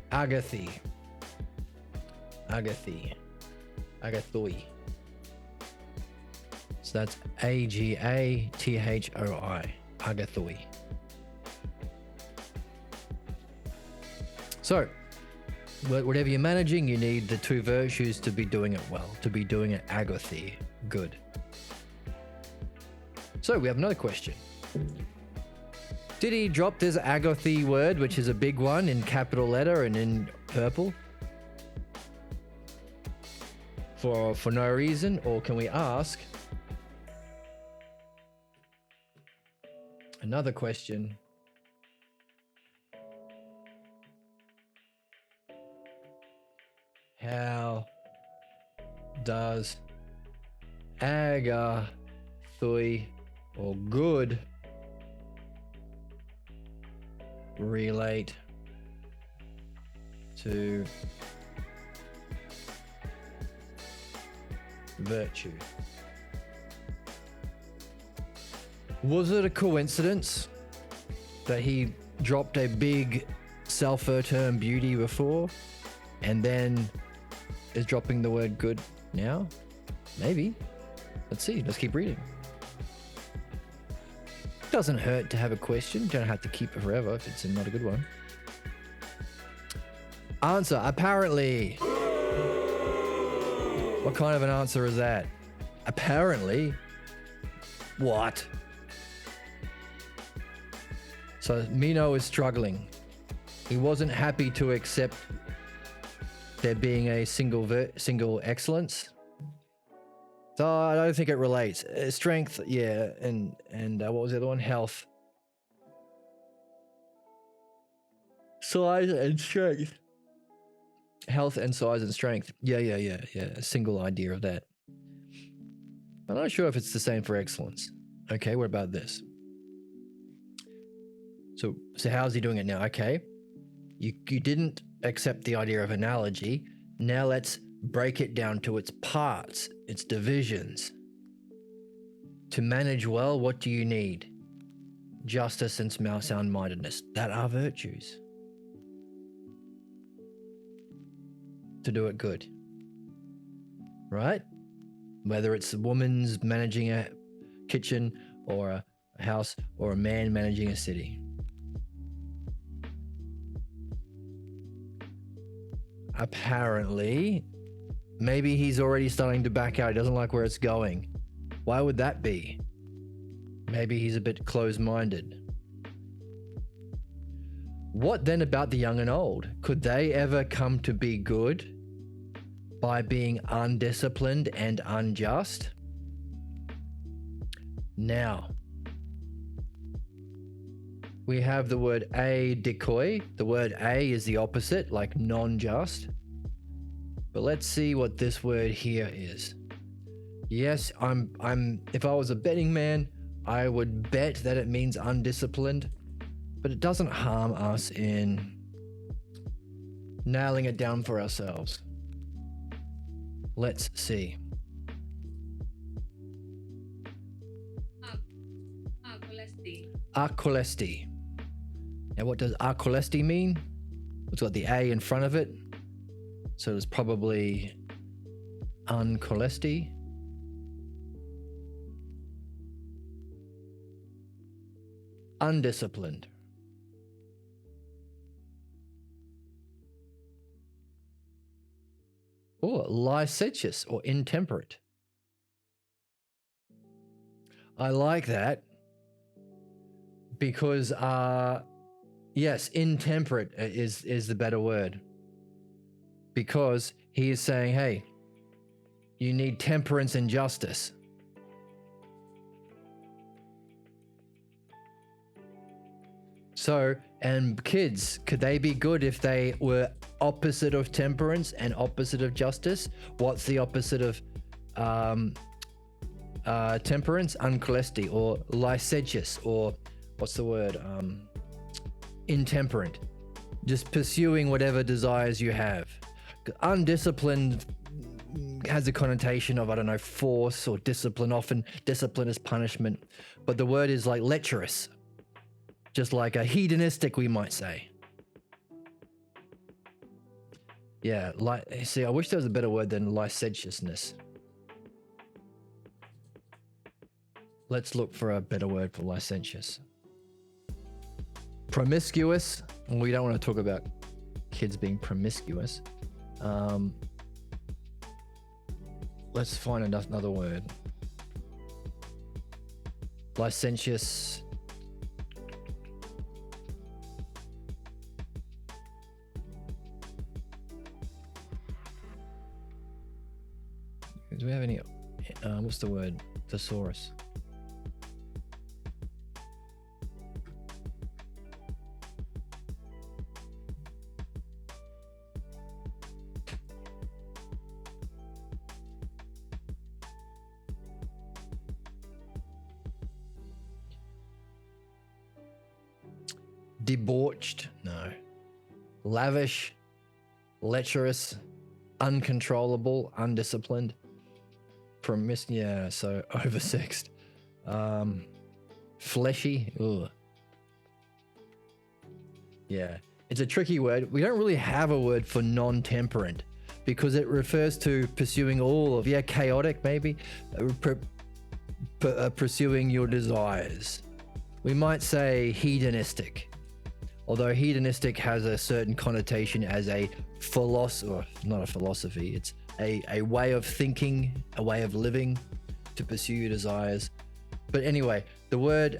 Agathi. Agathi. Agathoi. So that's A-G-A-T-H-O-I. Agathoi. So, whatever you're managing, you need the two virtues to be doing it well, to be doing it agathi, good. So, we have another question. Did he drop this agathi word, which is a big one, in capital letter and in purple? For no reason? Or can we ask another question? How does agathui or good relate to virtue? Was it a coincidence that he dropped a big sulfur term beauty before and then is dropping the word good now? Maybe. Let's see. Let's keep reading. Doesn't hurt to have a question. You don't have to keep it forever if it's not a good one. Answer, apparently. What kind of an answer is that? Apparently. What? So Meno is struggling. He wasn't happy to accept there being a single excellence. So I don't think it relates. Strength, yeah, and what was the other one? Health. Size and strength. Health and size and strength. Yeah. A single idea of that. I'm not sure if it's the same for excellence. Okay, what about this? So how's he doing it now? Okay, you didn't accept the idea of analogy. Now let's break it down to its parts, its divisions. To manage well, what do you need? Justice and sound-mindedness. That are virtues. To do it good. right? Whether it's a woman's managing a kitchen or a house, or a man managing a city. Apparently, maybe he's already starting to back out. He doesn't like where it's going. Why would that be? Maybe he's a bit closed-minded. What then about the young and old? Could they ever come to be good by being undisciplined and unjust? Now, we have the word decoy. The word is the opposite, like non-just. But let's see what this word here is. Yes, if I was a betting man, I would bet that it means undisciplined, but it doesn't harm us in nailing it down for ourselves. Let's see. Akolesti. Now, what does akolesti mean? It's got the A in front of it, so it's probably unkolesti. Undisciplined. Or licentious or intemperate. I like that because, yes, intemperate is the better word. Because he is saying, hey, you need temperance and justice. So, and kids, could they be good if they were opposite of temperance and opposite of justice? What's the opposite of temperance? Uncolesti, or licentious, or what's the word? Intemperate. Just pursuing whatever desires you have. Undisciplined has a connotation of, I don't know, force or discipline. Often discipline is punishment, but the word is like lecherous. Just like a hedonistic, we might say. Yeah, see, I wish there was a better word than licentiousness. Let's look for a better word for licentious. Promiscuous. We don't want to talk about kids being promiscuous. Let's find another word. Licentious. Do we have any, what's the word? Thesaurus. Debauched? No. Lavish, lecherous, uncontrollable, undisciplined. So oversexed. Fleshy. Ugh. Yeah, it's a tricky word. We don't really have a word for non-temperate because it refers to pursuing all of, chaotic maybe, pursuing your desires. We might say hedonistic, although hedonistic has a certain connotation as a philosophy, not a philosophy, it's a way of thinking, a way of living to pursue your desires. But anyway, the word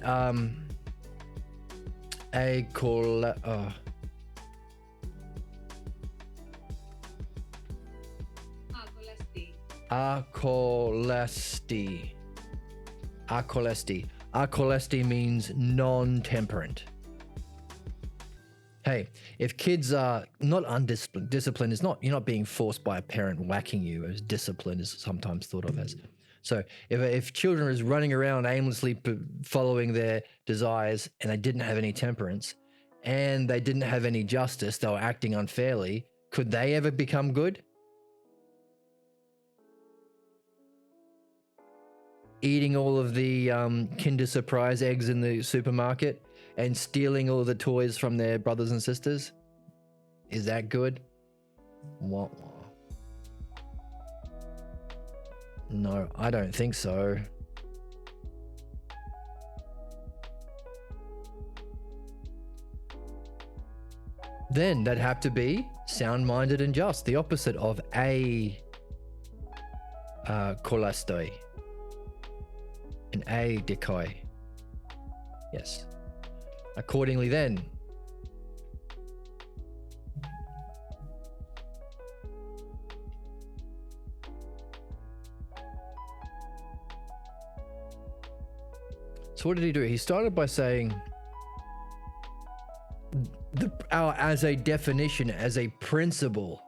Akolesti means non-temperate. Hey, if kids are not undisciplined, discipline is not, you're not being forced by a parent whacking you, as discipline is sometimes thought of as. So if children is running around aimlessly following their desires and they didn't have any temperance and they didn't have any justice, they were acting unfairly, could they ever become good? Eating all of the Kinder Surprise eggs in the supermarket and stealing all the toys from their brothers and sisters? Is that good? No, I don't think so. Then that'd have to be sound-minded and just, the opposite of kolastoi and dikoi. Yes. Accordingly then, so what did he do? He started by saying, as a definition, as a principle,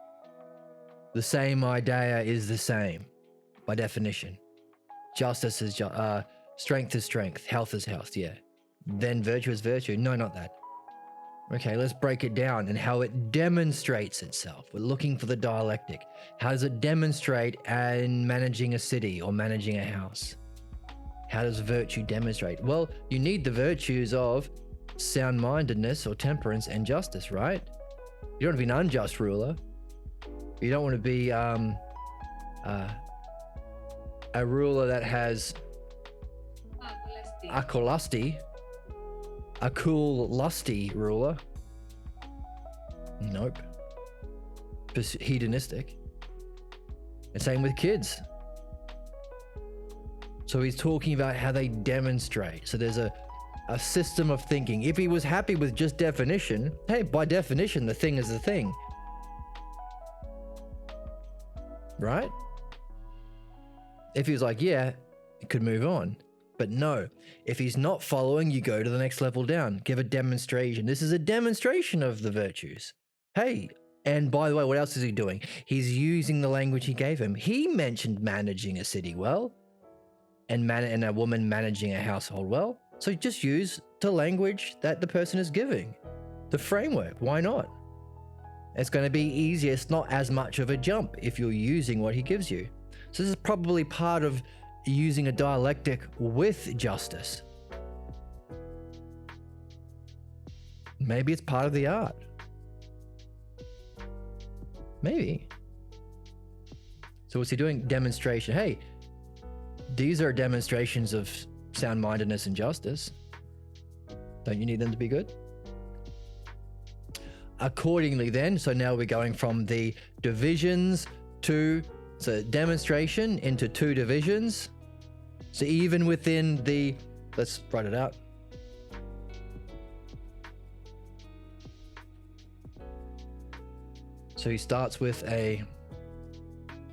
the same idea is the same by definition. Justice is strength is strength, health is health, yeah. Then virtue is virtue. No, not that. Okay, let's break it down and how it demonstrates itself. We're looking for the dialectic. How does it demonstrate in managing a city or managing a house? How does virtue demonstrate? Well, you need the virtues of sound-mindedness or temperance and justice, right? You don't want to be an unjust ruler. You don't want to be a ruler that has a cool, lusty ruler. Nope. Just hedonistic. And same with kids. So he's talking about how they demonstrate. So there's a system of thinking. If he was happy with just definition, hey, by definition, the thing is the thing. Right? If he was like, yeah, it could move on. But no, if he's not following, you go to the next level down. Give a demonstration. This is a demonstration of the virtues. Hey, and by the way, what else is he doing? He's using the language he gave him. He mentioned managing a city well, and a woman managing a household well. So just use the language that the person is giving. The framework, why not? It's going to be easier. It's not as much of a jump if you're using what he gives you. So this is probably part of using a dialectic with justice. Maybe it's part of the art. Maybe. So what's he doing? Demonstration. Hey, these are demonstrations of sound-mindedness and justice. Don't you need them to be good? Accordingly then, so now we're going from the divisions to, so demonstration into two divisions. So even within the, let's write it out. So he starts with a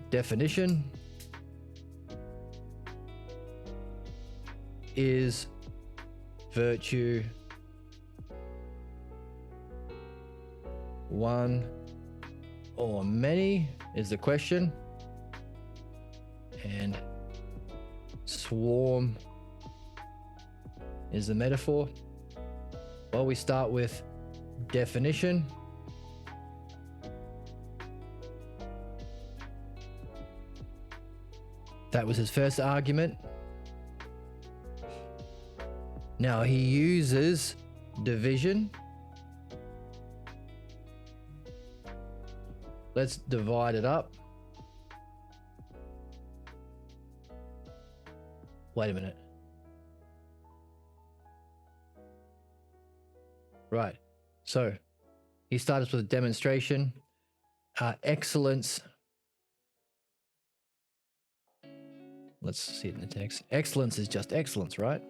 definition. Is virtue one or many is the question, and swarm is the metaphor. Well, we start with definition. That was his first argument. Now he uses division. Let's divide it up. Wait a minute. Right. So he started with a demonstration. Excellence. Let's see it in the text. Excellence is just excellence, right?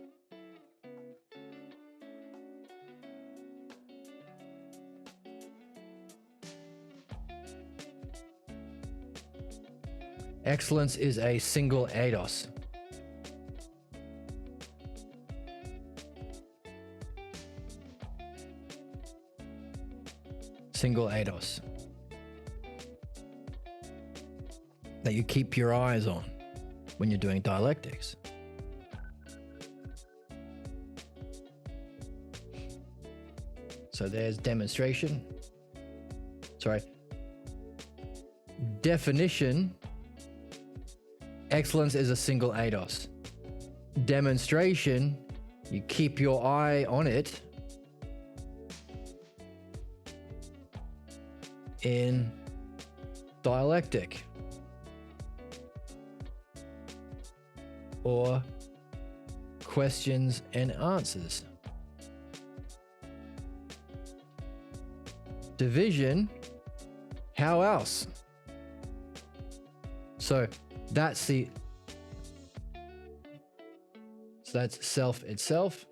Excellence is a single eidos. Single eidos. That you keep your eyes on when you're doing dialectics. So there's demonstration. Sorry. Definition. Excellence is a single eidos. Demonstration, you keep your eye on it in dialectic. or questions and answers. Division, how else? So that's self itself,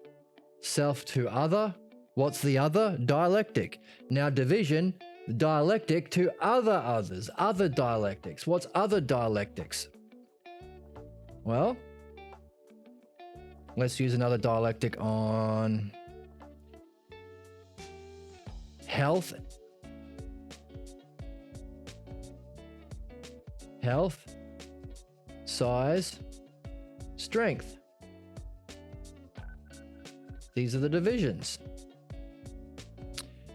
self to other. What's the other? Dialectic. Now division, dialectic to other others, other dialectics. What's other dialectics? Well, let's use another dialectic on health. Health, size, strength. These are the divisions.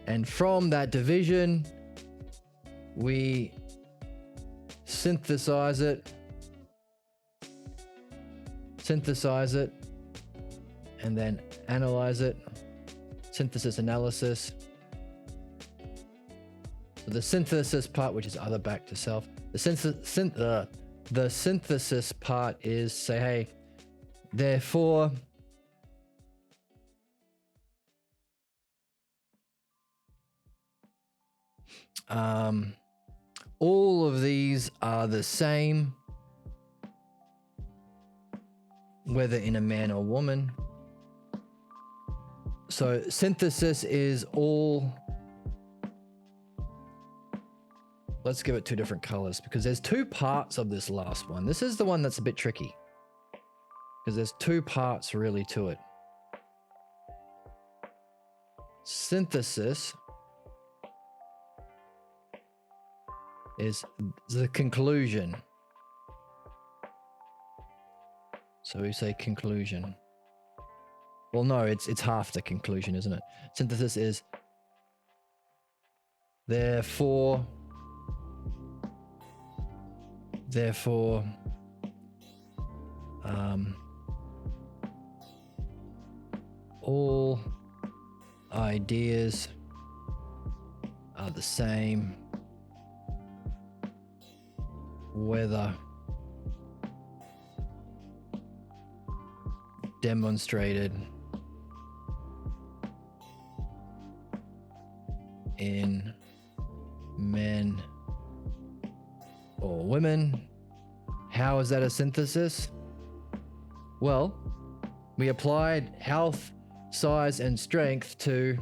And from that division, we synthesize it, and then analyze it. Synthesis, analysis. So the synthesis part, which is other back to self. The synthesis part is say, hey, therefore, all of these are the same, whether in a man or woman. So synthesis is all. Let's give it two different colors because there's two parts of this last one. This is the one that's a bit tricky because there's two parts really to it. Synthesis is the conclusion. So we say conclusion. Well, no, it's half the conclusion, isn't it? Synthesis is therefore, all ideas are the same, whether demonstrated in men or women. How is that a synthesis? Well, we applied health, size, and strength to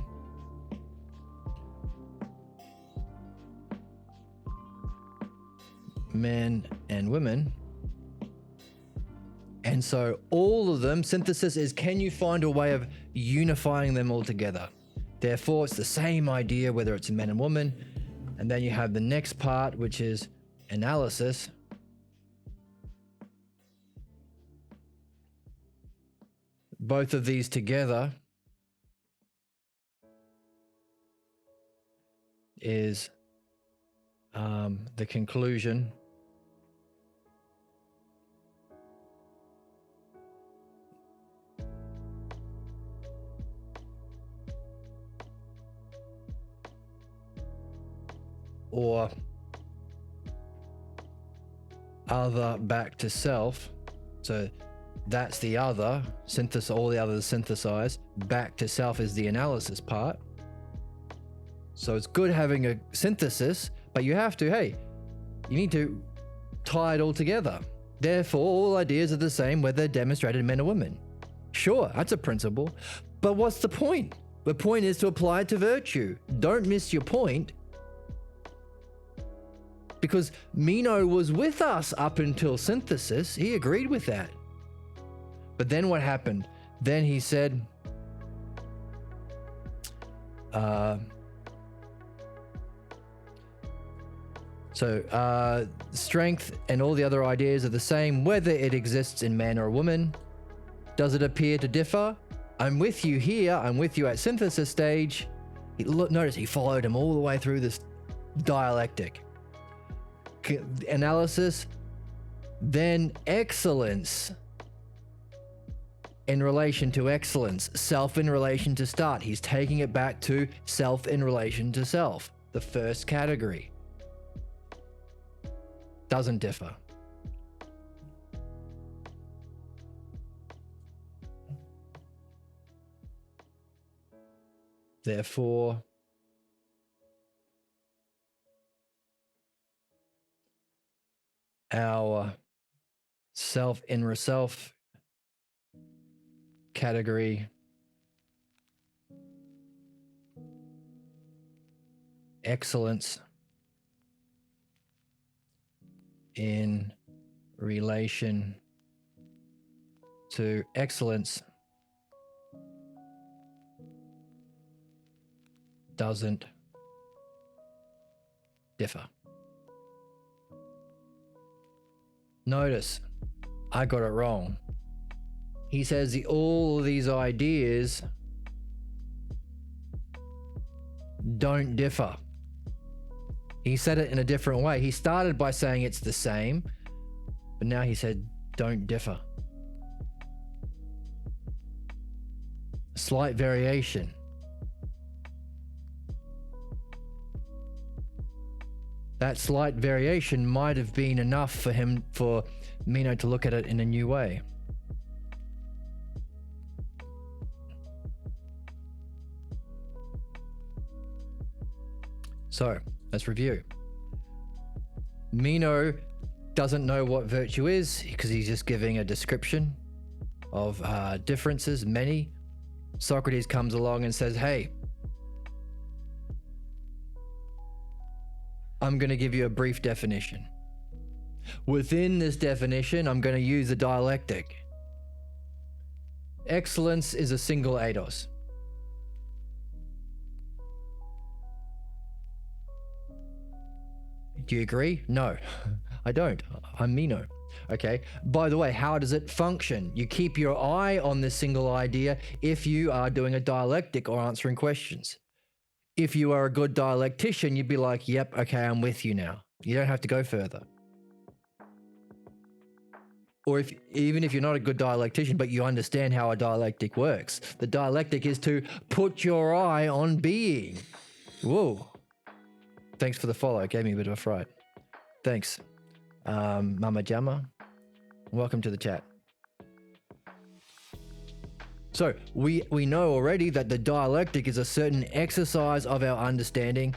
men and women. And so all of them, synthesis is, can you find a way of unifying them all together? Therefore, it's the same idea, whether it's a man and woman. And then you have the next part, which is analysis. Both of these together is the conclusion. Or other back to self. So that's the other synthesis, all the others synthesized. Back to self is the analysis part. So it's good having a synthesis, but you have to, you need to tie it all together. Therefore, all ideas are the same whether demonstrated in men or women. Sure, that's a principle, but what's the point? The point is to apply it to virtue. Don't miss your point. Because Meno was with us up until synthesis. He agreed with that. But then what happened? Then he said, strength and all the other ideas are the same, whether it exists in man or woman. Does it appear to differ? I'm with you here. I'm with you at synthesis stage. Notice he followed him all the way through this dialectic. Analysis, then excellence in relation to excellence, self in relation to start. He's taking it back to self in relation to self, the first category. Doesn't differ. Therefore, our self, inner self category excellence in relation to excellence doesn't differ. Notice, I got it wrong. He says all of these ideas don't differ. He said it in a different way. He started by saying it's the same, but now he said don't differ. Slight variation. That slight variation might have been enough for Meno to look at it in a new way. So let's review. Meno doesn't know what virtue is because he's just giving a description of differences, many. Socrates comes along and says, hey, I'm going to give you a brief definition. Within this definition, I'm going to use the dialectic. Excellence is a single eidos. Do you agree? No, I don't. I'm Meno. Okay. By the way, how does it function? You keep your eye on this single idea if you are doing a dialectic or answering questions. If you are a good dialectician, you'd be like, yep, okay, I'm with you now. You don't have to go further. Or even if you're not a good dialectician, but you understand how a dialectic works, the dialectic is to put your eye on being. Whoa. Thanks for the follow. It gave me a bit of a fright. Thanks. Mama Jama, welcome to the chat. So we know already that the dialectic is a certain exercise of our understanding.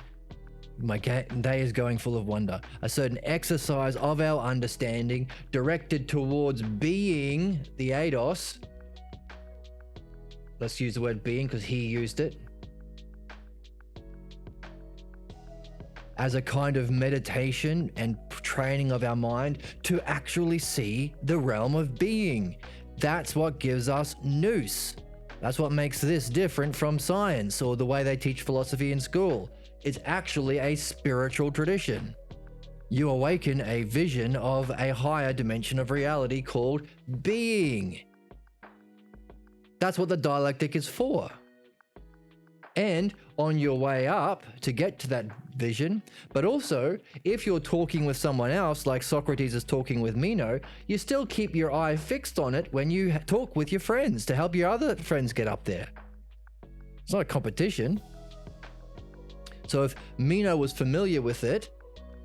My day is going full of wonder. A certain exercise of our understanding directed towards being the eidos. Let's use the word being because he used it. As a kind of meditation and training of our mind to actually see the realm of being. That's what gives us nous. That's what makes this different from science or the way they teach philosophy in school. It's actually a spiritual tradition. You awaken a vision of a higher dimension of reality called being. That's what the dialectic is for. And on your way up to get to that vision, but also if you're talking with someone else, like Socrates is talking with Meno, you still keep your eye fixed on it when you talk with your friends to help your other friends get up there. It's not a competition. So if Meno was familiar with it,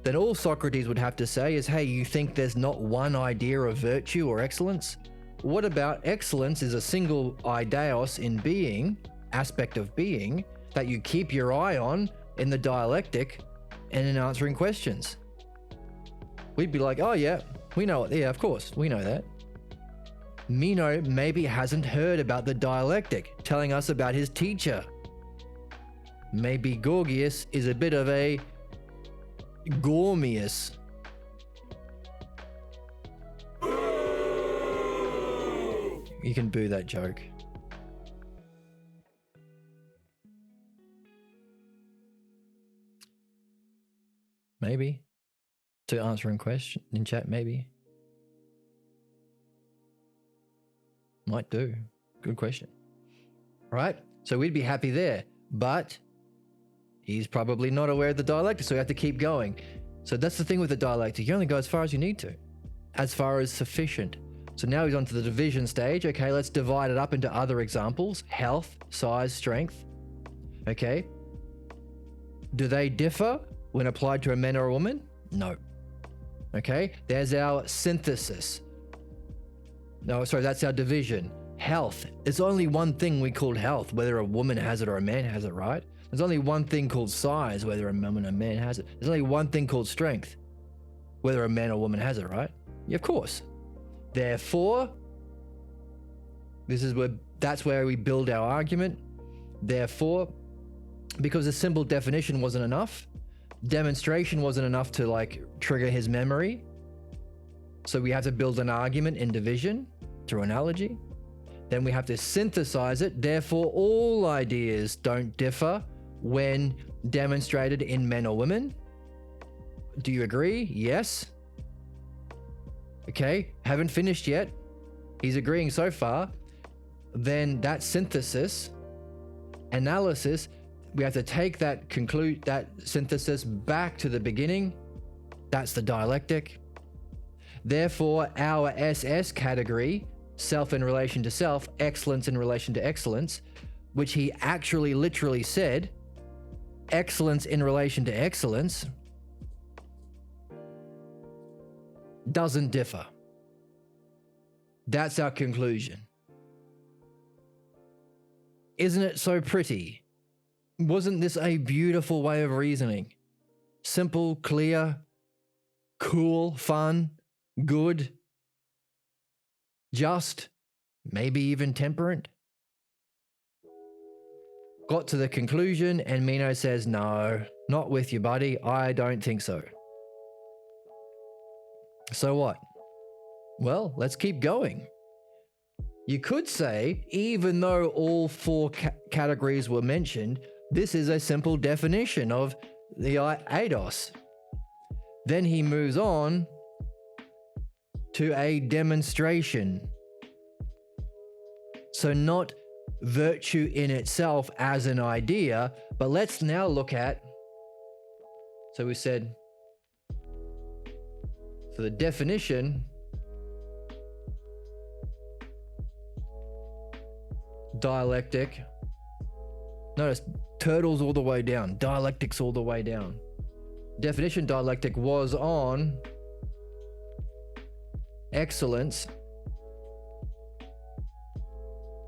then all Socrates would have to say is, hey, you think there's not one idea of virtue or excellence? What about excellence is a single eidos in being, aspect of being, that you keep your eye on in the dialectic and in answering questions? We'd be like, oh yeah, we know it. Yeah, of course, we know that. Meno maybe hasn't heard about the dialectic, telling us about his teacher. Maybe Gorgias is a bit of a Gormius. You can boo that joke. Maybe. To answering question in chat, maybe. Might do. Good question. Right? So we'd be happy there. But he's probably not aware of the dialectic, so we have to keep going. So that's the thing with the dialectic. You only go as far as you need to. As far as sufficient. So now he's on to the division stage. Okay, let's divide it up into other examples. Health, size, strength. Okay. Do they differ when applied to a man or a woman? No. Okay, there's our synthesis. No, sorry, that's our division. Health. There's only one thing we call health, whether a woman has it or a man has it, right? There's only one thing called size, whether a woman or a man has it. There's only one thing called strength, whether a man or woman has it, right? Yeah, of course. Therefore, that's where we build our argument. Therefore, because a simple definition wasn't enough, demonstration wasn't enough to like trigger his memory. So we have to build an argument in division through analogy. Then we have to synthesize it. Therefore, all ideas don't differ when demonstrated in men or women. Do you agree? Yes. Okay, haven't finished yet. He's agreeing so far. Then that synthesis, analysis, we have to take that synthesis back to the beginning. That's the dialectic. Therefore, our SS category, self in relation to self, excellence in relation to excellence, which he actually literally said, excellence in relation to excellence, doesn't differ. That's our conclusion. Isn't it so pretty? Wasn't this a beautiful way of reasoning? Simple, clear, cool, fun, good, just, maybe even temperate. Got to the conclusion and Meno says, no, not with you, buddy. I don't think so. So what? Well, let's keep going. You could say, even though all four categories were mentioned, this is a simple definition of the eidos. Then he moves on to a demonstration. So not virtue in itself as an idea, but let's now look at, so we said, for the definition, dialectic, notice turtles all the way down, dialectics all the way down. Definition dialectic was on excellence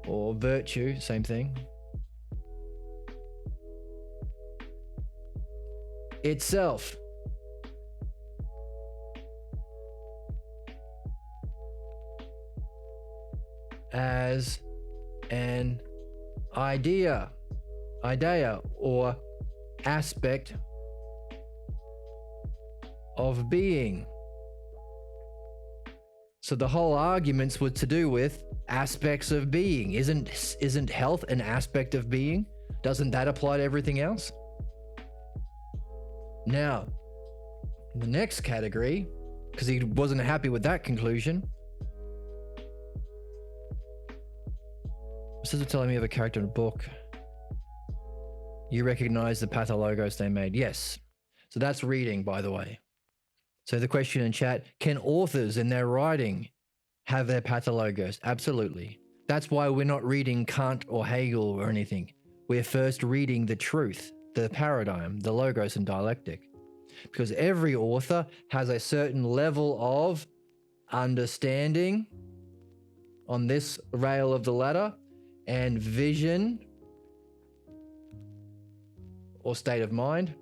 or virtue, same thing, itself. As an idea or aspect of being. So the whole arguments were to do with aspects of being. Isn't health an aspect of being? Doesn't that apply to everything else? Now, the next category, because he wasn't happy with that conclusion, this is telling me of a character in a book. You recognize the pathologos they made? Yes. So that's reading, by the way. So the question in chat, can authors in their writing have their pathologos? Absolutely. That's why we're not reading Kant or Hegel or anything. We're first reading the truth, the paradigm, the logos and dialectic. Because every author has a certain level of understanding on this rail of the ladder and vision or state of mind.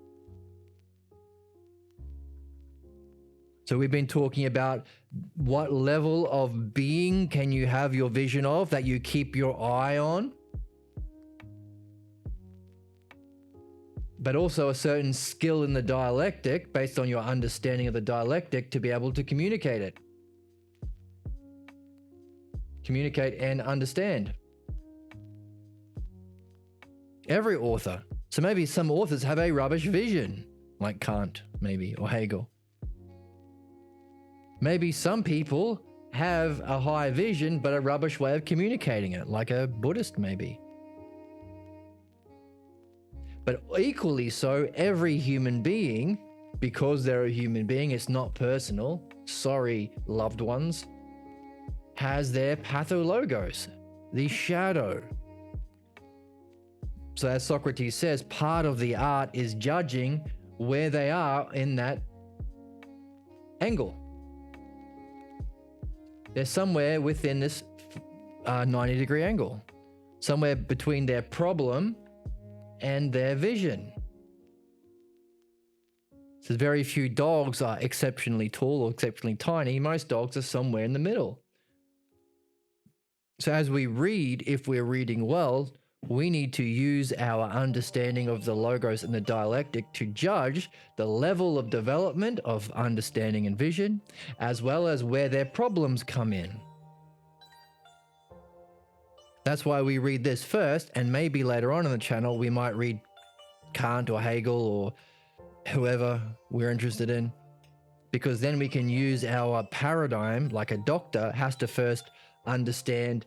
So we've been talking about what level of being can you have your vision of that you keep your eye on, but also a certain skill in the dialectic based on your understanding of the dialectic to be able to communicate it. Communicate and understand. Every author. So maybe some authors have a rubbish vision, like Kant, maybe, or Hegel. Maybe some people have a high vision, but a rubbish way of communicating it, like a Buddhist, maybe. But equally so, every human being, because they're a human being, it's not personal, sorry, loved ones, has their pathologos, the shadow. So as Socrates says, part of the art is judging where they are in that angle. They're somewhere within this 90-degree angle, somewhere between their problem and their vision. So very few dogs are exceptionally tall or exceptionally tiny. Most dogs are somewhere in the middle. So as we read, if we're reading well, we need to use our understanding of the logos and the dialectic to judge the level of development of understanding and vision, as well as where their problems come in. That's why we read this first, and maybe later on in the channel, we might read Kant or Hegel or whoever we're interested in, because then we can use our paradigm. Like a doctor has to first understand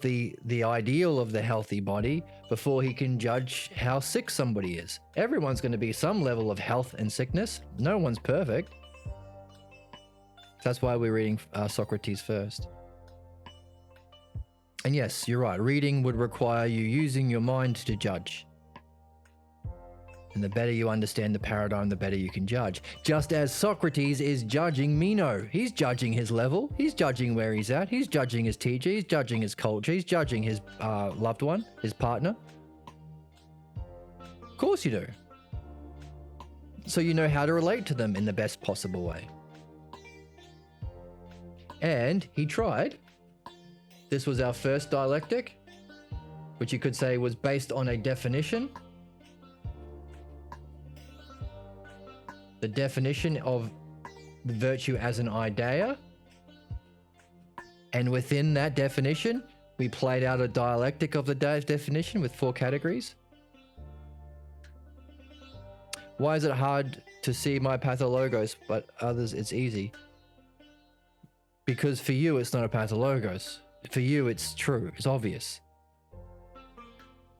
the ideal of the healthy body before he can judge how sick somebody is. Everyone's going to be some level of health and sickness. No one's perfect. That's why we're reading Socrates first. And yes, you're right. Reading would require you using your mind to judge. And the better you understand the paradigm, the better you can judge. Just as Socrates is judging Meno. He's judging his level. He's judging where he's at. He's judging his teacher. He's judging his culture. He's judging his loved one, his partner. Of course you do. So you know how to relate to them in the best possible way. And he tried. This was our first dialectic, which you could say was based on a definition. The definition of the virtue as an idea. And within that definition, we played out a dialectic of the definition with 4 categories. Why is it hard to see my pathologos, but others it's easy? Because for you, it's not a pathologos. For you, it's true. It's obvious.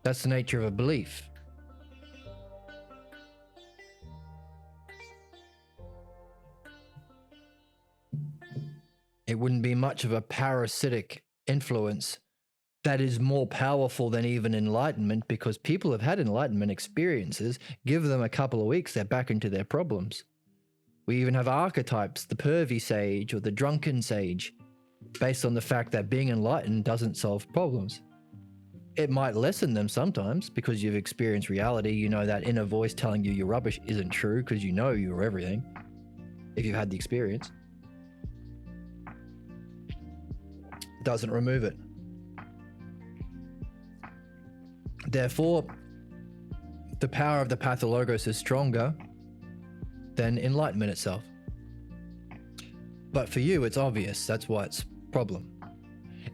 That's the nature of a belief. It wouldn't be much of a parasitic influence that is more powerful than even enlightenment, because people have had enlightenment experiences. Give them a couple of weeks, they're back into their problems. We even have archetypes, the pervy sage or the drunken sage, based on the fact that being enlightened doesn't solve problems. It might lessen them sometimes because you've experienced reality. You know that inner voice telling you you're rubbish isn't true because you know you're everything if you've had the experience. Doesn't remove it. Therefore, the power of the pathologos is stronger than enlightenment itself. But for you, it's obvious. That's why it's a problem.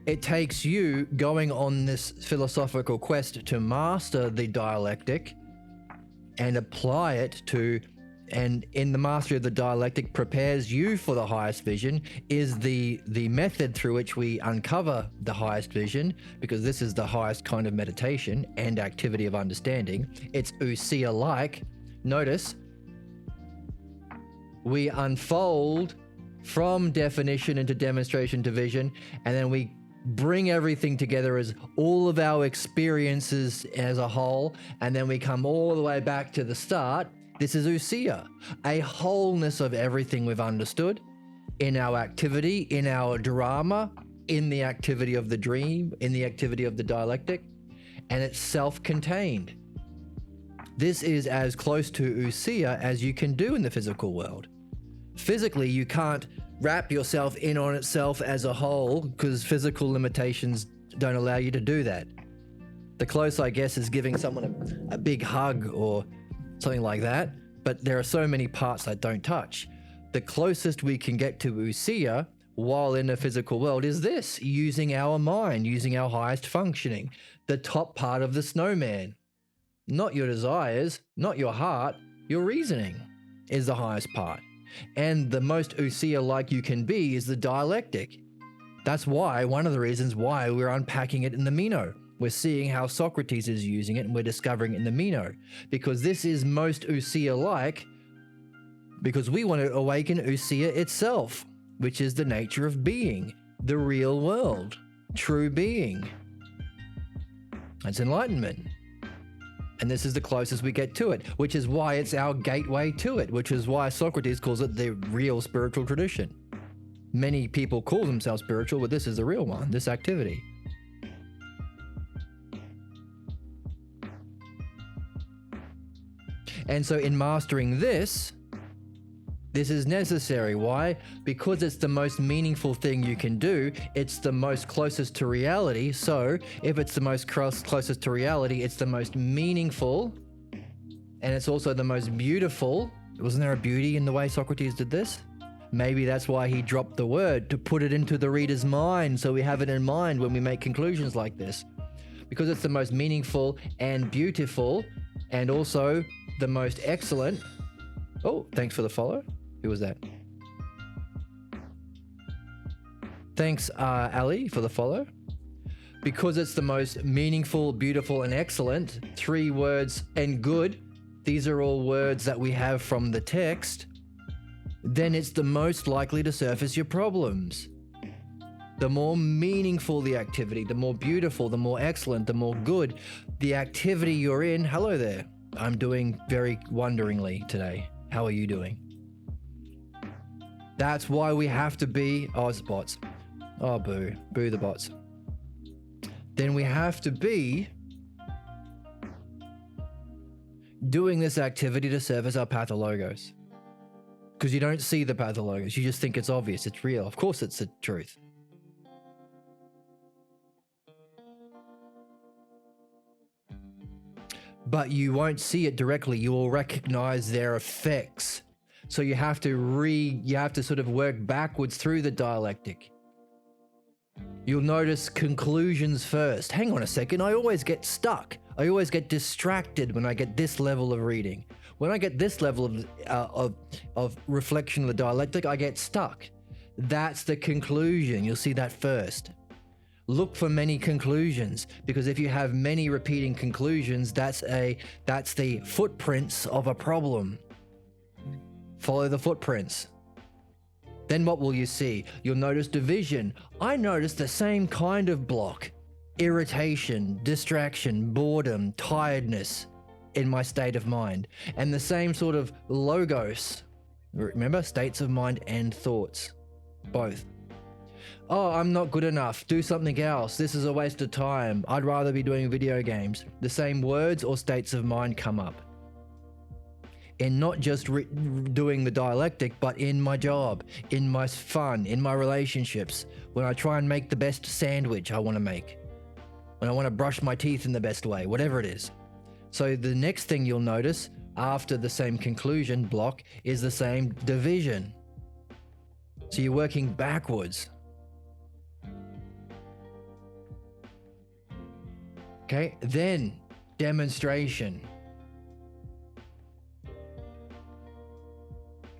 It takes you going on this philosophical quest to master the dialectic and apply it to, and in the mastery of the dialectic prepares you for the highest vision, is the method through which we uncover the highest vision, because this is the highest kind of meditation and activity of understanding. It's ousia-like. Notice, we unfold from definition into demonstration to vision, and then we bring everything together as all of our experiences as a whole, and then we come all the way back to the start. This is ousia, a wholeness of everything we've understood in our activity, in our drama, in the activity of the dream, in the activity of the dialectic, and it's self-contained. This is as close to ousia as you can do in the physical world. Physically, you can't wrap yourself in on itself as a whole because physical limitations don't allow you to do that. The close, I guess, is giving someone a big hug or something like that, but there are so many parts that don't touch. The closest we can get to ousia while in the physical world is this, using our mind, using our highest functioning, the top part of the snowman. Not your desires, not your heart, your reasoning is the highest part. And the most ousia-like you can be is the dialectic. That's why, one of the reasons why we're unpacking it in the Meno. We're seeing how Socrates is using it, and we're discovering it in the Meno, because this is most ousia-like, because we want to awaken ousia itself, which is the nature of being, the real world, true being. That's enlightenment. And this is the closest we get to it, which is why it's our gateway to it, which is why Socrates calls it the real spiritual tradition. Many people call themselves spiritual, but this is the real one, this activity. And so in mastering this is necessary. Why? Because it's the most meaningful thing you can do. It's the most closest to reality. So if it's the most closest to reality, it's the most meaningful, and it's also the most beautiful. Wasn't there a beauty in the way Socrates did this? Maybe that's why he dropped the word, to put it into the reader's mind, so we have it in mind when we make conclusions like this. Because it's the most meaningful and beautiful, and also the most excellent. Oh, thanks for the follow. Who was that? Thanks, Ali, for the follow. Because it's the most meaningful, beautiful, and excellent, 3 words, and good, these are all words that we have from the text, then it's the most likely to surface your problems. The more meaningful the activity, the more beautiful, the more excellent, the more good the activity you're in. Hello there. I'm doing very wonderingly today. How are you doing? That's why we have to be... Oh, it's bots. Oh, boo. Boo the bots. Then we have to be doing this activity to service our pathologos. Because you don't see the pathologos. You just think it's obvious. It's real. Of course it's the truth. But you won't see it directly. You will recognize their effects. So you have to sort of work backwards through the dialectic. You'll notice conclusions first. Hang on a second, I always get stuck. I always get distracted when I get this level of reading. When I get this level of reflection of the dialectic, I get stuck. That's the conclusion. You'll see that first. Look for many conclusions, because if you have many repeating conclusions, that's the footprints of a problem. Follow the footprints. Then what will you see? You'll notice division. I notice the same kind of block. Irritation, distraction, boredom, tiredness in my state of mind. And the same sort of logos. Remember, states of mind and thoughts. Both. Oh, I'm not good enough. Do something else. This is a waste of time. I'd rather be doing video games. The same words or states of mind come up. In not just doing the dialectic, but in my job, in my fun, in my relationships, when I try and make the best sandwich I want to make, when I want to brush my teeth in the best way, whatever it is. So the next thing you'll notice after the same conclusion block is the same division. So you're working backwards. Okay, then demonstration.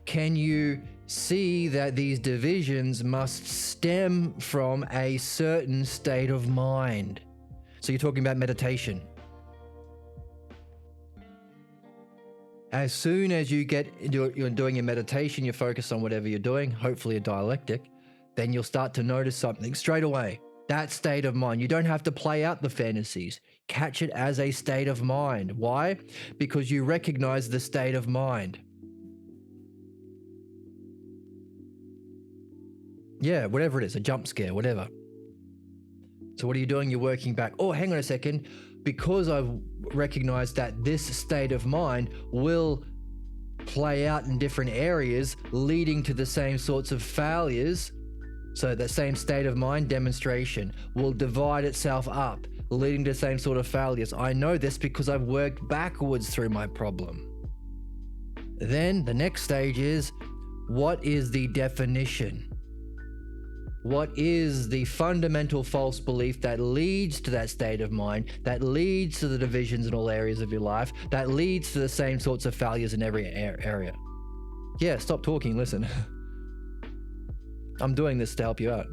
Can you see that these divisions must stem from a certain state of mind? So you're talking about meditation. As soon as you're doing your meditation, you're focused on whatever you're doing, hopefully a dialectic, then you'll start to notice something straight away. That state of mind. You don't have to play out the fantasies. Catch it as a state of mind. Why? Because you recognize the state of mind. Yeah, whatever it is, a jump scare, whatever. So what are you doing? You're working back. Oh, hang on a second. Because I've recognized that this state of mind will play out in different areas, leading to the same sorts of failures. So that same state of mind demonstration will divide itself up, leading to the same sort of failures. I know this because I've worked backwards through my problem. Then the next stage is, what is the definition? What is the fundamental false belief that leads to that state of mind, that leads to the divisions in all areas of your life, that leads to the same sorts of failures in every area? Yeah, stop talking, listen. I'm doing this to help you out.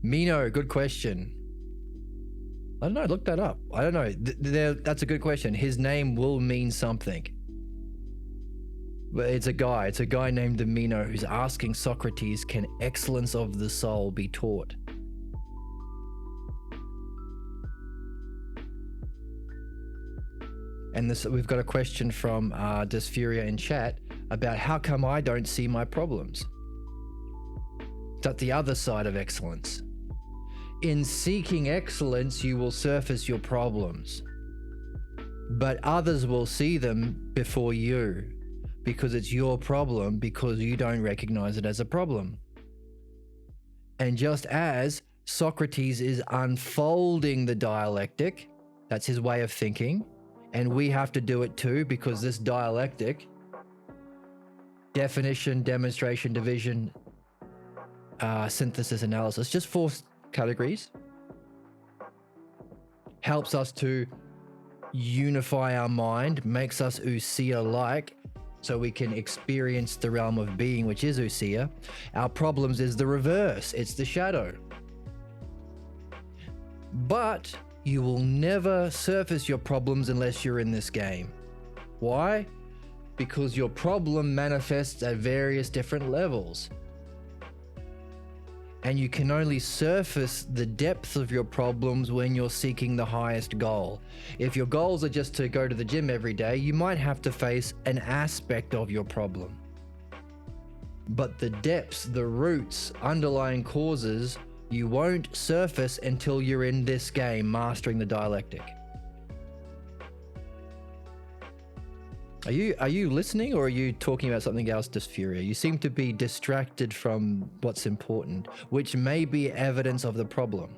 Meno, good question. I don't know, look that up. I don't know. That's a good question. His name will mean something. But it's a guy named Meno who's asking Socrates, can excellence of the soul be taught? And we've got a question from Desfuria in chat about how come I don't see my problems. That's the other side of excellence. In seeking excellence, you will surface your problems, but others will see them before you because it's your problem, because you don't recognize it as a problem. And just as Socrates is unfolding the dialectic, that's his way of thinking, and we have to do it too, because this dialectic, definition, demonstration, division, synthesis, analysis, just 4 categories, helps us to unify our mind, makes us Usia-like, so we can experience the realm of being, which is Usia. Our problems is the reverse, it's the shadow. But you will never surface your problems unless you're in this game. Why? Because your problem manifests at various different levels. And you can only surface the depth of your problems when you're seeking the highest goal. If your goals are just to go to the gym every day, you might have to face an aspect of your problem. But the depths, the roots, underlying causes, you won't surface until you're in this game, mastering the dialectic. Are you listening, or are you talking about something else, Dysphoria? You seem to be distracted from what's important, which may be evidence of the problem.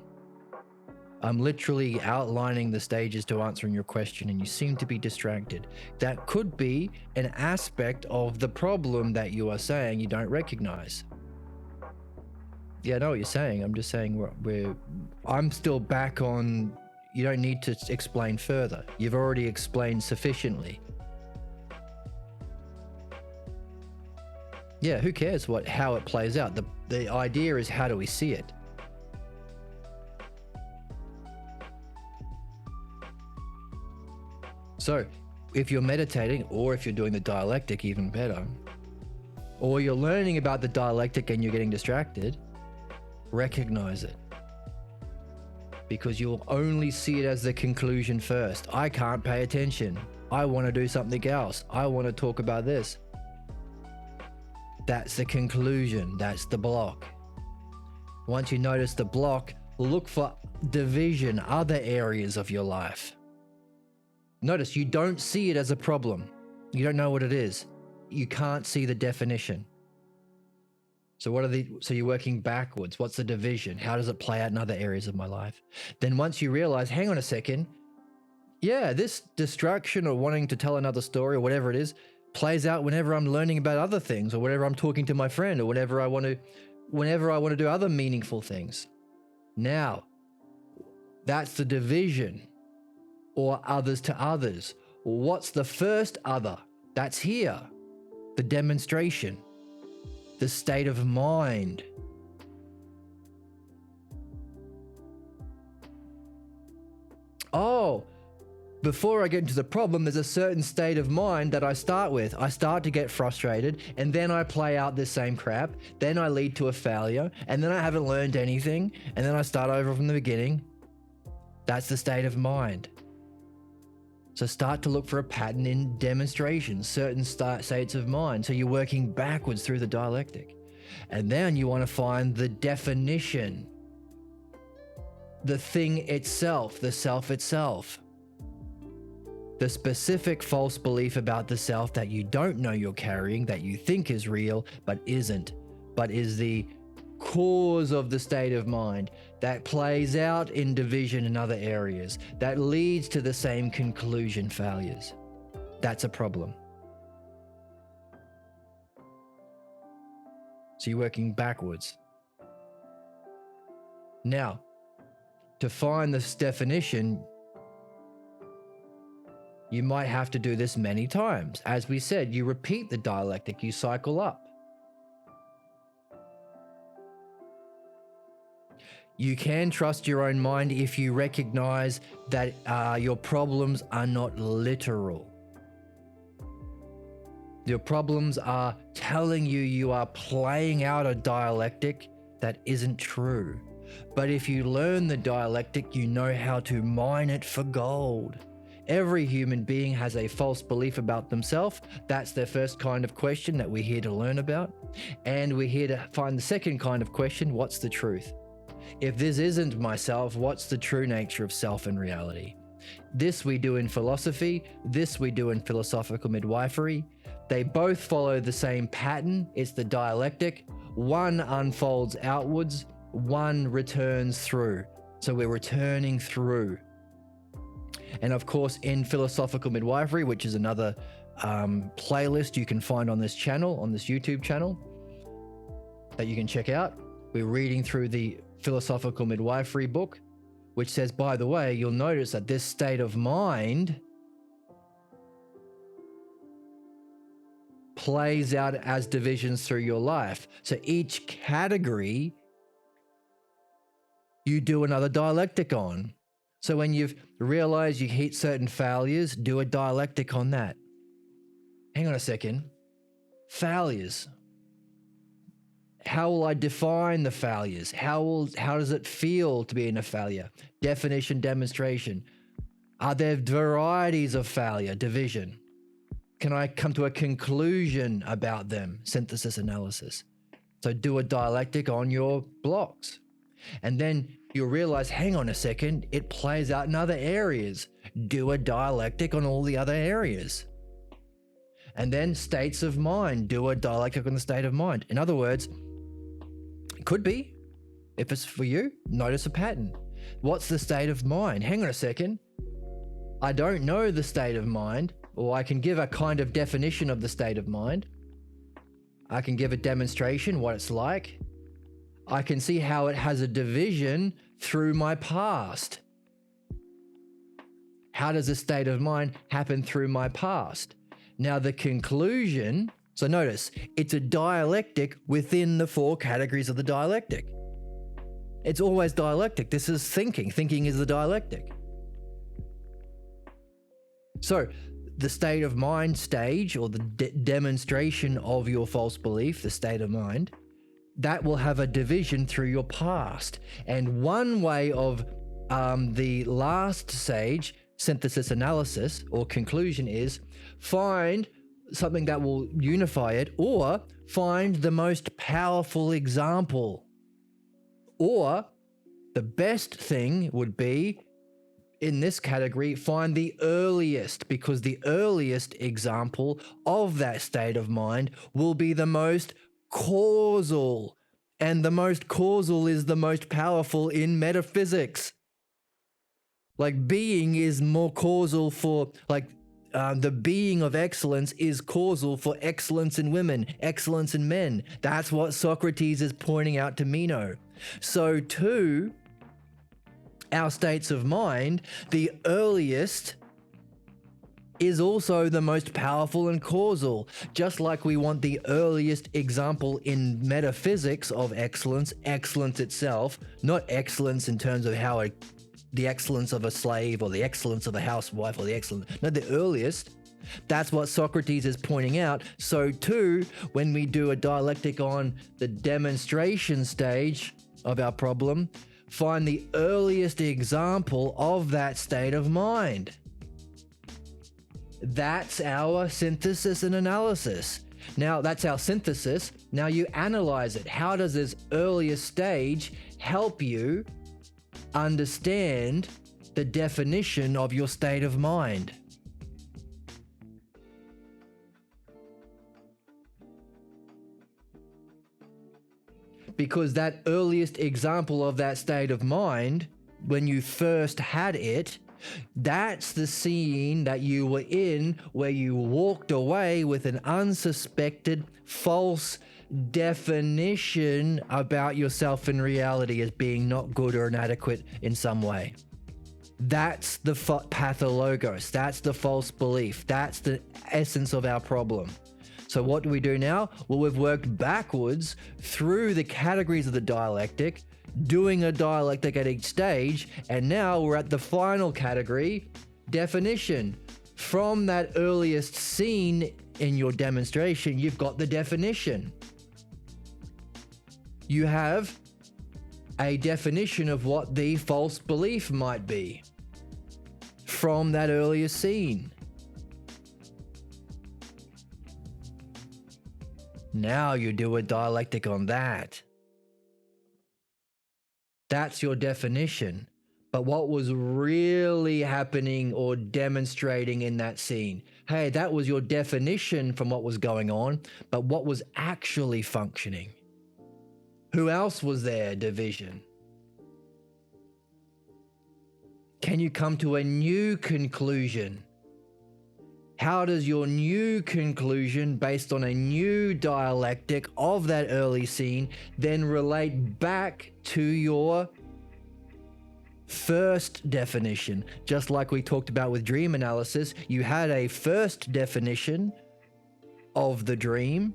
I'm literally outlining the stages to answering your question, and you seem to be distracted. That could be an aspect of the problem that you are saying you don't recognize. Yeah, I know what you're saying. I'm just saying I'm still back on, you don't need to explain further. You've already explained sufficiently. Yeah, who cares how it plays out? The idea is, how do we see it? So, if you're meditating, or if you're doing the dialectic, even better, or you're learning about the dialectic and you're getting distracted, recognize it. Because you'll only see it as the conclusion first. I can't pay attention. I want to do something else. I want to talk about this. That's the conclusion. That's the block. Once you notice the block, look for division, other areas of your life. Notice you don't see it as a problem. You don't know what it is. You can't see the definition. So you're working backwards. What's the division? How does it play out in other areas of my life? Then once you realize, hang on a second, yeah, this distraction or wanting to tell another story or whatever it is, plays out whenever I'm learning about other things, or whenever I'm talking to my friend, or whenever I want to do other meaningful things. Now, that's the division, or others to others. What's the first other? That's here. The demonstration. The state of mind. Oh, before I get into the problem, there's a certain state of mind that I start with. I start to get frustrated, and then I play out this same crap. Then I lead to a failure, and then I haven't learned anything, and then I start over from the beginning. That's the state of mind. So start to look for a pattern in demonstrations, certain states of mind. So you're working backwards through the dialectic. And then you want to find the definition, the thing itself, the self itself. The specific false belief about the self that you don't know you're carrying, that you think is real, but isn't, but is the cause of the state of mind that plays out in division in other areas, that leads to the same conclusion, failures. That's a problem. So you're working backwards. Now, to find this definition, you might have to do this many times. As we said, you repeat the dialectic, you cycle up. You can trust your own mind if you recognize that your problems are not literal. Your problems are telling you are playing out a dialectic that isn't true. But if you learn the dialectic, you know how to mine it for gold. Every human being has a false belief about themselves. That's their first kind of question that we're here to learn about. And we're here to find the second kind of question, what's the truth? If this isn't myself, what's the true nature of self and reality? This we do in philosophy, this we do in philosophical midwifery. They both follow the same pattern. It's the dialectic. One unfolds outwards, one returns through. So we're returning through. And of course, in philosophical midwifery, which is another playlist you can find on this channel, on this YouTube channel, that you can check out, we're reading through the philosophical midwifery book, which says, by the way, you'll notice that this state of mind plays out as divisions through your life. So each category you do another dialectic on. So when you've realized you hit certain failures, do a dialectic on that. Hang on a second. Failures. How will I define the failures? How does it feel to be in a failure? Definition, demonstration. Are there varieties of failure? Division. Can I come to a conclusion about them? Synthesis, analysis. So do a dialectic on your blocks. And then you'll realize, hang on a second, it plays out in other areas. Do a dialectic on all the other areas. And then states of mind, do a dialectic on the state of mind. In other words, it could be, if it's for you, notice a pattern. What's the state of mind? Hang on a second. I don't know the state of mind, or I can give a kind of definition of the state of mind. I can give a demonstration, what it's like. I can see how it has a division through my past. How does a state of mind happen through my past? Now the conclusion, so notice, it's a dialectic within the four categories of the dialectic. It's always dialectic. This is thinking. Thinking is the dialectic. So the state of mind stage, or the demonstration of your false belief, the state of mind, that will have a division through your past. And one way of the last stage, synthesis analysis or conclusion, is find something that will unify it, or find the most powerful example. Or the best thing would be, in this category, find the earliest, because the earliest example of that state of mind will be the most causal, and the most causal is the most powerful in metaphysics. Like being is more causal for, the being of excellence is causal for excellence in women, excellence in men. That's what Socrates is pointing out to Meno. So too, our states of mind, the earliest is also the most powerful and causal. Just like we want the earliest example in metaphysics of excellence, excellence itself, not excellence in terms of how the excellence of a slave or the excellence of a housewife or the excellence, no, the earliest. That's what Socrates is pointing out. So too, when we do a dialectic on the demonstration stage of our problem, find the earliest example of that state of mind. That's our synthesis and analysis. Now, that's our synthesis. Now you analyze it. How does this earliest stage help you understand the definition of your state of mind? Because that earliest example of that state of mind, when you first had it, that's the scene that you were in where you walked away with an unsuspected false definition about yourself in reality as being not good or inadequate in some way. That's the pathologos. That's the false belief. That's the essence of our problem. So what do we do now? Well, we've worked backwards through the categories of the dialectic, doing a dialectic at each stage, and now we're at the final category, definition. From that earliest scene in your demonstration, you've got the definition. You have a definition of what the false belief might be. from that earlier scene. Now you do a dialectic on that. That's your definition. But what was really happening or demonstrating in that scene? Hey, that was your definition from what was going on, but what was actually functioning? Who else was there? Division. Can you come to a new conclusion? How does your new conclusion, based on a new dialectic of that early scene, then relate back to your first definition? Just like we talked about with dream analysis, you had a first definition of the dream.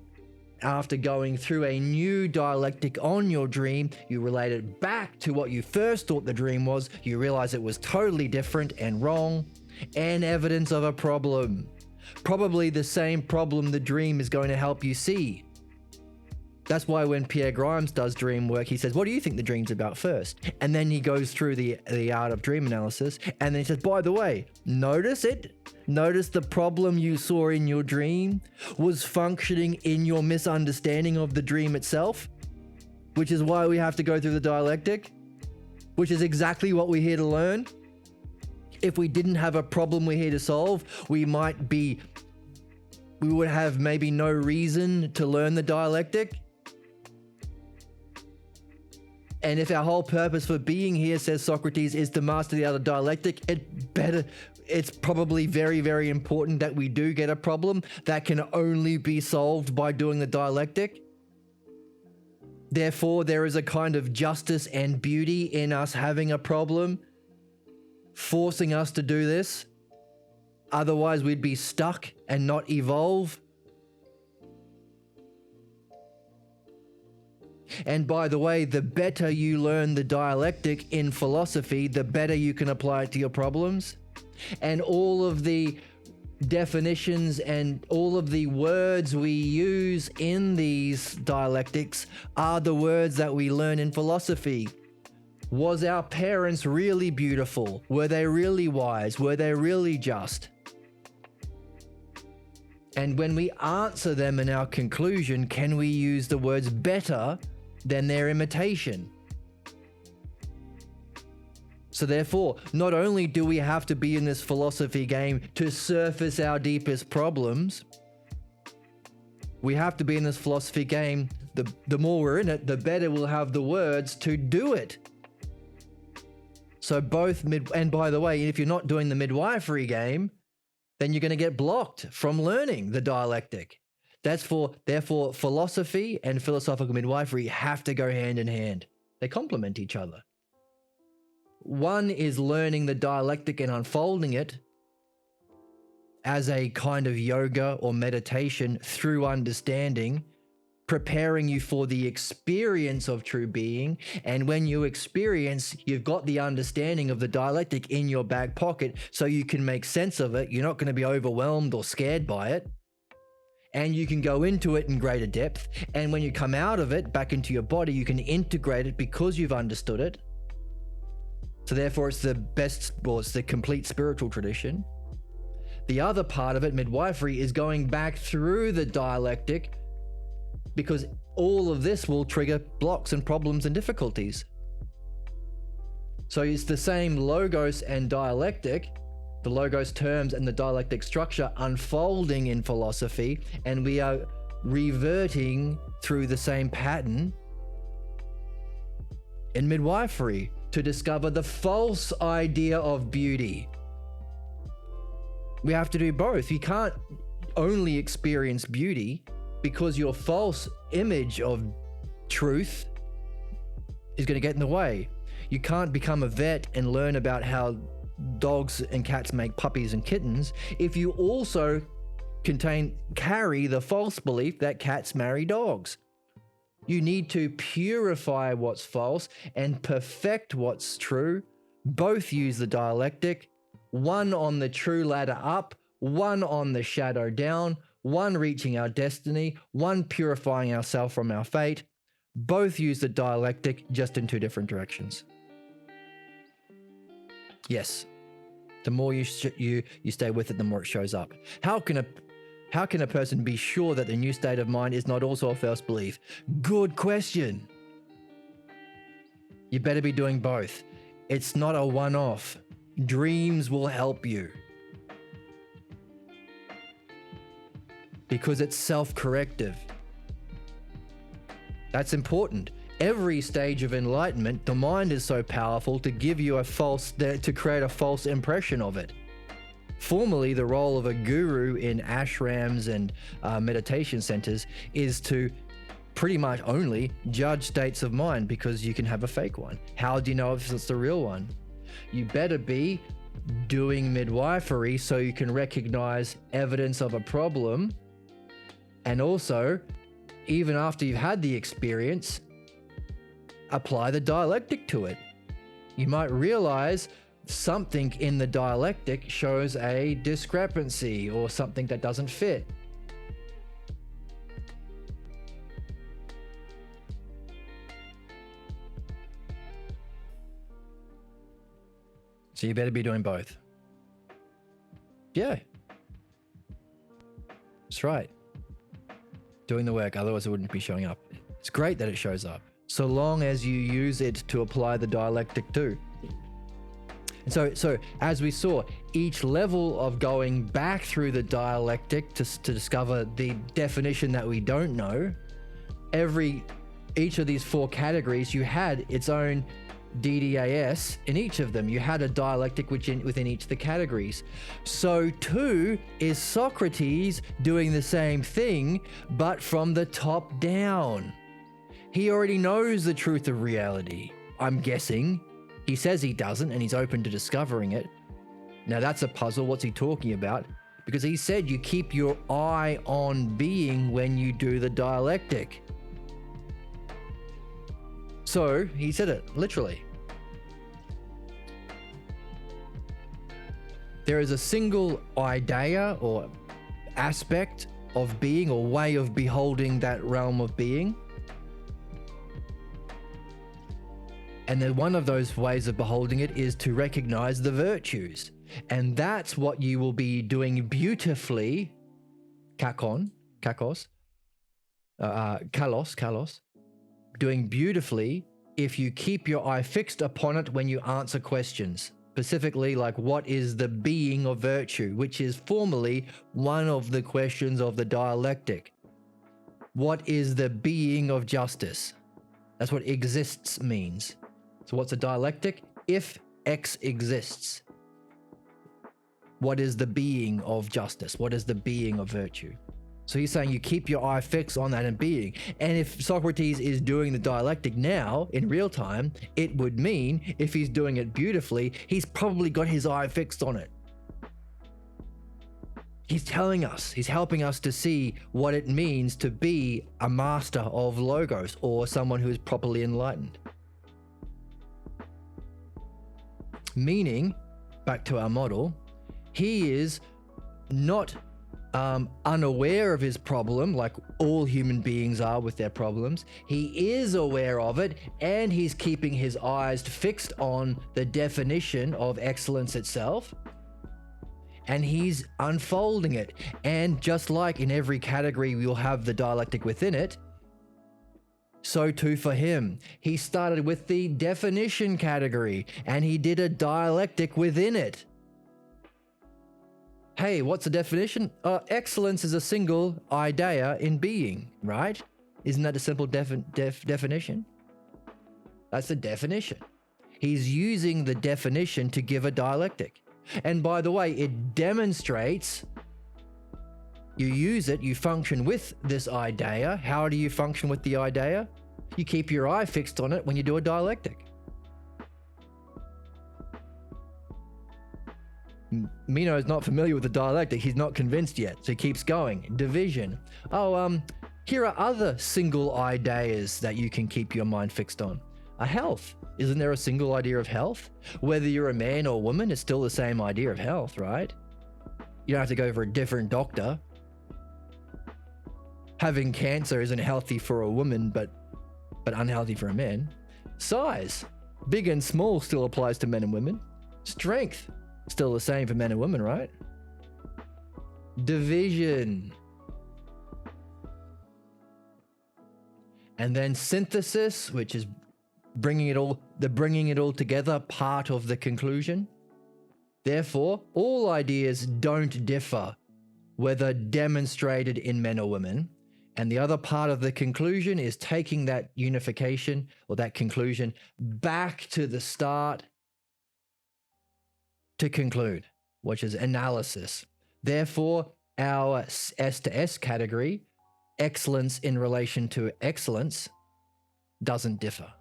After going through a new dialectic on your dream, you relate it back to what you first thought the dream was. You realize it was totally different and wrong, and evidence of a problem. Probably the same problem the dream is going to help you see. That's why when Pierre Grimes does dream work, he says, what do you think the dream's about first? And then he goes through the art of dream analysis, and then he says, by the way, notice it? Notice the problem you saw in your dream was functioning in your misunderstanding of the dream itself, which is why we have to go through the dialectic, which is exactly what we're here to learn. If we didn't have a problem we're here to solve, we would have maybe no reason to learn the dialectic. And if our whole purpose for being here, says Socrates, is to master the art of dialectic, it's probably very, very important that we do get a problem that can only be solved by doing the dialectic. Therefore, there is a kind of justice and beauty in us having a problem, forcing us to do this. Otherwise, we'd be stuck and not evolve. And by the way, the better you learn the dialectic in philosophy, the better you can apply it to your problems. And all of the definitions and all of the words we use in these dialectics are the words that we learn in philosophy. Was our parents really beautiful? Were they really wise? Were they really just? And when we answer them in our conclusion, can we use the words better than their imitation? So therefore, not only do we have to be in this philosophy game to surface our deepest problems, we have to be in this philosophy game. The more we're in it, the better we'll have the words to do it. So and by the way, if you're not doing the midwifery game, then you're going to get blocked from learning the dialectic. Therefore, philosophy and philosophical midwifery have to go hand in hand. They complement each other. One is learning the dialectic and unfolding it as a kind of yoga or meditation through understanding, preparing you for the experience of true being. And when you experience, you've got the understanding of the dialectic in your back pocket so you can make sense of it. You're not going to be overwhelmed or scared by it. And you can go into it in greater depth. And when you come out of it back into your body, you can integrate it because you've understood it. So therefore, it's the complete spiritual tradition. The other part of it, midwifery, is going back through the dialectic, because all of this will trigger blocks and problems and difficulties. So it's the same logos and dialectic, the logos terms and the dialectic structure unfolding in philosophy, and we are reverting through the same pattern in midwifery to discover the false idea of beauty. We have to do both. You can't only experience beauty, because your false image of truth is going to get in the way. You can't become a vet and learn about how dogs and cats make puppies and kittens if you also carry the false belief that cats marry dogs. You need to purify what's false and perfect what's true. Both use the dialectic, one on the true ladder up, one on the shadow down, one reaching our destiny, one purifying ourselves from our fate. Both use the dialectic, just in two different directions. Yes. The more you stay with it, the more it shows up. How can a person be sure that the new state of mind is not also a false belief? Good question. You better be doing both. It's not a one-off. Dreams will help you. Because it's self-corrective. That's important. Every stage of enlightenment, the mind is so powerful to give you to create a false impression of it. Formerly, the role of a guru in ashrams and meditation centers is to pretty much only judge states of mind, because you can have a fake one. How do you know if it's the real one? You better be doing midwifery so you can recognize evidence of a problem. And also, even after you've had the experience, apply the dialectic to it. You might realize something in the dialectic shows a discrepancy or something that doesn't fit. So you better be doing both. Yeah. That's right. Doing the work, otherwise it wouldn't be showing up. It's great that it shows up, so long as you use it to apply the dialectic too. And so as we saw, each level of going back through the dialectic to discover the definition that we don't know, each of these four categories, you had its own DDAS in each of them. You had a dialectic within each of the categories. So too is Socrates doing the same thing, but from the top down. He already knows the truth of reality, I'm guessing. He says he doesn't, and he's open to discovering it. Now that's a puzzle. What's he talking about? Because he said you keep your eye on being when you do the dialectic. So he said it literally. There is a single idea or aspect of being or way of beholding that realm of being. And then one of those ways of beholding it is to recognize the virtues. And that's what you will be doing beautifully, kalos, doing beautifully if you keep your eye fixed upon it when you answer questions. Specifically, like, what is the being of virtue, which is formally one of the questions of the dialectic. What is the being of justice? That's what exists means. So what's a dialectic? If X exists, what is the being of justice? What is the being of virtue? So he's saying you keep your eye fixed on that and being. And if Socrates is doing the dialectic now in real time, it would mean if he's doing it beautifully, he's probably got his eye fixed on it. He's telling us, he's helping us to see what it means to be a master of logos or someone who is properly enlightened. Meaning, back to our model, he is not unaware of his problem like all human beings are with their problems. He is aware of it, and he's keeping his eyes fixed on the definition of excellence itself, and he's unfolding it. And just like in every category we'll have the dialectic within it, so too for him. He started with the definition category and he did a dialectic within it. Hey, what's the definition? Excellence is a single idea in being, right? Isn't that a simple definition? That's the definition. He's using the definition to give a dialectic. And by the way, it demonstrates you use it, you function with this idea. How do you function with the idea? You keep your eye fixed on it when you do a dialectic. Meno is not familiar with the dialectic. He's not convinced yet, so he keeps going. Division. Here are other single ideas that you can keep your mind fixed on. Health. Isn't there a single idea of health? Whether you're a man or woman, it's still the same idea of health, right? You don't have to go for a different doctor. Having cancer isn't healthy for a woman, but unhealthy for a man. Size. Big and small still applies to men and women. Strength. Still the same for men and women, right? Division. And then synthesis, which is bringing it all together, part of the conclusion. Therefore, all ideas don't differ, whether demonstrated in men or women. And the other part of the conclusion is taking that unification or that conclusion back to the start to conclude, which is analysis. Therefore, our S to S category, excellence in relation to excellence, doesn't differ.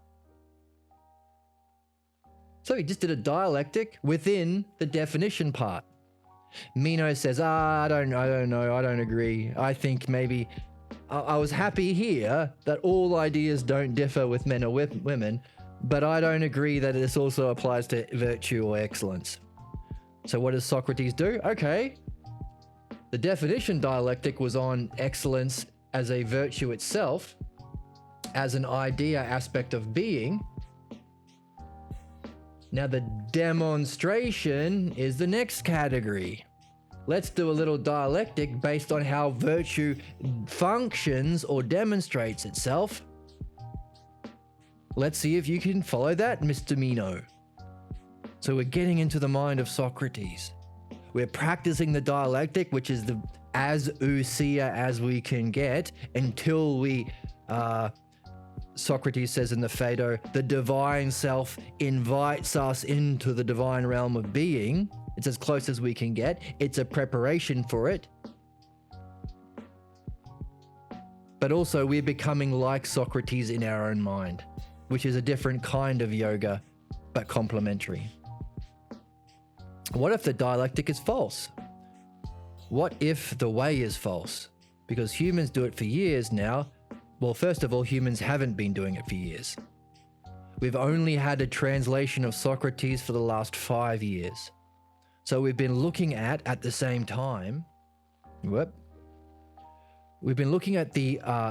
So he just did a dialectic within the definition part. Meno says, I don't know, I don't agree. I think maybe I was happy here that all ideas don't differ with men or women, but I don't agree that this also applies to virtue or excellence. So what does Socrates do? Okay, the definition dialectic was on excellence as a virtue itself, as an idea aspect of being. Now the demonstration is the next category. Let's do a little dialectic based on how virtue functions or demonstrates itself. Let's see if you can follow that, Mr. Meno. So we're getting into the mind of Socrates. We're practicing the dialectic, which is the as ousia as we can get until we, Socrates says in the Phaedo, the divine self invites us into the divine realm of being. It's as close as we can get. It's a preparation for it. But also we're becoming like Socrates in our own mind, which is a different kind of yoga, but complementary. What if the dialectic is false? What if the way is false? Because humans do it for years now. Well, first of all, humans haven't been doing it for years. We've only had a translation of Socrates for the last 5 years. So we've been looking at the same time, we've been looking at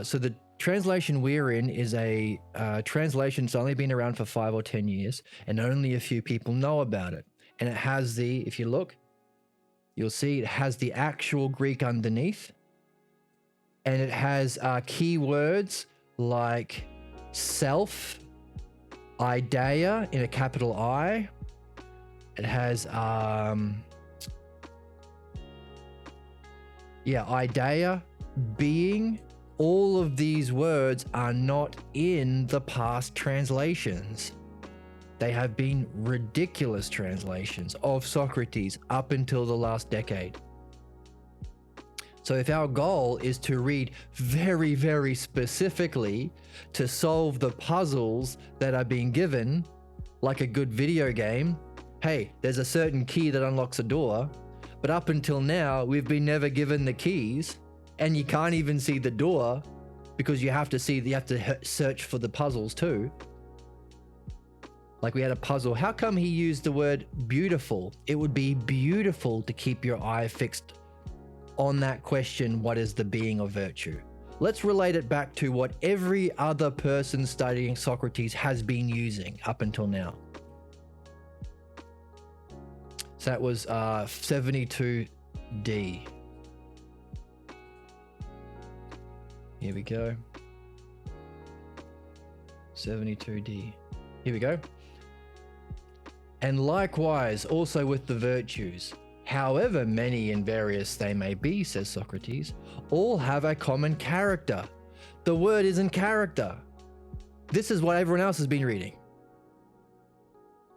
so the translation we're in is a translation that's only been around for 5 or 10 years, and only a few people know about it. And it has if you look, you'll see it has the actual Greek underneath, and it has keywords like self, idea in a capital I. It has, idea, being. All of these words are not in the past translations. They have been ridiculous translations of Socrates up until the last decade. So if our goal is to read very, very specifically to solve the puzzles that are being given, like a good video game, hey, there's a certain key that unlocks a door, but up until now, we've been never given the keys, and you can't even see the door because you have to search for the puzzles too. Like we had a puzzle. How come he used the word beautiful? It would be beautiful to keep your eye fixed on that question, what is the being of virtue? Let's relate it back to what every other person studying Socrates has been using up until now. So that was 72D. Here we go. 72D. Here we go. And likewise, also with the virtues, however many and various they may be, says Socrates, all have a common character. The word isn't character. This is what everyone else has been reading.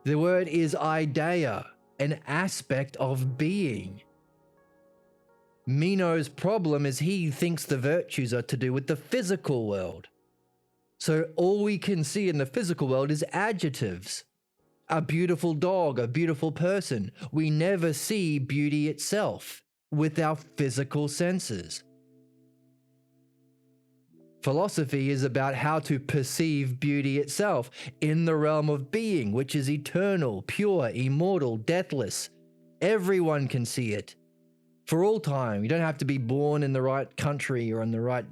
The word is idea, an aspect of being. Meno's problem is he thinks the virtues are to do with the physical world. So all we can see in the physical world is adjectives. A beautiful dog, a beautiful person. We never see beauty itself with our physical senses. Philosophy is about how to perceive beauty itself in the realm of being, which is eternal, pure, immortal, deathless. Everyone can see it for all time. You don't have to be born in the right country or in the right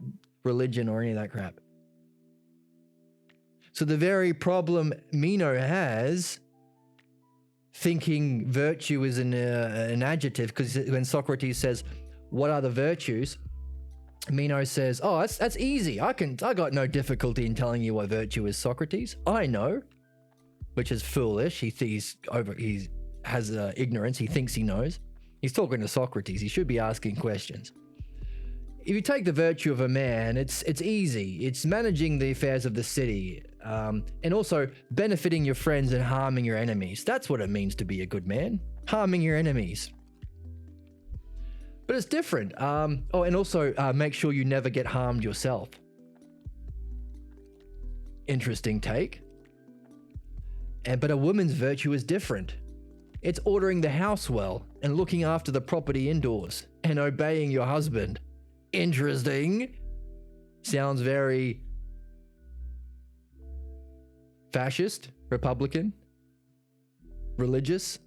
religion or any of that crap. So the very problem Meno has thinking virtue is an adjective, because when Socrates says, what are the virtues? Meno says, oh, that's easy. I got no difficulty in telling you what virtue is, Socrates. I know, which is foolish. He has ignorance. He thinks he knows. He's talking to Socrates. He should be asking questions. If you take the virtue of a man, it's easy. It's managing the affairs of the city, and also benefiting your friends and harming your enemies. That's what it means to be a good man. Harming your enemies. But it's different. And also make sure you never get harmed yourself. Interesting take. But a woman's virtue is different. It's ordering the house well and looking after the property indoors and obeying your husband. Interesting. Sounds very fascist, Republican, religious.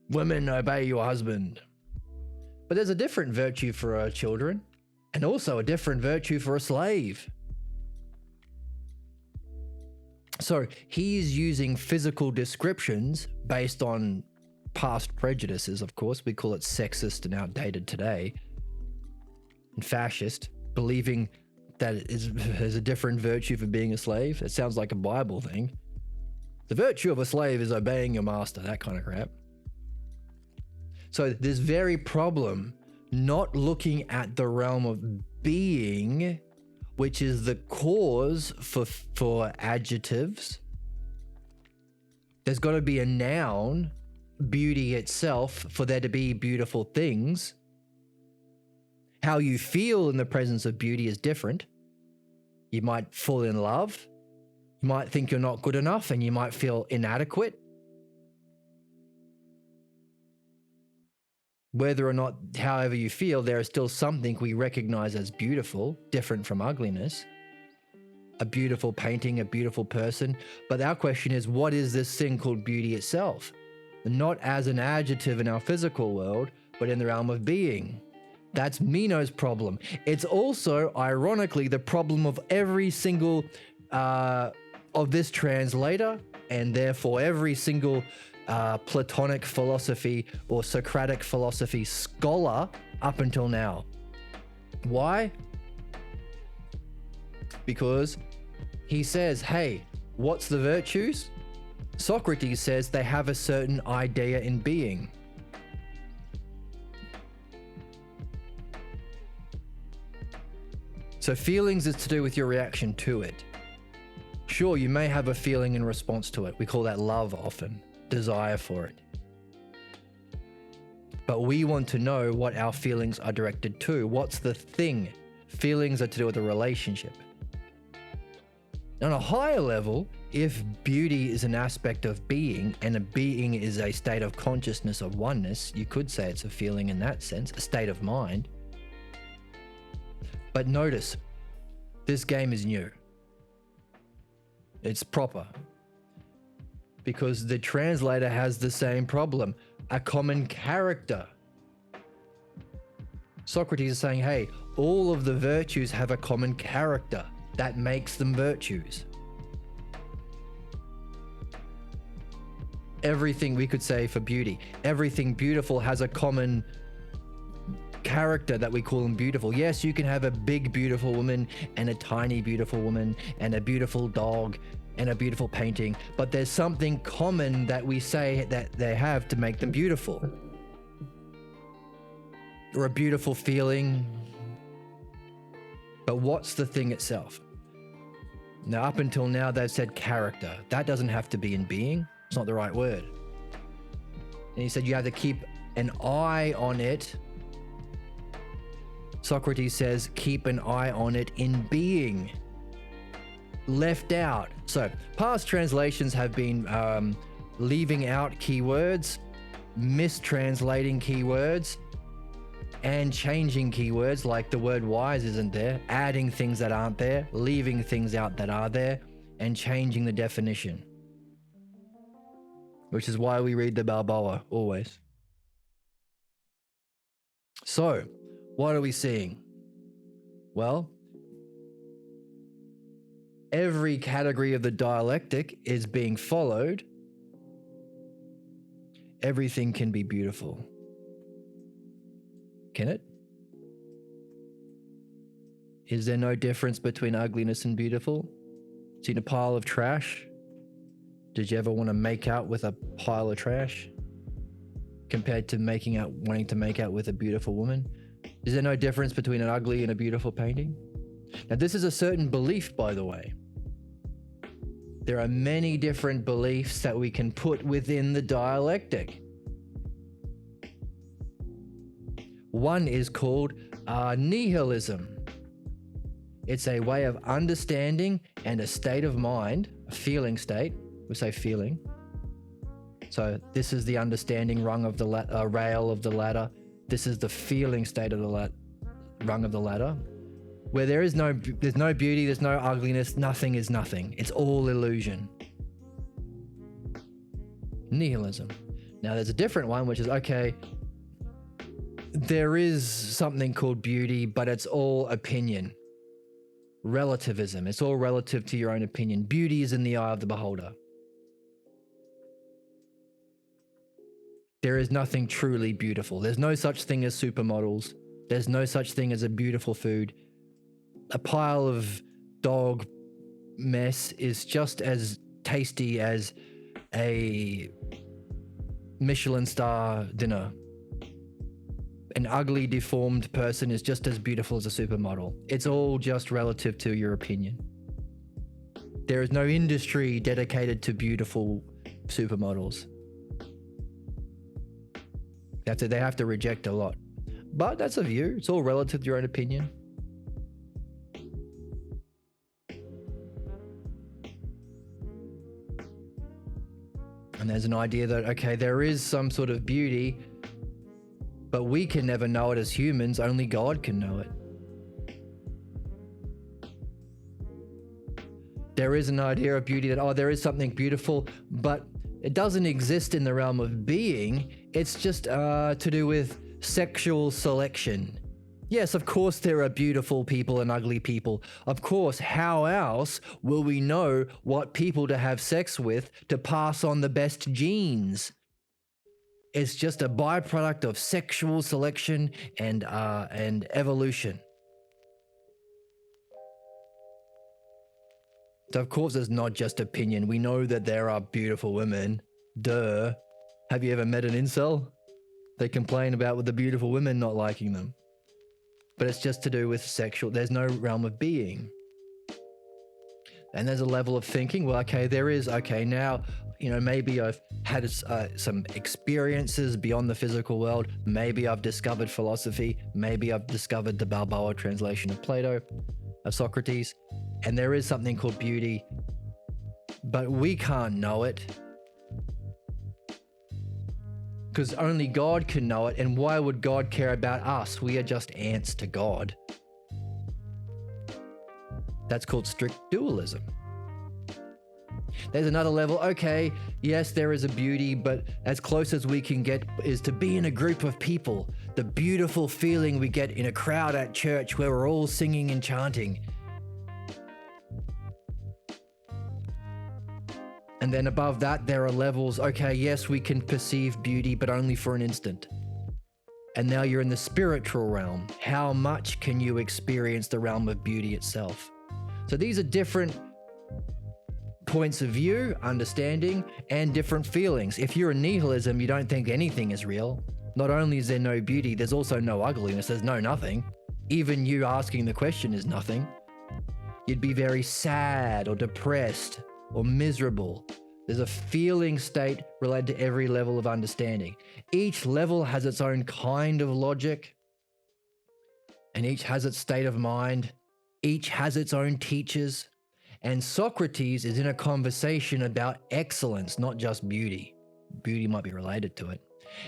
Women, obey your husband. But there's a different virtue for children, and also a different virtue for a slave. So he's using physical descriptions based on past prejudices, of course. We call it sexist and outdated today. And fascist, believing that there's a different virtue for being a slave. It sounds like a Bible thing. The virtue of a slave is obeying your master, that kind of crap. So this very problem, not looking at the realm of being, which is the cause for adjectives. There's got to be a noun, beauty itself, for there to be beautiful things. How you feel in the presence of beauty is different. You might fall in love. You might think you're not good enough, and you might feel inadequate. Whether or not, however you feel, there is still something we recognize as beautiful, different from ugliness. A beautiful painting, a beautiful person. But our question is, what is this thing called beauty itself? Not as an adjective in our physical world, but in the realm of being. That's Meno's problem. It's also, ironically, the problem of every single of this translator, and therefore every single Platonic philosophy or Socratic philosophy scholar up until now. Why? Because he says, hey, what's the virtues? Socrates says they have a certain idea in being. So feelings is to do with your reaction to it. Sure, you may have a feeling in response to it. We call that love often, desire for it. But we want to know what our feelings are directed to. What's the thing? Feelings are to do with a relationship. On a higher level, if beauty is an aspect of being, and a being is a state of consciousness of oneness, you could say it's a feeling in that sense, a state of mind. But notice, this game is new. It's proper. Because the translator has the same problem, a common character. Socrates is saying, hey, all of the virtues have a common character. That makes them virtues. Everything we could say for beauty, everything beautiful has a common character that we call them beautiful. Yes, you can have a big beautiful woman and a tiny beautiful woman and a beautiful dog and a beautiful painting, but there's something common that we say that they have to make them beautiful. Or a beautiful feeling. But what's the thing itself? Now, up until now, they've said character. That doesn't have to be in being. It's not the right word. And he said you have to keep an eye on it. Socrates says, keep an eye on it in being. Left out. So, past translations have been leaving out keywords, mistranslating keywords, and changing keywords, like the word wise isn't there, adding things that aren't there, leaving things out that are there, and changing the definition. Which is why we read the Balboa always. So, what are we seeing? Well, every category of the dialectic is being followed, everything can be beautiful. Can it? Is there no difference between ugliness and beautiful? Seen a pile of trash? Did you ever want to make out with a pile of trash compared to wanting to make out with a beautiful woman? Is there no difference between an ugly and a beautiful painting? Now, this is a certain belief, by the way. There are many different beliefs that we can put within the dialectic. One is called nihilism. It's a way of understanding and a state of mind, a feeling state. We say feeling. So this is the understanding rung of the rail of the ladder. This is the feeling state of the rung of the ladder, where there's no beauty, there's no ugliness, nothing is nothing. It's all illusion. Nihilism. Now there's a different one, which is, okay, there is something called beauty, but it's all opinion. Relativism. It's all relative to your own opinion. Beauty is in the eye of the beholder. There is nothing truly beautiful. There's no such thing as supermodels. There's no such thing as a beautiful food. A pile of dog mess is just as tasty as a Michelin star dinner. An ugly, deformed person is just as beautiful as a supermodel. It's all just relative to your opinion. There is no industry dedicated to beautiful supermodels. They have to reject a lot. But that's a view. It's all relative to your own opinion. And there's an idea that, okay, there is some sort of beauty, but we can never know it as humans. Only God can know it. There is an idea of beauty that, there is something beautiful, but it doesn't exist in the realm of being. It's just to do with sexual selection. Yes, of course there are beautiful people and ugly people. Of course, how else will we know what people to have sex with to pass on the best genes? It's just a byproduct of sexual selection and evolution. So of course it's not just opinion. We know that there are beautiful women. Duh. Have you ever met an incel? They complain about with the beautiful women not liking them. But it's just to do with there's no realm of being. And there's a level of thinking, well, okay, now, maybe I've had some experiences beyond the physical world. Maybe I've discovered philosophy. Maybe I've discovered the Balboa translation of Plato, of Socrates. And there is something called beauty, but we can't know it. Because only God can know it, and why would God care about us? We are just ants to God. That's called strict dualism. There's another level. Okay, yes, there is a beauty, but as close as we can get is to be in a group of people. The beautiful feeling we get in a crowd at church where we're all singing and chanting. And then above that, there are levels. Okay, yes, we can perceive beauty, but only for an instant. And now you're in the spiritual realm. How much can you experience the realm of beauty itself? So these are different points of view, understanding, and different feelings. If you're in nihilism, you don't think anything is real. Not only is there no beauty, there's also no ugliness. There's no nothing. Even you asking the question is nothing. You'd be very sad or depressed or miserable. There's a feeling state related to every level of understanding. Each level has its own kind of logic, and each has its state of mind. Each has its own teachers. And Socrates is in a conversation about excellence, not just beauty. Beauty might be related to it.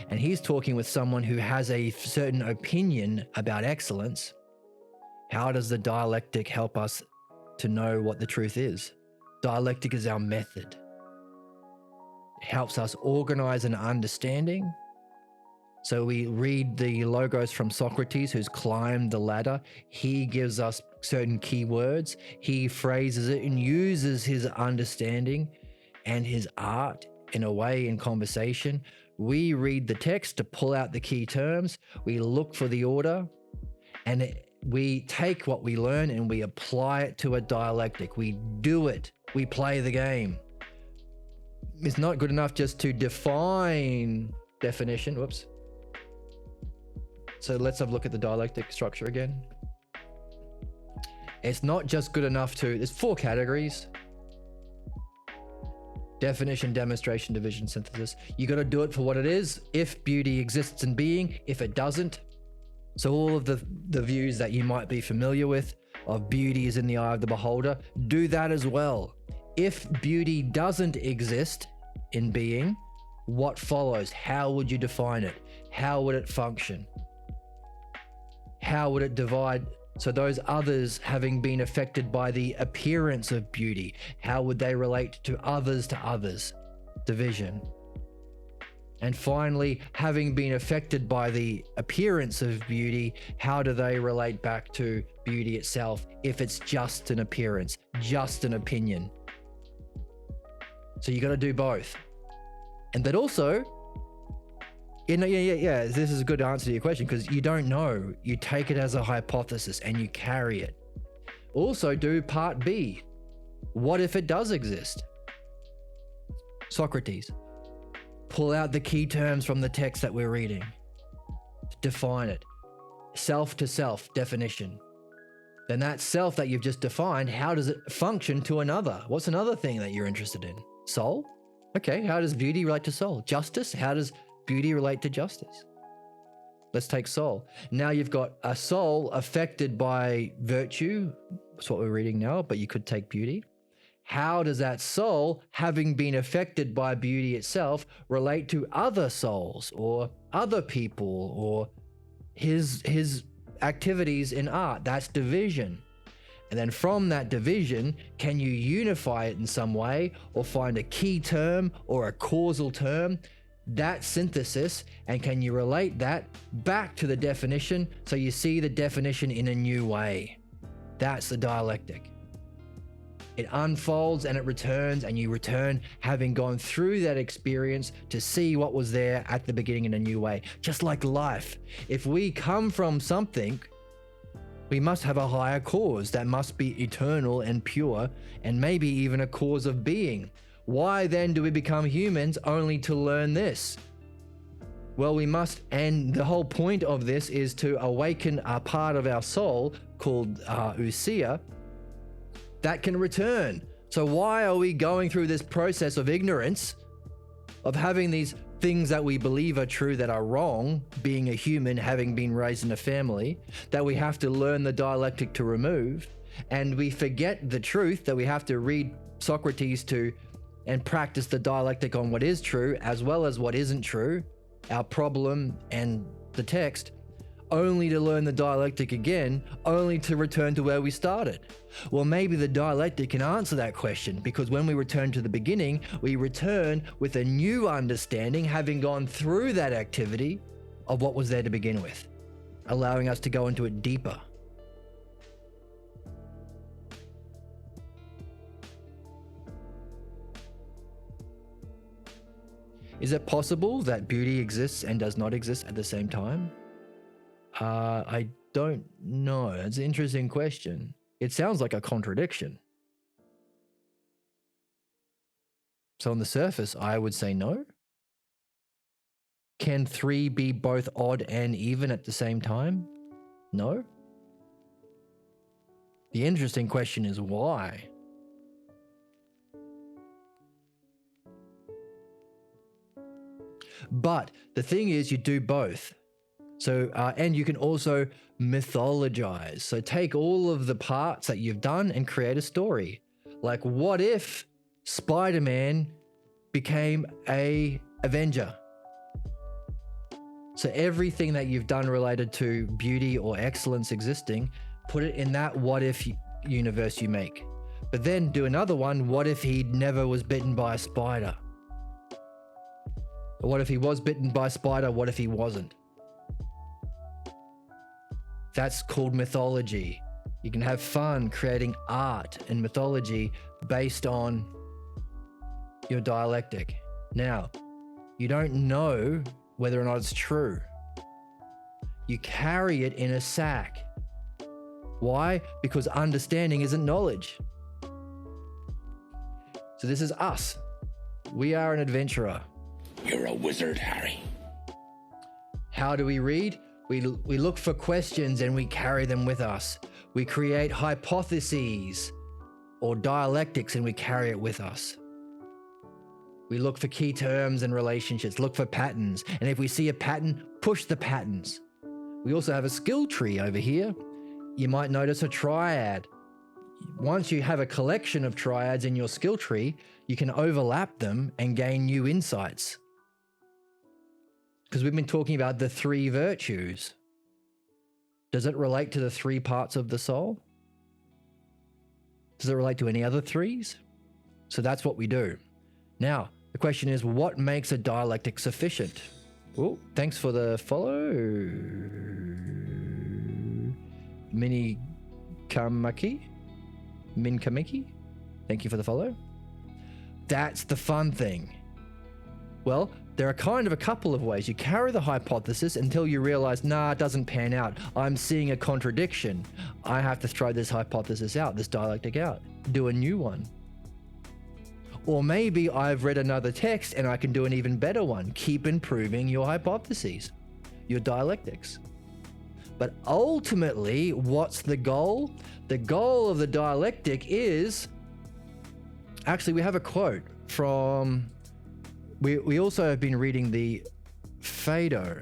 And he's talking with someone who has a certain opinion about excellence. How does the dialectic help us to know what the truth is? Dialectic is our method. It helps us organize an understanding. So we read the logos from Socrates, who's climbed the ladder. He gives us certain keywords. He phrases it and uses his understanding and his art in a way in conversation We read the text to pull out the key terms. We look for the order, and we take what we learn and we apply it to a dialectic. We do it. We play the game. It's not good enough just to define definition. Whoops. So let's have a look at the dialectic structure again. It's not just good enough to, there's 4 categories. Definition, demonstration, division, synthesis. You got to do it for what it is. If beauty exists in being, if it doesn't. So all of the views that you might be familiar with of beauty is in the eye of the beholder, do that as well. If beauty doesn't exist in being, what follows? How would you define it? How would it function? How would it divide? So those others having been affected by the appearance of beauty, how would they relate to others? Division. And finally, having been affected by the appearance of beauty, how do they relate back to beauty itself if it's just an appearance, just an opinion? So you got to do both. And that also, this is a good answer to your question, because you don't know. You take it as a hypothesis and you carry it. Also do part B. What if it does exist? Socrates. Pull out the key terms from the text that we're reading. Define it. Self to self definition. Then that self that you've just defined, how does it function to another? What's another thing that you're interested in? Soul? Okay, how does beauty relate to soul? Justice? How does beauty relate to justice? Let's take soul. Now you've got a soul affected by virtue. That's what we're reading now, but you could take beauty. How does that soul, having been affected by beauty itself, relate to other souls or other people or his activities in art? That's division. And then from that division, can you unify it in some way or find a key term or a causal term? That synthesis, and can you relate that back to the definition so you see the definition in a new way? That's the dialectic. It unfolds and it returns, and you return having gone through that experience to see what was there at the beginning in a new way. Just like life. If we come from something, we must have a higher cause that must be eternal and pure, and maybe even a cause of being. Why then do we become humans only to learn this? Well, we must, and the whole point of this is to awaken a part of our soul called ousia that can return. So why are we going through this process of ignorance, of having these things that we believe are true that are wrong, being a human, having been raised in a family, that we have to learn the dialectic to remove, and we forget the truth that we have to read Socrates to and practice the dialectic on what is true as well as what isn't true, our problem and the text, only to learn the dialectic again, only to return to where we started. Well, maybe the dialectic can answer that question, because when we return to the beginning, we return with a new understanding, having gone through that activity of what was there to begin with, allowing us to go into it deeper. Is it possible that beauty exists and does not exist at the same time? I don't know. It's an interesting question. It sounds like a contradiction. So on the surface, I would say no. Can 3 be both odd and even at the same time? No. The interesting question is why? But the thing is, you do both. So, and you can also mythologize. So take all of the parts that you've done and create a story. Like, what if Spider-Man became a Avenger? So everything that you've done related to beauty or excellence existing, put it in that what if universe you make. But then do another one, what if he never was bitten by a spider? Or what if he was bitten by a spider, what if he wasn't? That's called mythology. You can have fun creating art and mythology based on your dialectic. Now, You don't know whether or not it's true. You carry it in a sack. Why? Because understanding isn't knowledge. So this is us. We are an adventurer. You're a wizard, Harry. How do we read? We look for questions and we carry them with us. We create hypotheses or dialectics and we carry it with us. We look for key terms and relationships, look for patterns. And if we see a pattern, push the patterns. We also have a skill tree over here. You might notice a triad. Once you have a collection of triads in your skill tree, you can overlap them and gain new insights. Because we've been talking about the 3 virtues. Does it relate to the 3 parts of the soul? Does it relate to any other 3s? So that's what we do. Now, the question is, what makes a dialectic sufficient? Oh, thanks for the follow. Minkamiki? Thank you for the follow. That's the fun thing. Well, there are kind of a couple of ways. You carry the hypothesis until you realize, nah, it doesn't pan out. I'm seeing a contradiction. I have to throw this hypothesis out, this dialectic out, do a new one. Or maybe I've read another text and I can do an even better one. Keep improving your hypotheses, your dialectics. But ultimately, what's the goal? The goal of the dialectic is, actually, we have a quote from, we also have been reading the Phaedo.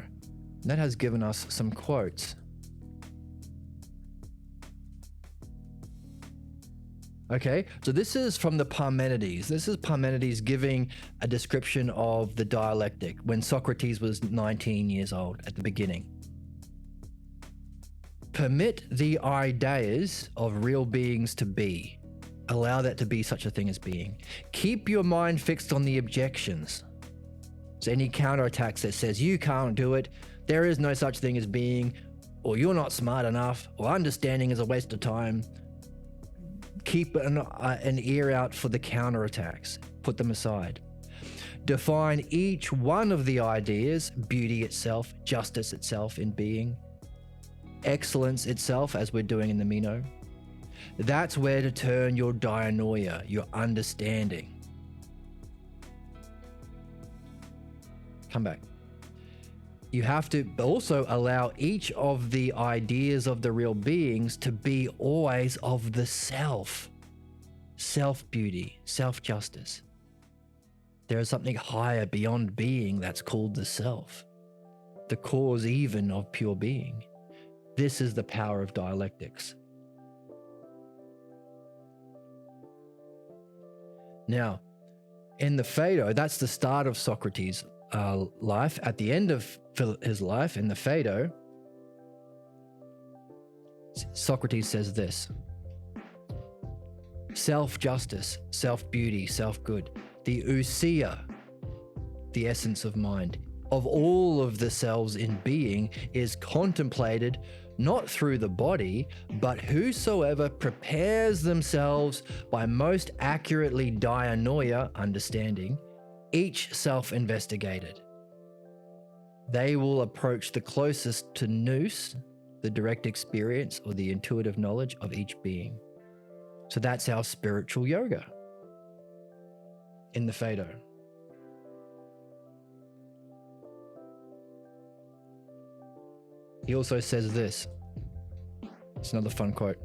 That has given us some quotes. Okay, so this is from the Parmenides. This is Parmenides giving a description of the dialectic when Socrates was 19 years old at the beginning. Permit the ideas of real beings to be. Allow that to be such a thing as being. Keep your mind fixed on the objections. So any counterattacks that says you can't do it, there is no such thing as being, or you're not smart enough, or understanding is a waste of time. Keep an ear out for the counterattacks. Put them aside. Define each one of the ideas, beauty itself, justice itself in being, excellence itself, as we're doing in the Meno. That's where to turn your dianoia, your understanding. Come back. You have to also allow each of the ideas of the real beings to be always of the self. Self-beauty, self-justice. There is something higher beyond being that's called the self. The cause even of pure being. This is the power of dialectics. Now, in the Phaedo, that's the start of Socrates' life. At the end of his life, in the Phaedo, Socrates says this: self-justice, self-beauty, self-good, the ousia, the essence of mind, of all of the selves in being, is contemplated not through the body, but whosoever prepares themselves by most accurately dianoia, understanding, each self-investigated. They will approach the closest to nous, the direct experience or the intuitive knowledge of each being. So that's our spiritual yoga in the Phaedo. He also says this. It's another fun quote.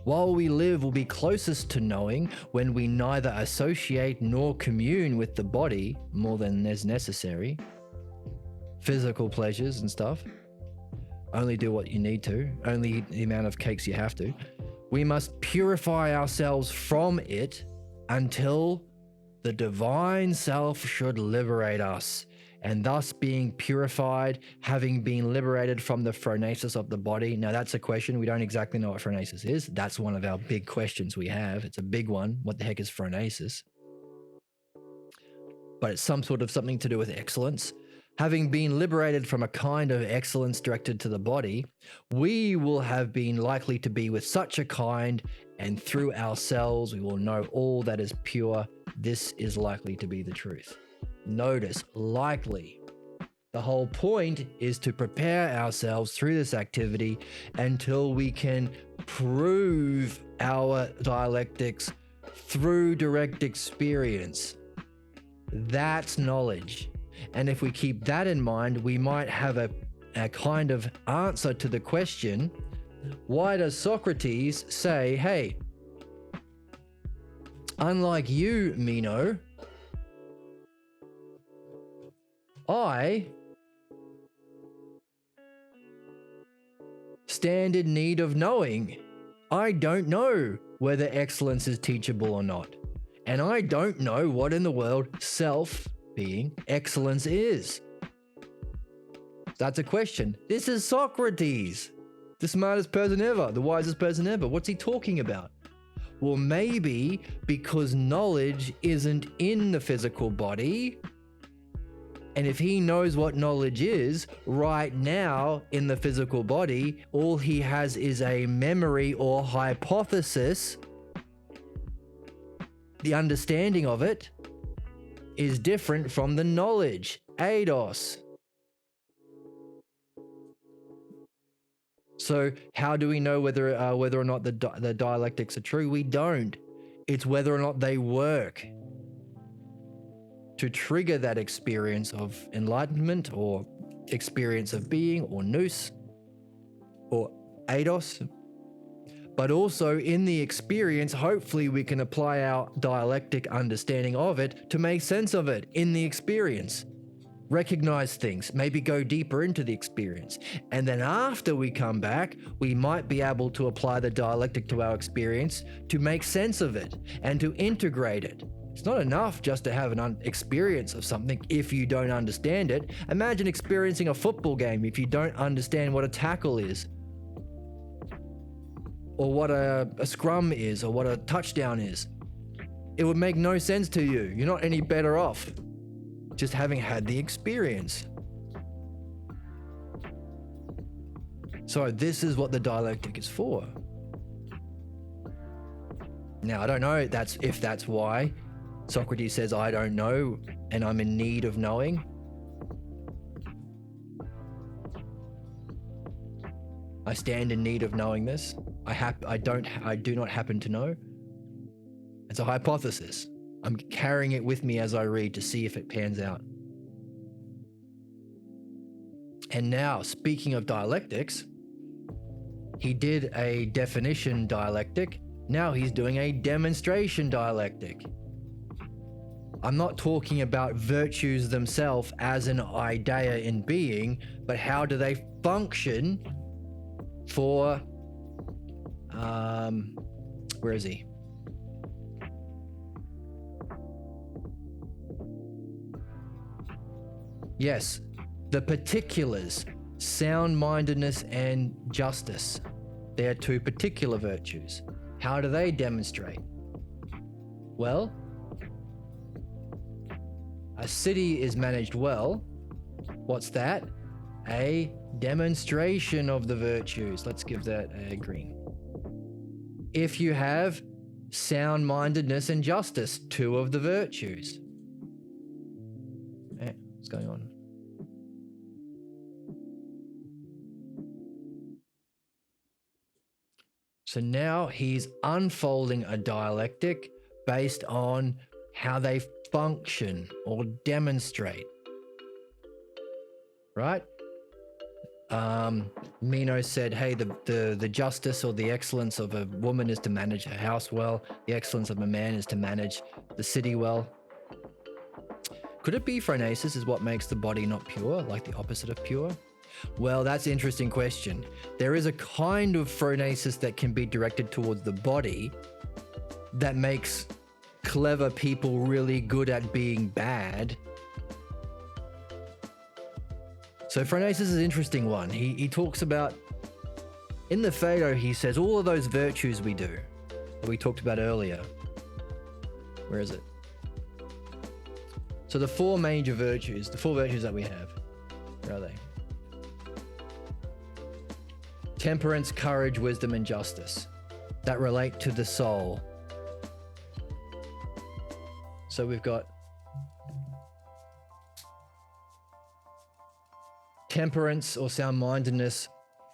While we live, we'll be closest to knowing when we neither associate nor commune with the body more than is necessary. Physical pleasures and stuff. Only do what you need to. Only eat the amount of cakes you have to. We must purify ourselves from it until the divine self should liberate us. And thus being purified, having been liberated from the phronesis of the body. Now that's a question. We don't exactly know what phronesis is. That's one of our big questions we have. It's a big one. What the heck is phronesis? But it's some sort of something to do with excellence. Having been liberated from a kind of excellence directed to the body, we will have been likely to be with such a kind, and through ourselves we will know all that is pure. This is likely to be the truth. Notice, likely. The whole point is to prepare ourselves through this activity until we can prove our dialectics through direct experience. That's knowledge. And if we keep that in mind, we might have a kind of answer to the question, why does Socrates say, hey, unlike you, Meno, I stand in need of knowing. I don't know whether excellence is teachable or not. And I don't know what in the world self, being excellence, is. That's a question. This is Socrates, the smartest person ever, the wisest person ever. What's he talking about? Well, maybe because knowledge isn't in the physical body. And if he knows what knowledge is right now in the physical body, all he has is a memory or hypothesis. The understanding of it is different from the knowledge, eidos. So how do we know whether or not the dialectics are true? We don't. It's whether or not they work to trigger that experience of enlightenment or experience of being or nous or eidos. But also in the experience, hopefully we can apply our dialectic understanding of it to make sense of it in the experience. Recognize things, maybe go deeper into the experience. And then after we come back, we might be able to apply the dialectic to our experience to make sense of it and to integrate it. It's not enough just to have an experience of something if you don't understand it. Imagine experiencing a football game if you don't understand what a tackle is, or what a scrum is, or what a touchdown is. It would make no sense to you. You're not any better off just having had the experience. So this is what the dialectic is for. Now, I don't know if that's why Socrates says, I don't know, and I'm in need of knowing. I stand in need of knowing this. I do not happen to know. It's a hypothesis. I'm carrying it with me as I read to see if it pans out. And now, speaking of dialectics, he did a definition dialectic. Now he's doing a demonstration dialectic. I'm not talking about virtues themselves as an idea in being, but how do they function for, where is he? Yes, the particulars, sound-mindedness and justice. They are two particular virtues. How do they demonstrate? Well, a city is managed well. What's that? A demonstration of the virtues. Let's give that a green. If you have sound-mindedness and justice, two of the virtues. What's going on? So now he's unfolding a dialectic based on how they function or demonstrate. Right? Meno said, hey, the justice or the excellence of a woman is to manage her house well. The excellence of a man is to manage the city well. Could it be phronesis is what makes the body not pure, like the opposite of pure? Well, that's an interesting question. There is a kind of phronesis that can be directed towards the body that makes clever people really good at being bad. So phronesis is an interesting one. He talks about, in the Phaedo, he says all of those virtues we do, that we talked about earlier. Where is it? So the four major virtues, the four virtues that we have, where are they? Temperance, courage, wisdom, and justice that relate to the soul. So we've got Temperance or sound-mindedness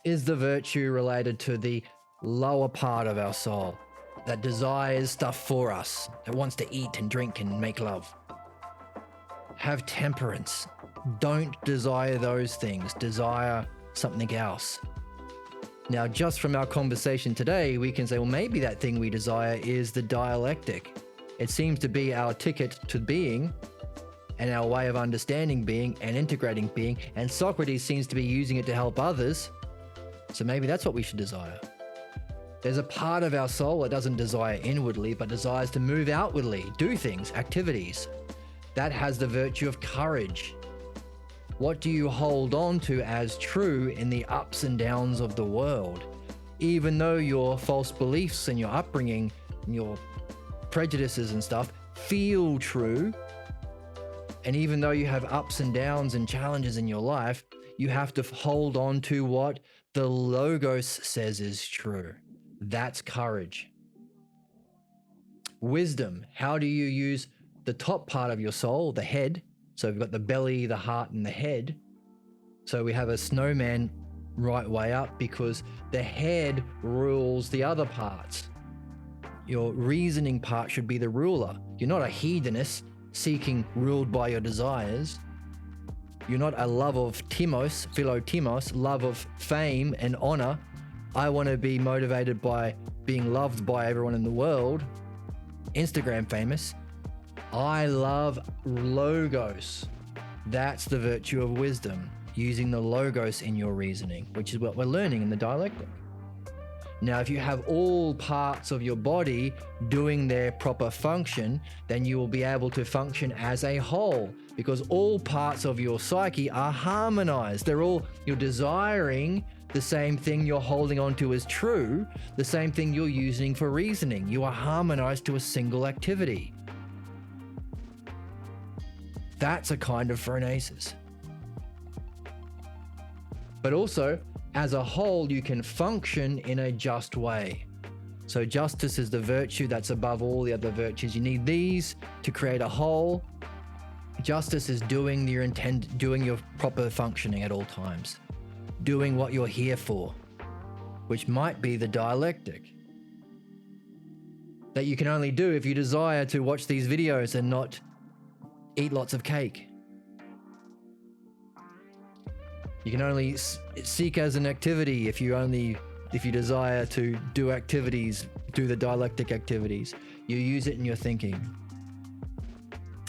is the virtue related to the lower part of our soul that desires stuff for us, that wants to eat and drink and make love. Have temperance. Don't desire those things. Desire something else. Now, just from our conversation today, we can say, well, maybe that thing we desire is the dialectic. It seems to be our ticket to being and our way of understanding being and integrating being, and Socrates seems to be using it to help others. So maybe that's what we should desire. There's a part of our soul that doesn't desire inwardly, but desires to move outwardly, do things, activities. That has the virtue of courage. What do you hold on to as true in the ups and downs of the world? Even though your false beliefs and your upbringing and your prejudices and stuff feel true, and even though you have ups and downs and challenges in your life, you have to hold on to what the Logos says is true. That's courage. Wisdom. How do you use the top part of your soul, the head? So we've got the belly, the heart, and the head. So we have a snowman right way up because the head rules the other parts. Your reasoning part should be the ruler. You're not a hedonist seeking ruled by your desires. You're not a love of timos, philotimos, love of fame and honor. I want to be motivated by being loved by everyone in the world. Instagram famous. I love logos. That's the virtue of wisdom, using the logos in your reasoning, which is what we're learning in the dialectic. Now, if you have all parts of your body doing their proper function, then you will be able to function as a whole, because all parts of your psyche are harmonized. You're desiring the same thing you're holding on to as true, the same thing you're using for reasoning. You are harmonized to a single activity. That's a kind of phronesis. But also, as a whole, you can function in a just way. So justice is the virtue that's above all the other virtues. You need these to create a whole. Justice is doing your proper functioning at all times. Doing what you're here for, which might be the dialectic. That you can only do if you desire to watch these videos and not eat lots of cake. You can only seek as an activity if you desire to do activities, do the dialectic activities. You use it in your thinking.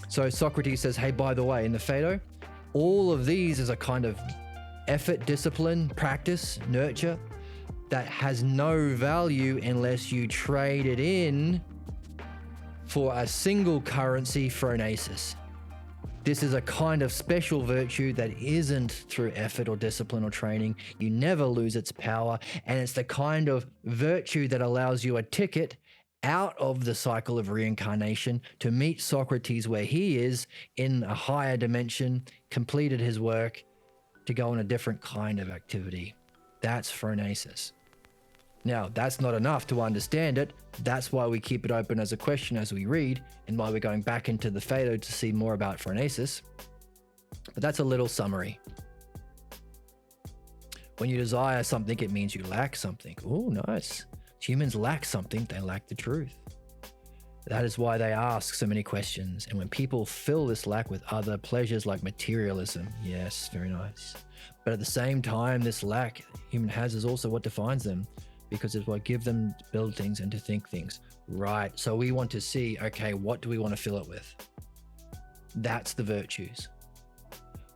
So Socrates says, hey, by the way, in the Phaedo, all of these is a kind of effort, discipline, practice, nurture that has no value unless you trade it in for a single currency, phronesis. This is a kind of special virtue that isn't through effort or discipline or training. You never lose its power, and it's the kind of virtue that allows you a ticket out of the cycle of reincarnation to meet Socrates where he is in a higher dimension, completed his work, to go on a different kind of activity. That's phronesis. Now, that's not enough to understand it. That's why we keep it open as a question as we read, and why we're going back into the Phaedo to see more about phronesis. But that's a little summary. When you desire something, it means you lack something. Oh, nice. Humans lack something, they lack the truth. That is why they ask so many questions. And when people fill this lack with other pleasures like materialism, yes, very nice. But at the same time, this lack human has is also what defines them, because it's what gives them to build things and to think things. Right, so we want to see, okay, what do we want to fill it with? That's the virtues.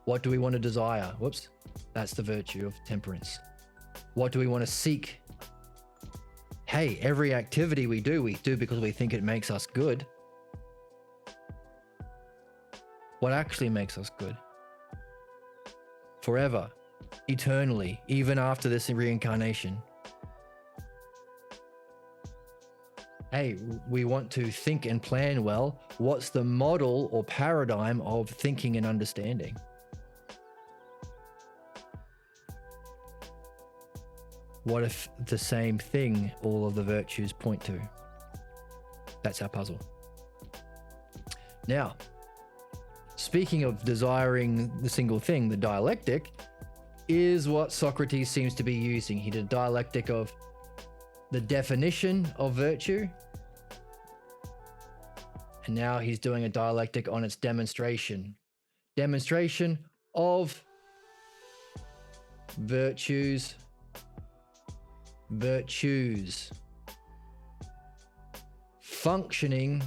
What do we want to desire? Whoops, that's the virtue of temperance. What do we want to seek? Hey, every activity we do because we think it makes us good. What actually makes us good? Forever, eternally, even after this reincarnation. Hey, we want to think and plan well. What's the model or paradigm of thinking and understanding? What if the same thing all of the virtues point to? That's our puzzle. Now, speaking of desiring the single thing, the dialectic, is what Socrates seems to be using. He did a dialectic of the definition of virtue, and now he's doing a dialectic on its demonstration. Demonstration of virtues. Functioning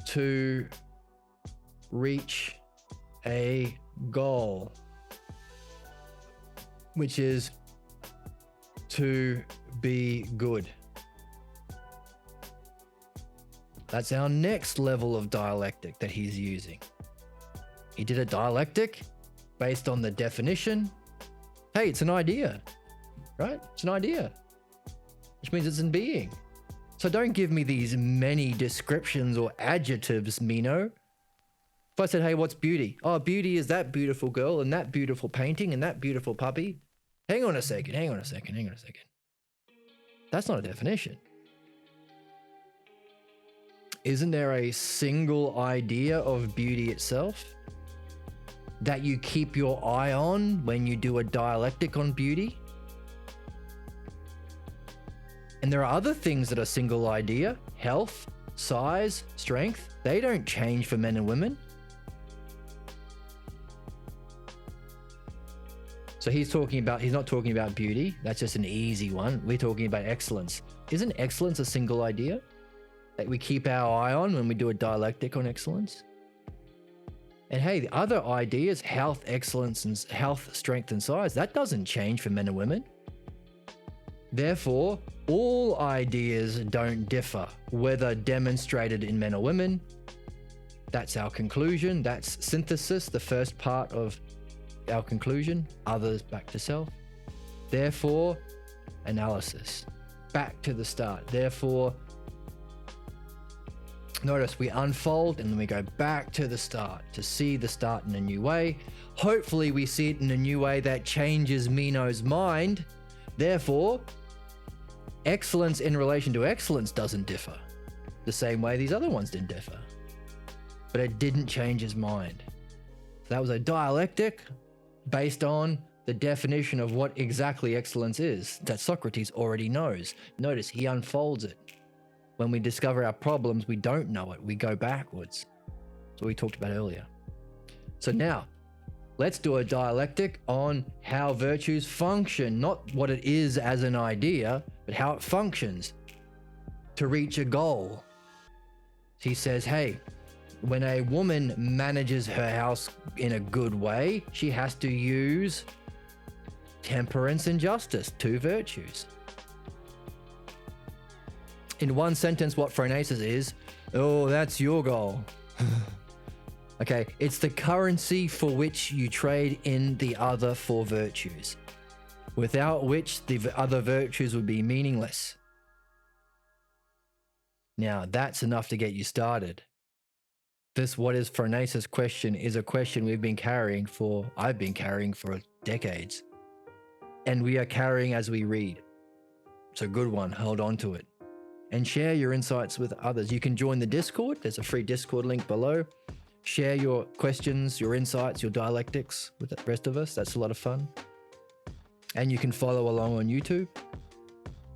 to reach a goal, which is to be good. That's our next level of dialectic that he's using. He did a dialectic based on the definition. Hey, it's an idea, right? It's an idea, which means it's in being. So don't give me these many descriptions or adjectives, Meno. If I said, hey, what's beauty? Oh, beauty is that beautiful girl and that beautiful painting and that beautiful puppy. Hang on a second. That's not a definition. Isn't there a single idea of beauty itself that you keep your eye on when you do a dialectic on beauty? And there are other things that are single idea: health, size, strength. They don't change for men and women. So he's not talking about beauty. That's just an easy one. We're talking about excellence. Isn't excellence a single idea that we keep our eye on when we do a dialectic on excellence? And hey, the other ideas, health, excellence, and health, strength, and size, that doesn't change for men and women. Therefore, all ideas don't differ, whether demonstrated in men or women. That's our conclusion. That's synthesis, the first part of our conclusion. Others back to self. Therefore, analysis. Back to the start. Therefore, notice we unfold and then we go back to the start to see the start in a new way. Hopefully we see it in a new way that changes Meno's mind. Therefore, excellence in relation to excellence doesn't differ the same way these other ones didn't differ. But it didn't change his mind. So that was a dialectic based on the definition of what exactly excellence is that Socrates already knows. Notice he unfolds it. When we discover our problems, we don't know it. We go backwards. That's what we talked about earlier. So now, let's do a dialectic on how virtues function, not what it is as an idea, but how it functions to reach a goal. He says, hey, when a woman manages her house in a good way, she has to use temperance and justice, two virtues. In one sentence, what phronesis is, oh, that's your goal. Okay, it's the currency for which you trade in the other four virtues, without which the other virtues would be meaningless. Now, that's enough to get you started. This what is phronesis question is a question I've been carrying for decades. And we are carrying as we read. It's a good one, hold on to it. And share your insights with others. You can join the Discord, there's a free Discord link below. Share your questions, your insights, your dialectics with the rest of us. That's a lot of fun. And you can follow along on YouTube.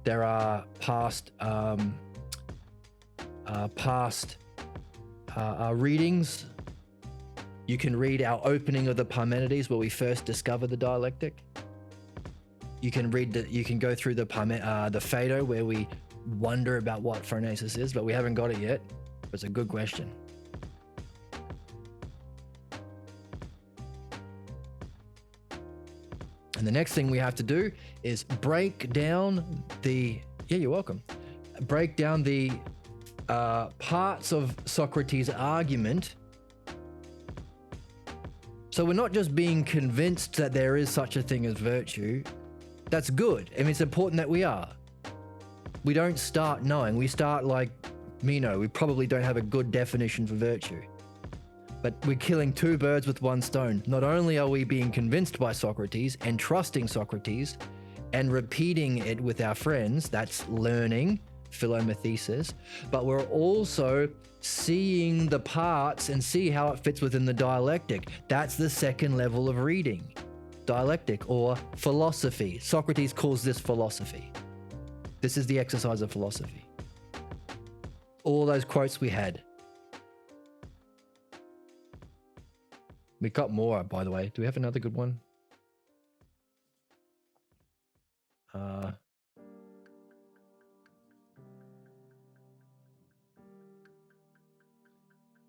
There are past readings. You can read our opening of the Parmenides where we first discover the dialectic. You can go through the Phaedo where we wonder about what phronesis is, but we haven't got it yet. It's a good question. And the next thing we have to do is break down the parts of Socrates' argument. So we're not just being convinced that there is such a thing as virtue. That's good. I mean, it's important that we are. We don't start knowing. We start like Meno. We probably don't have a good definition for virtue. But we're killing two birds with one stone. Not only are we being convinced by Socrates and trusting Socrates and repeating it with our friends, that's learning, philomethesis, but we're also seeing the parts and see how it fits within the dialectic. That's the second level of reading. Dialectic or philosophy. Socrates calls this philosophy. This is the exercise of philosophy. All those quotes we had. We got more, by the way. Do we have another good one?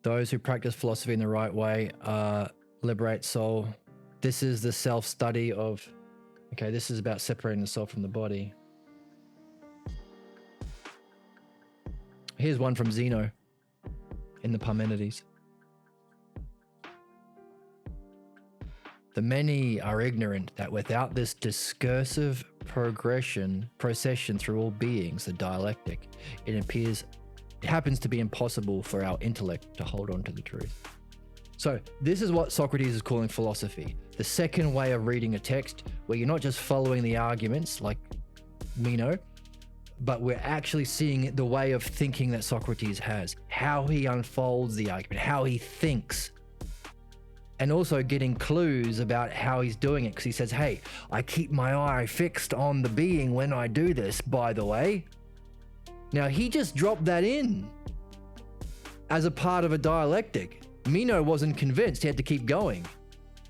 Those who practice philosophy in the right way liberate soul. This is the self-study of... Okay, this is about separating the soul from the body. Here's one from Zeno in the Parmenides. The many are ignorant that without this discursive procession through all beings, the dialectic, it happens to be impossible for our intellect to hold on to the truth. So this is what Socrates is calling philosophy. The second way of reading a text where you're not just following the arguments like Meno, but we're actually seeing the way of thinking that Socrates has, how he unfolds the argument, how he thinks, and also getting clues about how he's doing it. Because he says, hey, I keep my eye fixed on the being when I do this, by the way. Now, he just dropped that in as a part of a dialectic. Meno wasn't convinced, he had to keep going.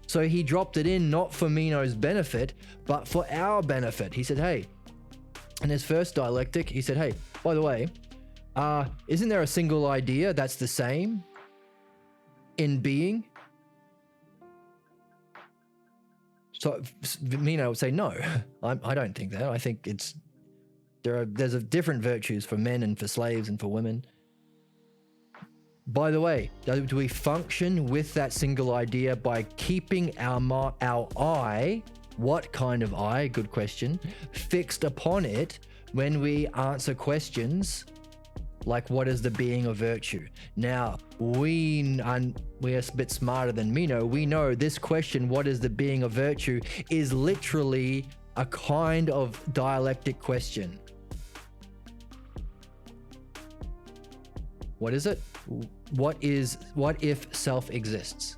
So he dropped it in not for Meno's benefit, but for our benefit. He said, hey, in his first dialectic, he said, hey, by the way, isn't there a single idea that's the same in being? So Meno would say, no, I don't think that. I think there's different virtues for men and for slaves and for women. By the way, do we function with that single idea by keeping our eye, what kind of eye, good question, fixed upon it when we answer questions like what is the being of virtue? Now, we're a bit smarter than Meno. We know this question, what is the being of virtue, is literally a kind of dialectic question. What is it? What if self exists?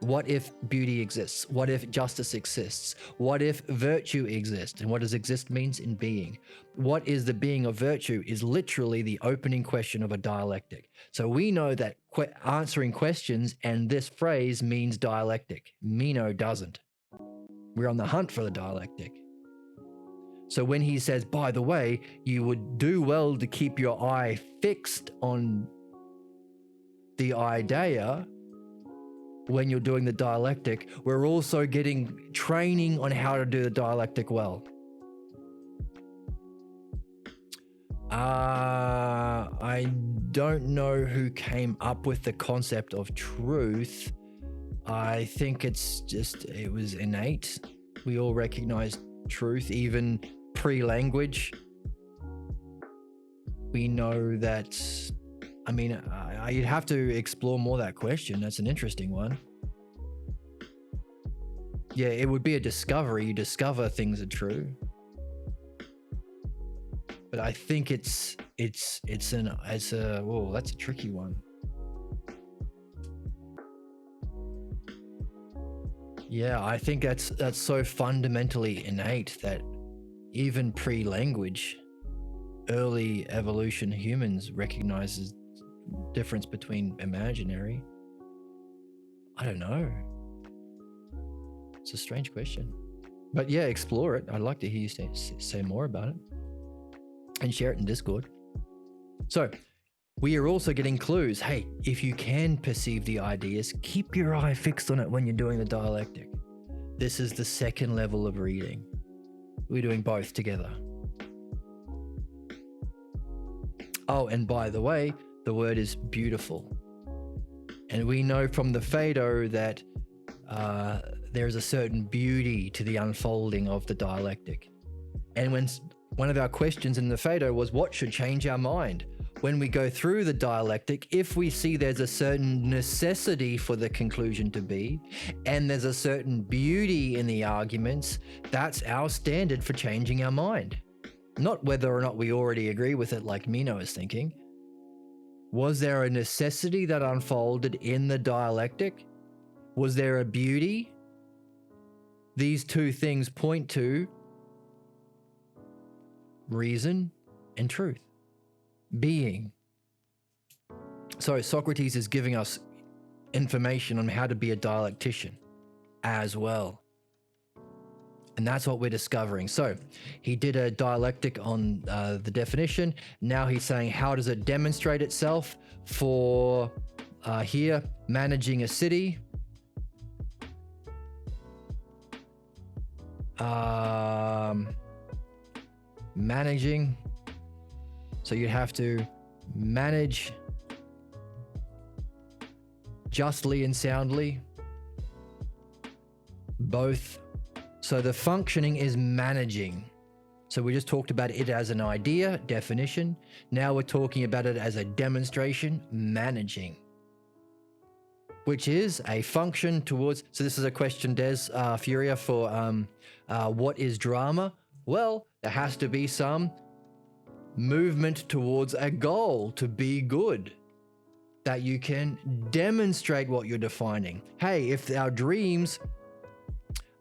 What if beauty exists? What if justice exists? What if virtue exists? And what does exist means in being? What is the being of virtue is literally the opening question of a dialectic. So we know that answering questions and this phrase means dialectic. Meno doesn't. We're on the hunt for the dialectic. So when he says, by the way, you would do well to keep your eye fixed on the idea when you're doing the dialectic, we're also getting training on how to do the dialectic well. I don't know who came up with the concept of truth. I think it was innate. We all recognize truth, even pre-language. We know that, you'd have to explore more that question. That's an interesting one. Yeah, it would be a discovery. You discover things are true. But I think that's a tricky one. Yeah, I think that's so fundamentally innate that even pre-language, early evolution humans recognizes difference between imaginary. I don't know. It's a strange question. But yeah, explore it. I'd like to hear you say more about it. And share it in Discord. So, we are also getting clues. Hey, if you can perceive the ideas, keep your eye fixed on it when you're doing the dialectic. This is the second level of reading. We're doing both together. Oh, and by the way, the word is beautiful. And we know from the Phaedo that there's a certain beauty to the unfolding of the dialectic. And when one of our questions in the Phaedo was, what should change our mind? When we go through the dialectic, if we see there's a certain necessity for the conclusion to be, and there's a certain beauty in the arguments, that's our standard for changing our mind. not whether or not we already agree with it like Meno is thinking. Was there a necessity that unfolded in the dialectic? Was there a beauty? These two things point to reason and truth, being. So Socrates is giving us information on how to be a dialectician as well. And that's what we're discovering. So he did a dialectic on the definition. Now he's saying, how does it demonstrate itself for here, managing a city? Managing. So you have to manage justly and soundly, both. So the functioning is managing. So we just talked about it as an idea, definition. Now we're talking about it as a demonstration, managing, which is a function towards. So this is a question, Des Furia, for what is drama? Well, there has to be some movement towards a goal to be good, that you can demonstrate what you're defining. Hey, if our dreams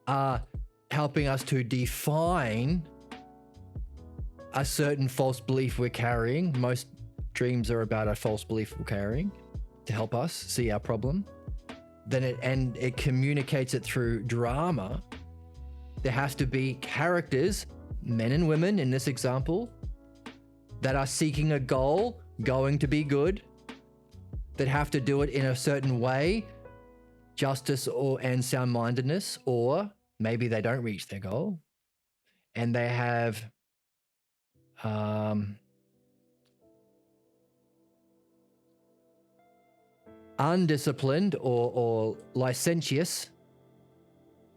are helping us to define a certain false belief we're carrying, most dreams are about a false belief we're carrying to help us see our problem, then it communicates it through drama. There has to be characters, men and women in this example, that are seeking a goal, going to be good, that have to do it in a certain way, justice and sound-mindedness, or maybe they don't reach their goal and they have undisciplined or licentious,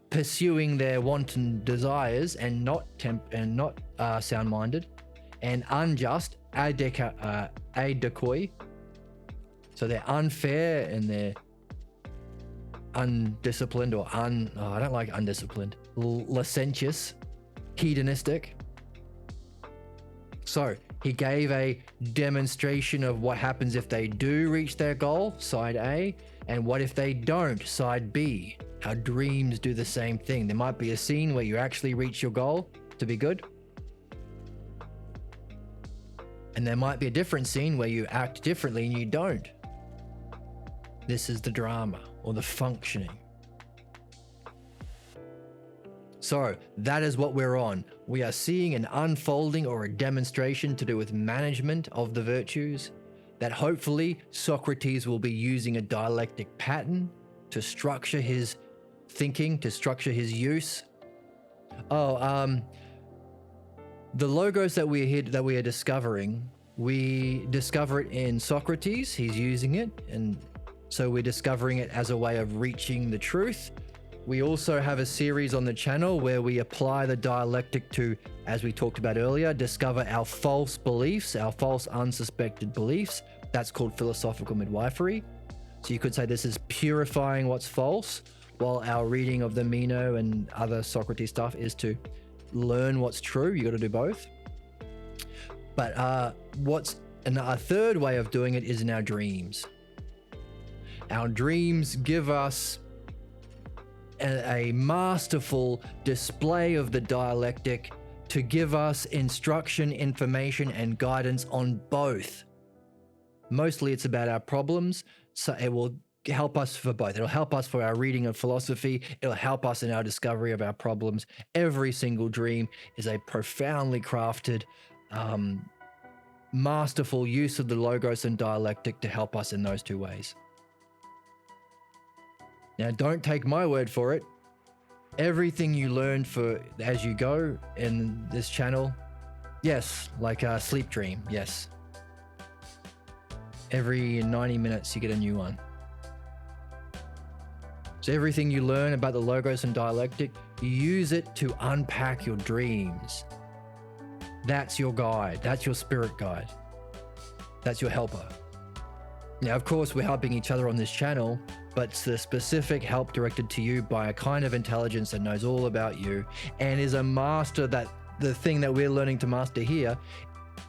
pursuing their wanton desires and not sound-minded, and unjust, adequoy. So they're unfair and they're undisciplined or I don't like undisciplined, licentious, hedonistic. So he gave a demonstration of what happens if they do reach their goal, side A, and what if they don't, side B. Our dreams do the same thing. There might be a scene where you actually reach your goal to be good, and there might be a different scene where you act differently and you don't. This is the drama or the functioning. So that is what we're on. We are seeing an unfolding or a demonstration to do with management of the virtues that hopefully Socrates will be using a dialectic pattern to structure his thinking, to structure his use. The logos that we are discovering, we discover it in Socrates. He's using it, and so we're discovering it as a way of reaching the truth. We also have a series on the channel where we apply the dialectic to, as we talked about earlier, discover our false beliefs, our false unsuspected beliefs. That's called philosophical midwifery. So you could say this is purifying what's false, while our reading of the Meno and other Socrates stuff is to learn what's true. You got to do both. But a third way of doing it is in our dreams. Our dreams give us a masterful display of the dialectic to give us instruction, information, and guidance on both. Mostly it's about our problems, so it will help us for both. It'll help us for our reading of philosophy. It'll help us in our discovery of our problems. Every single dream is a profoundly crafted, masterful use of the logos and dialectic to help us in those two ways. Now, don't take my word for it. Everything you learn as you go in this channel, yes, like a sleep dream, yes. Every 90 minutes you get a new one. So everything you learn about the logos and dialectic, use it to unpack your dreams. That's your guide. That's your spirit guide. That's your helper. Now, of course, we're helping each other on this channel, but it's the specific help directed to you by a kind of intelligence that knows all about you and is a master that the thing that we're learning to master here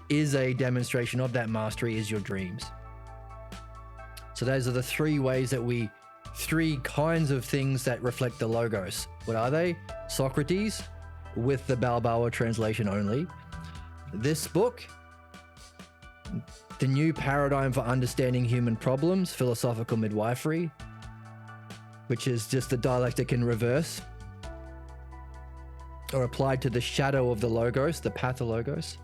is a demonstration of that mastery is your dreams. So those are the three kinds of things that reflect the logos. What are they? Socrates, with the Balboa translation only. This book, The New Paradigm for Understanding Human Problems, Philosophical Midwifery, which is just the dialectic in reverse, or applied to the shadow of the logos, the pathologos.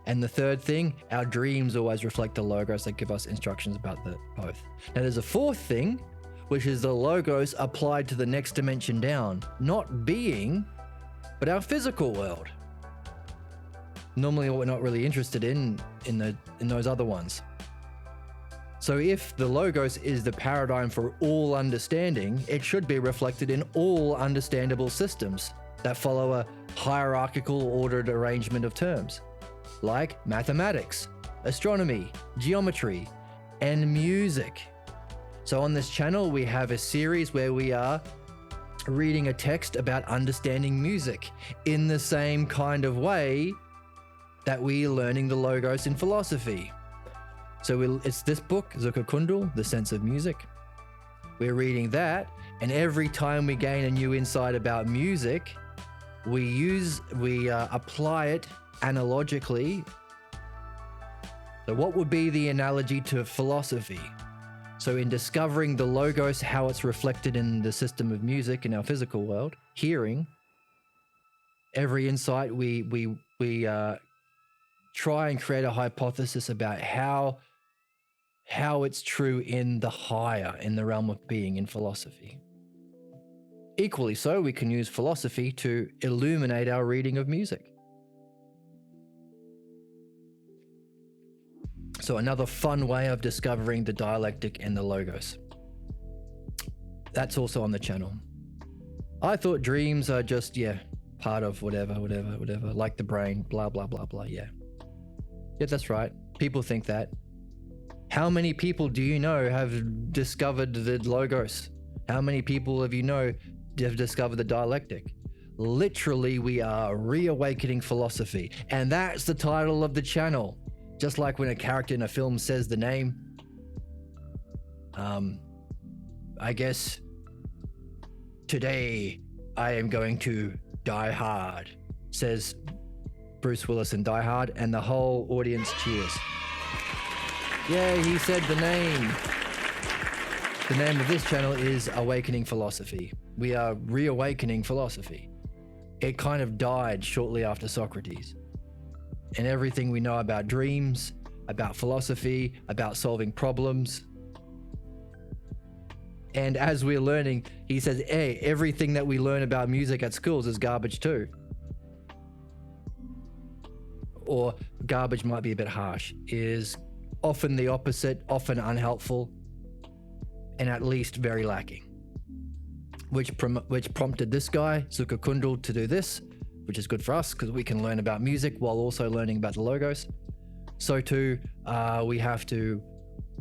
And the third thing, our dreams always reflect the logos that give us instructions about the both. Now there's a fourth thing, which is the logos applied to the next dimension down, not being, but our physical world. Normally what we're not really interested in those other ones. So if the logos is the paradigm for all understanding, it should be reflected in all understandable systems that follow a hierarchical ordered arrangement of terms, like mathematics, astronomy, geometry, and music. So on this channel, we have a series where we are reading a text about understanding music in the same kind of way that we're learning the logos in philosophy. So it's this book, Zucker Kundul, The Sense of Music. We're reading that, and every time we gain a new insight about music, we apply it analogically. So what would be the analogy to philosophy? So in discovering the logos, how it's reflected in the system of music in our physical world, hearing, every insight we try and create a hypothesis about how it's true in the higher, in the realm of being, in philosophy. Equally so, we can use philosophy to illuminate our reading of music. So another fun way of discovering the dialectic and the logos. That's also on the channel. I thought dreams are just, part of whatever, like the brain, blah, blah, blah, blah, yeah. Yeah, that's right. People think that. How many people do you know have discovered the logos? How many people have discovered the dialectic? Literally, we are reawakening philosophy. And that's the title of the channel. Just like when a character in a film says the name, I guess, today I am going to die hard, says Bruce Willis in Die Hard, and the whole audience cheers. Yeah, he said the name. The name of this channel is Awakening Philosophy. We are reawakening philosophy. It kind of died shortly after Socrates. And everything we know about dreams, about philosophy, about solving problems. And as we're learning, he says, hey, everything that we learn about music at schools is garbage too. Or garbage might be a bit harsh, is often the opposite, often unhelpful, and at least very lacking. Which prompted this guy, Zucker Kundul, to do this, which is good for us because we can learn about music while also learning about the logos. So too, we have to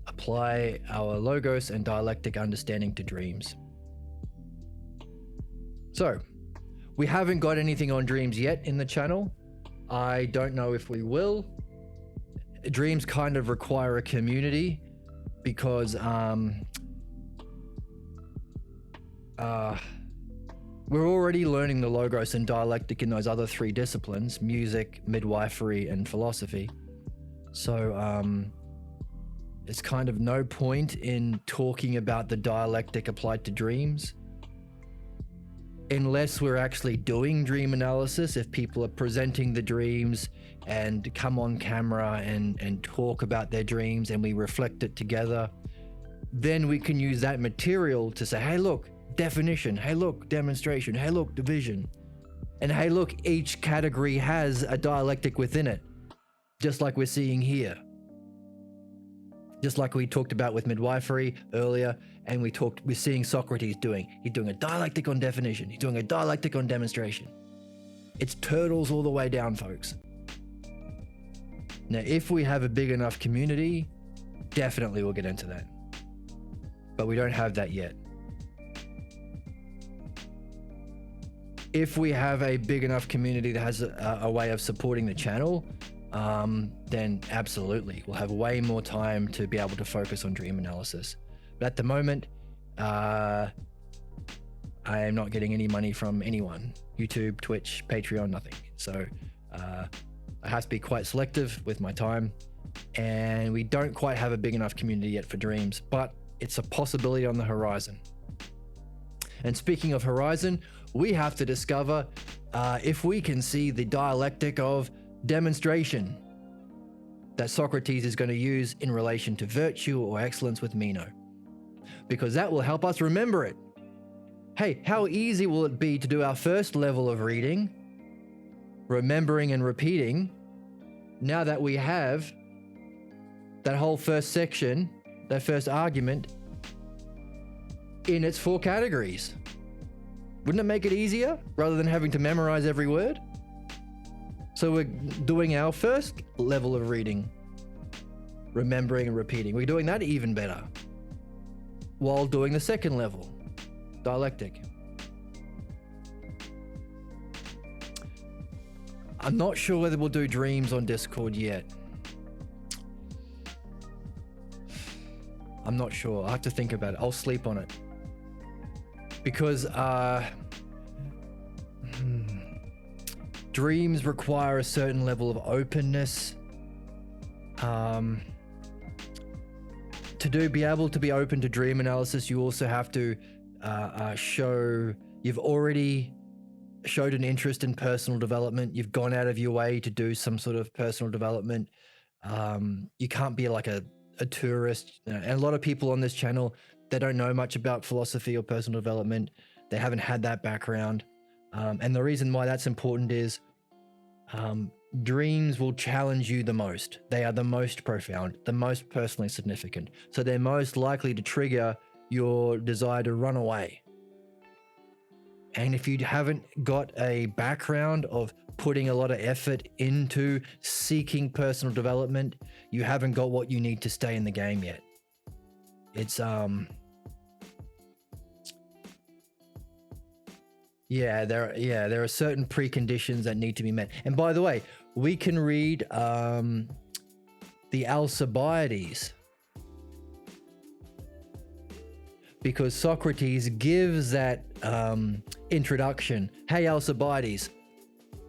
apply our logos and dialectic understanding to dreams. So, we haven't got anything on dreams yet in the channel. I don't know if we will. Dreams kind of require a community because we're already learning the logos and dialectic in those other three disciplines, music, midwifery, and philosophy. So it's kind of no point in talking about the dialectic applied to dreams unless we're actually doing dream analysis. If people are presenting the dreams and come on camera and talk about their dreams and we reflect it together, then we can use that material to say, hey, look, definition, hey look, demonstration, hey look, division, and hey look, each category has a dialectic within it, just like we're seeing here, just like we talked about with midwifery earlier, and we're seeing Socrates he's doing a dialectic on definition, he's doing a dialectic on demonstration. It's turtles all the way down, folks. Now if we have a big enough community, definitely we'll get into that, but we don't have that yet. if we have a big enough community that has a way of supporting the channel, then absolutely, we'll have way more time to be able to focus on dream analysis. But at the moment, I am not getting any money from anyone. YouTube, Twitch, Patreon, nothing. So I have to be quite selective with my time, and we don't quite have a big enough community yet for dreams, but it's a possibility on the horizon. And speaking of horizon, we have to discover if we can see the dialectic of demonstration that Socrates is going to use in relation to virtue or excellence with Meno, because that will help us remember it. Hey, how easy will it be to do our first level of reading, remembering and repeating, now that we have that whole first section, that first argument in its 4 categories? Wouldn't it make it easier rather than having to memorize every word? So we're doing our first level of reading, remembering and repeating. We're doing that even better while doing the second level, dialectic. I'm not sure whether we'll do dreams on Discord yet. I'm not sure. I'll have to think about it. I'll sleep on it. Because dreams require a certain level of openness. Be able to be open to dream analysis, you also have to show you've already showed an interest in personal development. You've gone out of your way to do some sort of personal development. You can't be like a tourist. And a lot of people on this channel, they don't know much about philosophy or personal development. They haven't had that background. And the reason why that's important is dreams will challenge you the most. They are the most profound, the most personally significant. So they're most likely to trigger your desire to run away. And if you haven't got a background of putting a lot of effort into seeking personal development, you haven't got what you need to stay in the game yet. It's there are certain preconditions that need to be met. And by the way, we can read the Alcibiades, because Socrates gives that introduction. Hey, Alcibiades.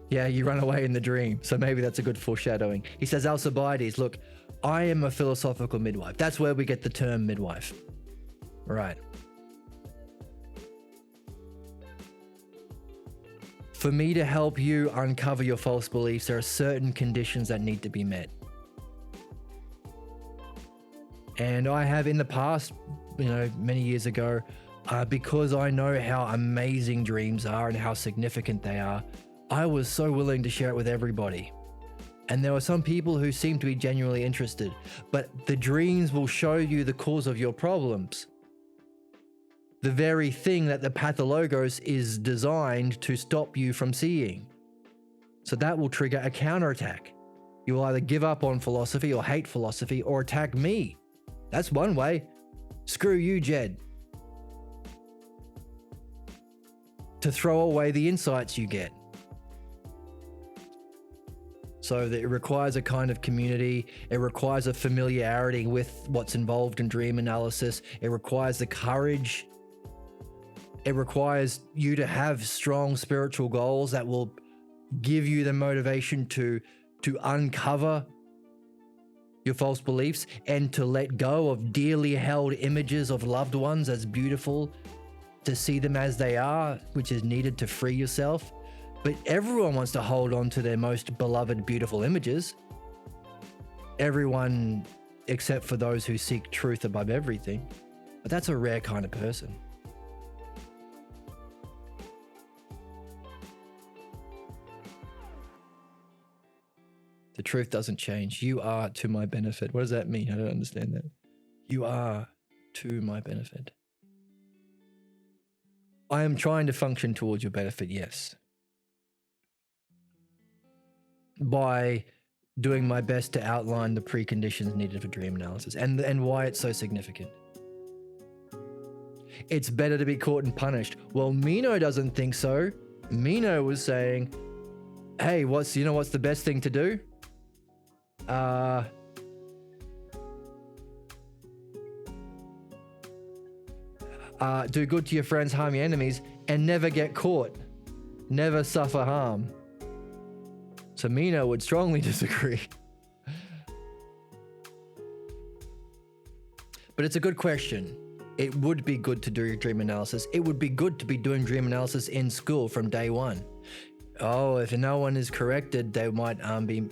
Yeah, you run away in the dream. So maybe that's a good foreshadowing. He says, Alcibiades, look, I am a philosophical midwife. That's where we get the term midwife. Right. For me to help you uncover your false beliefs, there are certain conditions that need to be met. And I have in the past, many years ago, because I know how amazing dreams are and how significant they are, I was so willing to share it with everybody. And there were some people who seemed to be genuinely interested, but the dreams will show you the cause of your problems. The very thing that the pathologos is designed to stop you from seeing. So that will trigger a counterattack. You will either give up on philosophy or hate philosophy or attack me. That's one way. Screw you, Jed. To throw away the insights you get. So that it requires a kind of community. It requires a familiarity with what's involved in dream analysis. It requires the courage. It requires you to have strong spiritual goals that will give you the motivation to uncover your false beliefs and to let go of dearly held images of loved ones as beautiful, to see them as they are, which is needed to free yourself. But everyone wants to hold on to their most beloved, beautiful images. Everyone, except for those who seek truth above everything. But that's a rare kind of person. The truth doesn't change. You are to my benefit. What does that mean? I don't understand that. You are to my benefit. I am trying to function towards your benefit, yes. By doing my best to outline the preconditions needed for dream analysis and why it's so significant. It's better to be caught and punished. Well, Meno doesn't think so. Meno was saying, hey, what's the best thing to do? Do good to your friends, harm your enemies, and never get caught. Never suffer harm. So Meno would strongly disagree. But it's a good question. It would be good to do your dream analysis. It would be good to be doing dream analysis in school from day one. Oh, if no one is corrected, they might be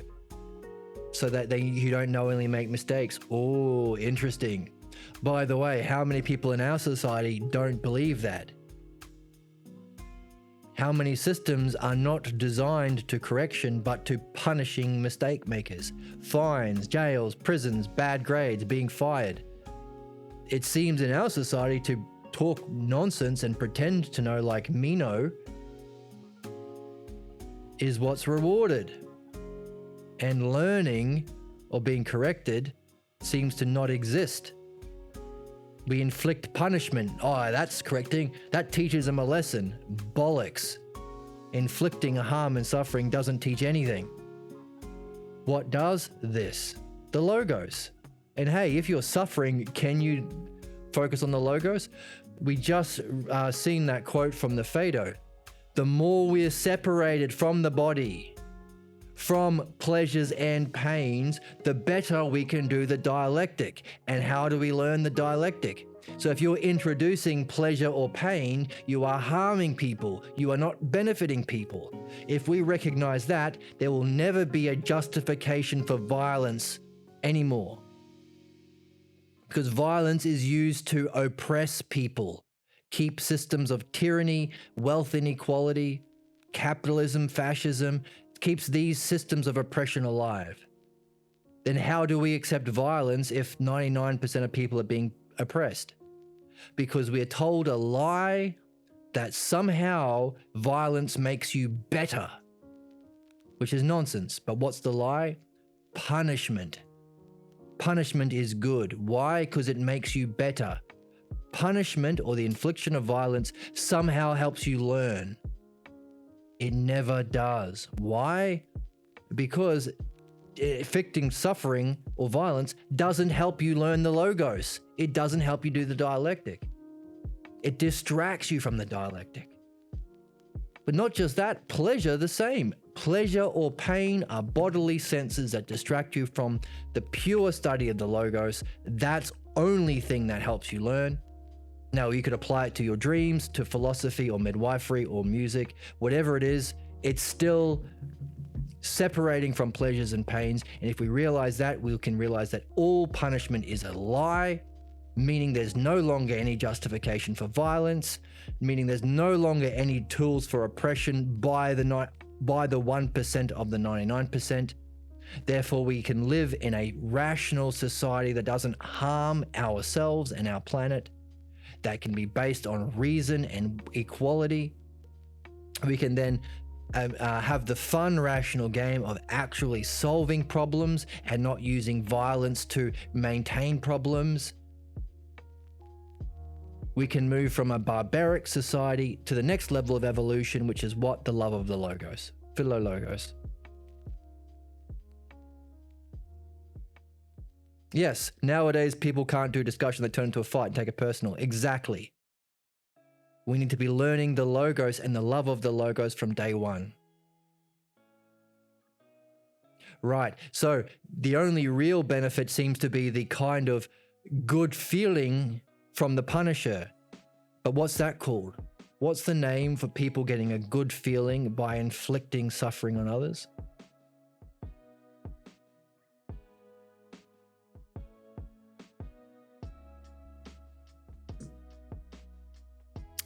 so that you don't knowingly make mistakes. Oh, interesting. By the way, how many people in our society don't believe that? How many systems are not designed to correction but to punishing mistake makers? Fines, jails, prisons, bad grades, being fired. It seems in our society to talk nonsense and pretend to know like Meno is what's rewarded. And learning or being corrected seems to not exist. We inflict punishment. Oh, that's correcting. That teaches them a lesson. Bollocks. Inflicting a harm and suffering doesn't teach anything. What does? This. The logos. And hey, if you're suffering, can you focus on the logos? We just seen that quote from the Phaedo. The more we are separated from the body, from pleasures and pains, the better we can do the dialectic. And how do we learn the dialectic? So if you're introducing pleasure or pain, you are harming people. You are not benefiting people. If we recognize that, there will never be a justification for violence anymore. Because violence is used to oppress people, keep systems of tyranny, wealth inequality, capitalism, fascism, keeps these systems of oppression alive. Then how do we accept violence if 99% of people are being oppressed? Because we are told a lie that somehow violence makes you better, which is nonsense. But what's the lie? Punishment. Punishment is good. Why? Because it makes you better. Punishment or the infliction of violence somehow helps you learn. It never does. Why? Because inflicting suffering or violence doesn't help you learn the logos. It doesn't help you do the dialectic. It distracts you from the dialectic. But not just that, pleasure the same. Pleasure or pain are bodily senses that distract you from the pure study of the logos. That's only thing that helps you learn. Now, you could apply it to your dreams, to philosophy or midwifery or music, whatever it is, it's still separating from pleasures and pains. And if we realize that, we can realize that all punishment is a lie, meaning there's no longer any justification for violence, meaning there's no longer any tools for oppression by the 1% of the 99%. Therefore, we can live in a rational society that doesn't harm ourselves and our planet, that can be based on reason and equality. We can then have the fun, rational game of actually solving problems and not using violence to maintain problems. We can move from a barbaric society to the next level of evolution, which is what? The love of the logos, philologos. Yes, nowadays people can't do discussion, they turn into a fight and take it personal. Exactly. We need to be learning the logos and the love of the logos from day one. Right, so the only real benefit seems to be the kind of good feeling from the punisher. But what's that called? What's the name for people getting a good feeling by inflicting suffering on others?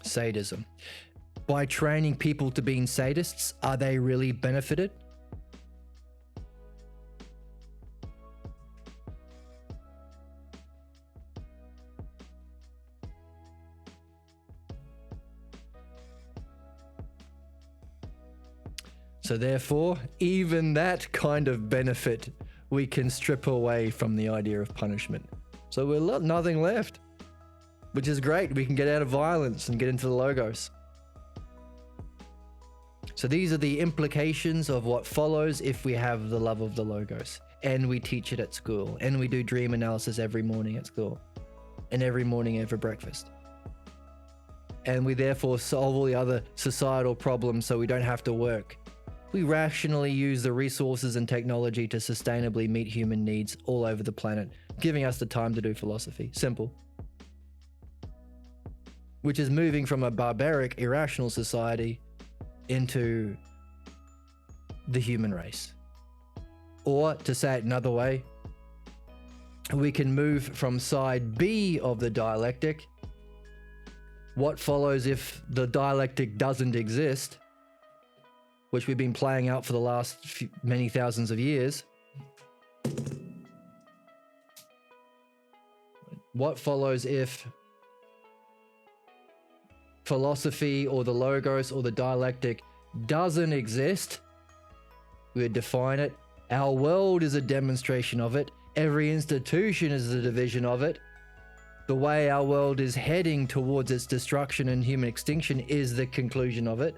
Sadism. By training people to being sadists, are they really benefited? So therefore, even that kind of benefit we can strip away from the idea of punishment. So we're nothing left, which is great. We can get out of violence and get into the logos. So these are the implications of what follows if we have the love of the Logos, and we teach it at school, and we do dream analysis every morning at school, and every morning over breakfast. And we therefore solve all the other societal problems so we don't have to work. We rationally use the resources and technology to sustainably meet human needs all over the planet, giving us the time to do philosophy. Simple. Which is moving from a barbaric, irrational society into the human race. Or, to say it another way, we can move from side B of the dialectic. What follows if the dialectic doesn't exist, which we've been playing out for the last many thousands of years. What follows if philosophy or the Logos or the dialectic doesn't exist? We would define it. Our world is a demonstration of it. Every institution is a division of it. The way our world is heading towards its destruction and human extinction is the conclusion of it.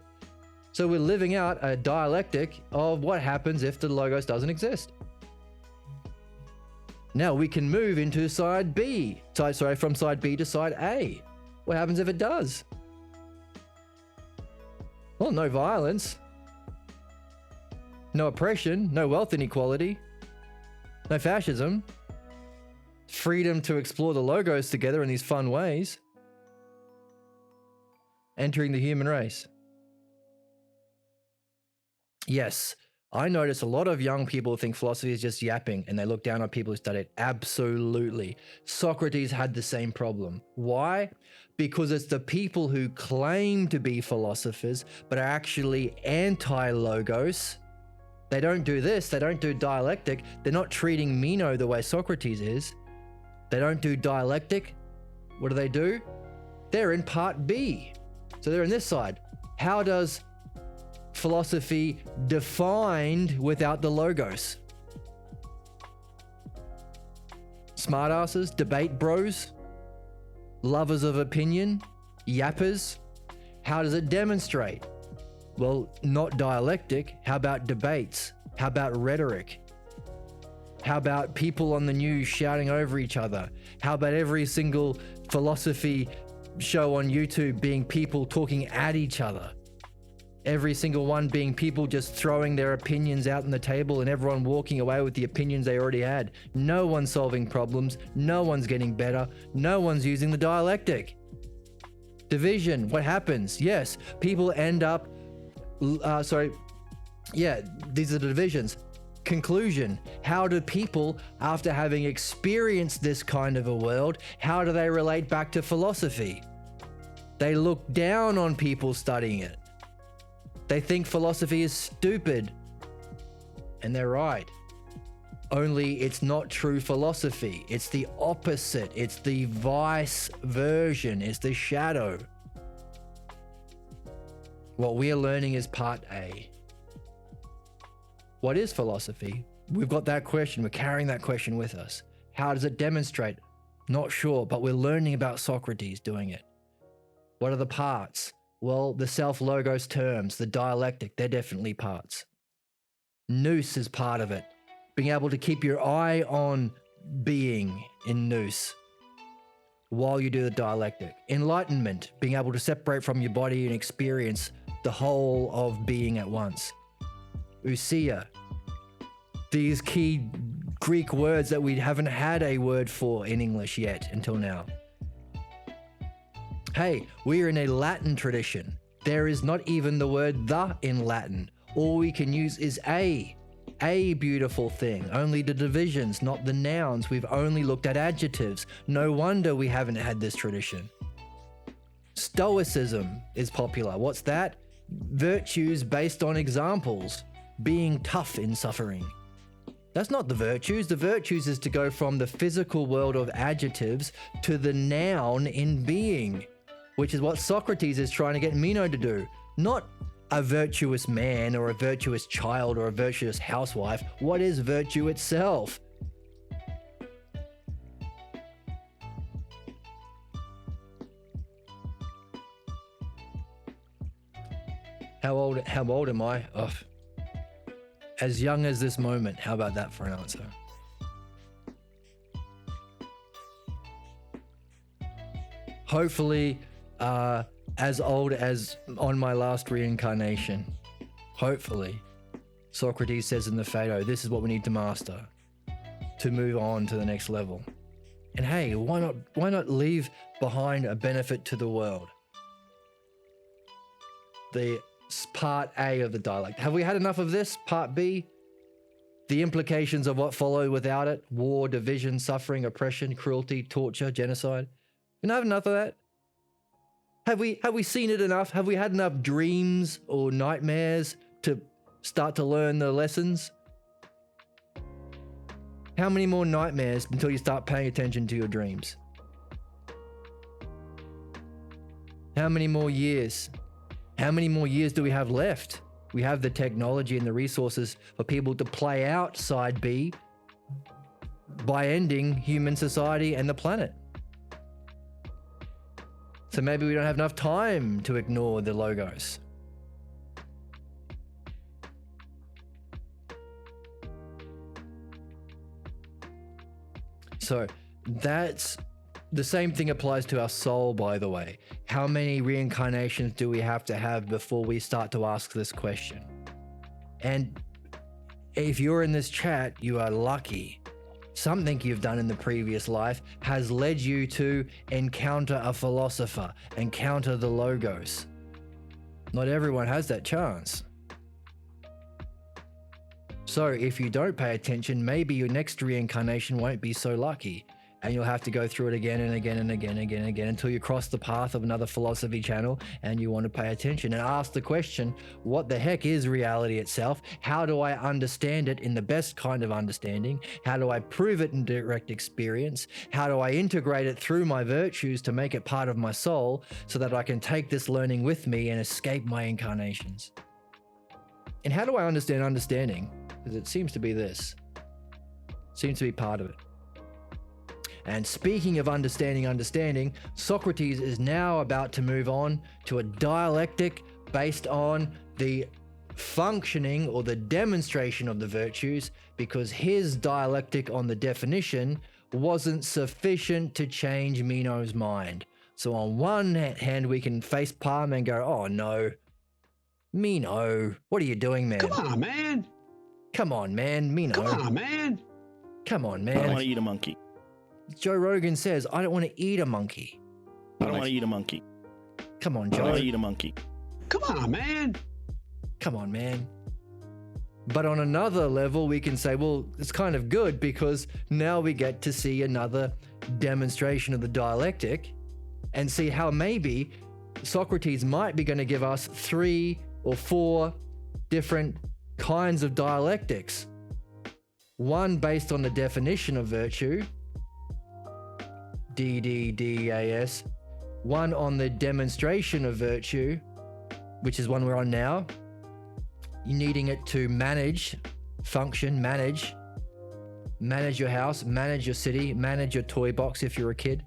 So we're living out a dialectic of what happens if the Logos doesn't exist. Now we can move into side B. From side B to side A. What happens if it does? Well, no violence. No oppression. No wealth inequality. No fascism. Freedom to explore the Logos together in these fun ways. Entering the human race. Yes, I notice a lot of young people think philosophy is just yapping and they look down on people who study it. Absolutely. Socrates had the same problem. Why? Because it's the people who claim to be philosophers but are actually anti-Logos. They don't do this. They don't do dialectic. They're not treating Meno the way Socrates is. They don't do dialectic. What do? They're in part B. So they're in this side. How does philosophy defined without the Logos? Smartasses, debate bros, lovers of opinion, yappers. How does it demonstrate? Well, not dialectic. How about debates? How about rhetoric? How about people on the news shouting over each other? How about every single philosophy show on YouTube being people talking at each other? Every single one being people just throwing their opinions out on the table and everyone walking away with the opinions they already had. No one's solving problems. No one's getting better. No one's using the dialectic. Division, what happens? Yes, people end up, these are the divisions. Conclusion, how do people, after having experienced this kind of a world, how do they relate back to philosophy? They look down on people studying it. They think philosophy is stupid. And they're right. Only it's not true philosophy. It's the opposite. It's the vice version. It's the shadow. What we're learning is part A. What is philosophy? We've got that question. We're carrying that question with us. How does it demonstrate? Not sure, but we're learning about Socrates doing it. What are the parts? Well, the self-logos terms, the dialectic, they're definitely parts. Nous is part of it. Being able to keep your eye on being in nous while you do the dialectic. Enlightenment, being able to separate from your body and experience the whole of being at once. Ousia, these key Greek words that we haven't had a word for in English yet until now. Hey, we're in a Latin tradition. There is not even the word the in Latin. All we can use is a beautiful thing. Only the divisions, not the nouns. We've only looked at adjectives. No wonder we haven't had this tradition. Stoicism is popular. What's that? Virtues based on examples. Being tough in suffering. That's not the virtues. The virtues is to go from the physical world of adjectives to the noun in being, which is what Socrates is trying to get Meno to do. Not a virtuous man or a virtuous child or a virtuous housewife. What is virtue itself? How old am I? Oh, as young as this moment. How about that for an answer? Hopefully, as old as on my last reincarnation. Hopefully. Socrates says in the Phaedo, this is what we need to master to move on to the next level. And hey, why not leave behind a benefit to the world? The part A of the dialect. Have we had enough of this? Part B? The implications of what followed without it: war, division, suffering, oppression, cruelty, torture, genocide. We don't have enough of that. Have we seen it enough? Have we had enough dreams or nightmares to start to learn the lessons? How many more nightmares until you start paying attention to your dreams? How many more years? How many more years do we have left? We have the technology and the resources for people to play out side B by ending human society and the planet. So maybe we don't have enough time to ignore the logos. So that's the same thing applies to our soul, by the way. How many reincarnations do we have to have before we start to ask this question? And if you're in this chat, you are lucky. Something you've done in the previous life has led you to encounter a philosopher, encounter the logos. Not everyone has that chance. So if you don't pay attention, maybe your next reincarnation won't be so lucky, and you'll have to go through it again and again and again and again and again until you cross the path of another philosophy channel and you want to pay attention and ask the question, what the heck is reality itself? How do I understand it in the best kind of understanding? How do I prove it in direct experience? How do I integrate it through my virtues to make it part of my soul so that I can take this learning with me and escape my incarnations? And how do I understand understanding? Because it seems to be this. Seems to be part of it. And speaking of understanding, Socrates is now about to move on to a dialectic based on the functioning or the demonstration of the virtues, because his dialectic on the definition wasn't sufficient to change Meno's mind. So on one hand, we can face palm and go, oh no, Meno, what are you doing, man? Come on, man. Come on, man, Meno. Come on, man. Come on, man. I don't want to eat a monkey. Joe Rogan says, I don't want to eat a monkey. I don't want to eat a monkey. Come on, I don't want Joe. to eat a monkey. Come on, man. Come on, man. But on another level, we can say, well, it's kind of good because now we get to see another demonstration of the dialectic and see how maybe Socrates might be going to give us 3 or 4 different kinds of dialectics. One based on the definition of virtue, DDDAS. One on the demonstration of virtue, which is one we're on now. You're needing it to manage, function, manage your house, manage your city, manage your toy box if you're a kid.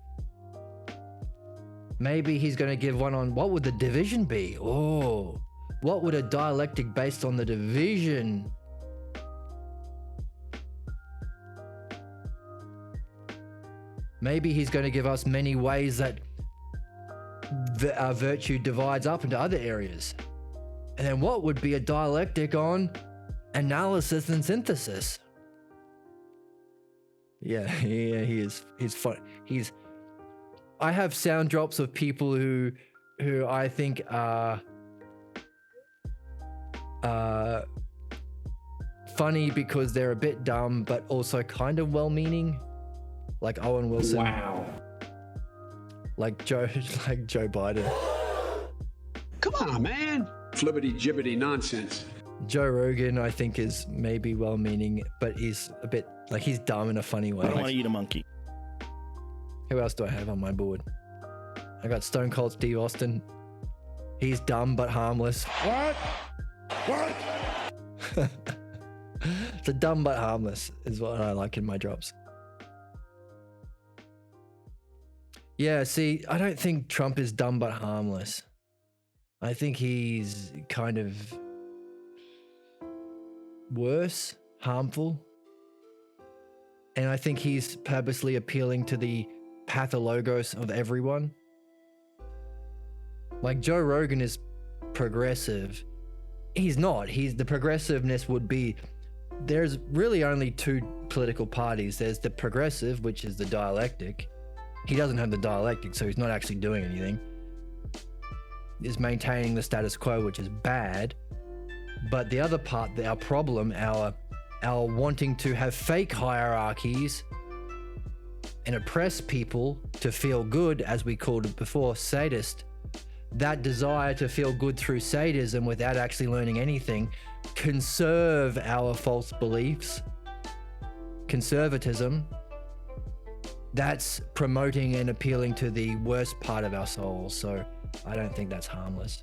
Maybe he's going to give one on what would the division be? Oh, what would a dialectic based on the division? Maybe he's going to give us many ways that our virtue divides up into other areas. And then what would be a dialectic on analysis and synthesis? Yeah, he is. He's fun. I have sound drops of people who I think are funny because they're a bit dumb, but also kind of well-meaning. Like Owen Wilson. Wow. Like Joe Biden. Come on, man. Flippity jibbity nonsense. Joe Rogan, I think, is maybe well-meaning, but he's a bit like he's dumb in a funny way. I don't want to eat a monkey. Who else do I have on my board? I got Stone Cold Steve Austin. He's dumb but harmless. What? So dumb but harmless is what I like in my drops. Yeah, see, I don't think Trump is dumb but harmless. I think he's kind of worse, harmful. And I think he's purposely appealing to the pathologos of everyone. Like Joe Rogan is progressive. He's not. The progressiveness would be, there's really only two political parties. There's the progressive, which is the dialectic. He doesn't have the dialectic, so he's not actually doing anything. He's maintaining the status quo, which is bad. But the other part, our problem, our wanting to have fake hierarchies and oppress people to feel good, as we called it before, sadist. That desire to feel good through sadism without actually learning anything, conserve our false beliefs, conservatism, that's promoting and appealing to the worst part of our souls. So I don't think that's harmless.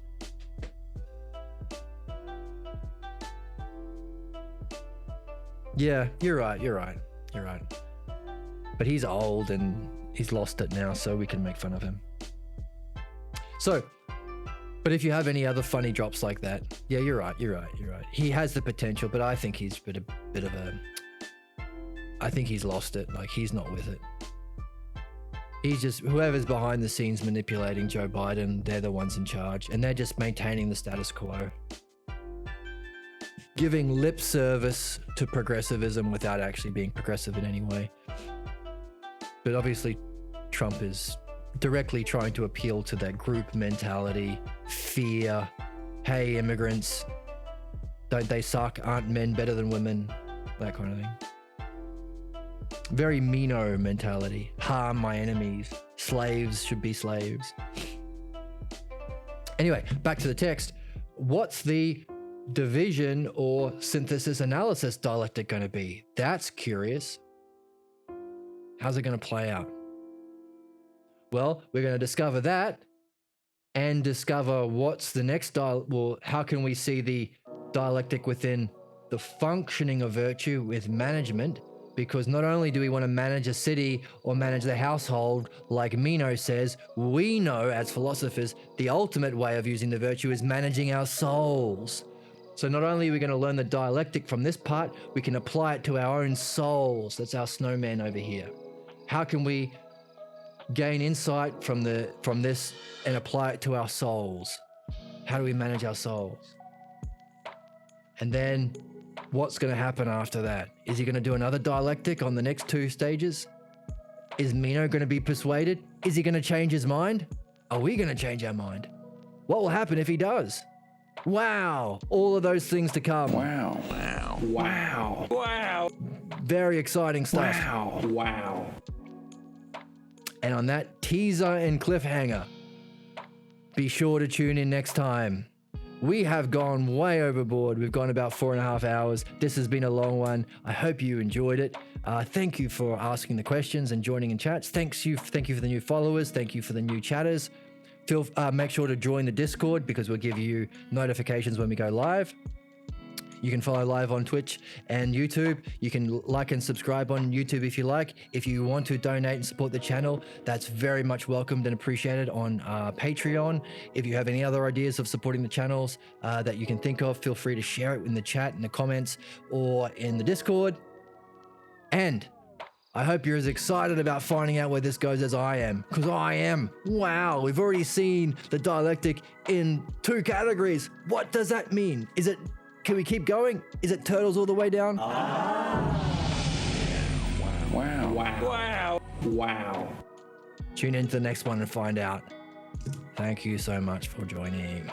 Yeah, you're right. But he's old and he's lost it now, so we can make fun of him. So, but if you have any other funny drops like that, yeah, you're right. He has the potential, but I think he's I think he's lost it. Like, he's not with it. He's just, whoever's behind the scenes manipulating Joe Biden, they're the ones in charge, and they're just maintaining the status quo. Giving lip service to progressivism without actually being progressive in any way. But obviously, Trump is directly trying to appeal to that group mentality, fear. Hey, immigrants, don't they suck? Aren't men better than women? That kind of thing. Very Meno mentality. Harm my enemies. Slaves should be slaves. Anyway, back to the text. What's the division or synthesis analysis dialectic going to be? That's curious. How's it going to play out? Well, we're going to discover that and discover what's the next how can we see the dialectic within the functioning of virtue with management? Because not only do we want to manage a city or manage the household, like Meno says, we know as philosophers, the ultimate way of using the virtue is managing our souls. So not only are we going to learn the dialectic from this part, we can apply it to our own souls. That's our snowman over here. How can we gain insight from this and apply it to our souls? How do we manage our souls? And then what's going to happen after that? Is he going to do another dialectic on the next two stages? Is Meno going to be persuaded? Is he going to change his mind? Are we going to change our mind? What will happen if he does? Wow. All of those things to come. Wow. Very exciting stuff. Wow. And on that teaser and cliffhanger, be sure to tune in next time. We have gone way overboard. We've gone about 4.5 hours. This has been a long one. I hope you enjoyed it. Thank you for asking the questions and joining in chats. Thank you for the new followers. Thank you for the new chatters. Make sure to join the Discord because we'll give you notifications when we go live. You can follow live on Twitch and YouTube. You can like and subscribe on YouTube if you like. If you want to donate and support the channel, that's very much welcomed and appreciated on Patreon. If you have any other ideas of supporting the channels that you can think of, feel free to share it in the chat, in the comments, or in the Discord. And I hope you're as excited about finding out where this goes as I am, because I am. Wow, we've already seen the dialectic in 2 categories. What does that mean? Can we keep going? Is it turtles all the way down? Wow. Tune into the next one and find out. Thank you so much for joining.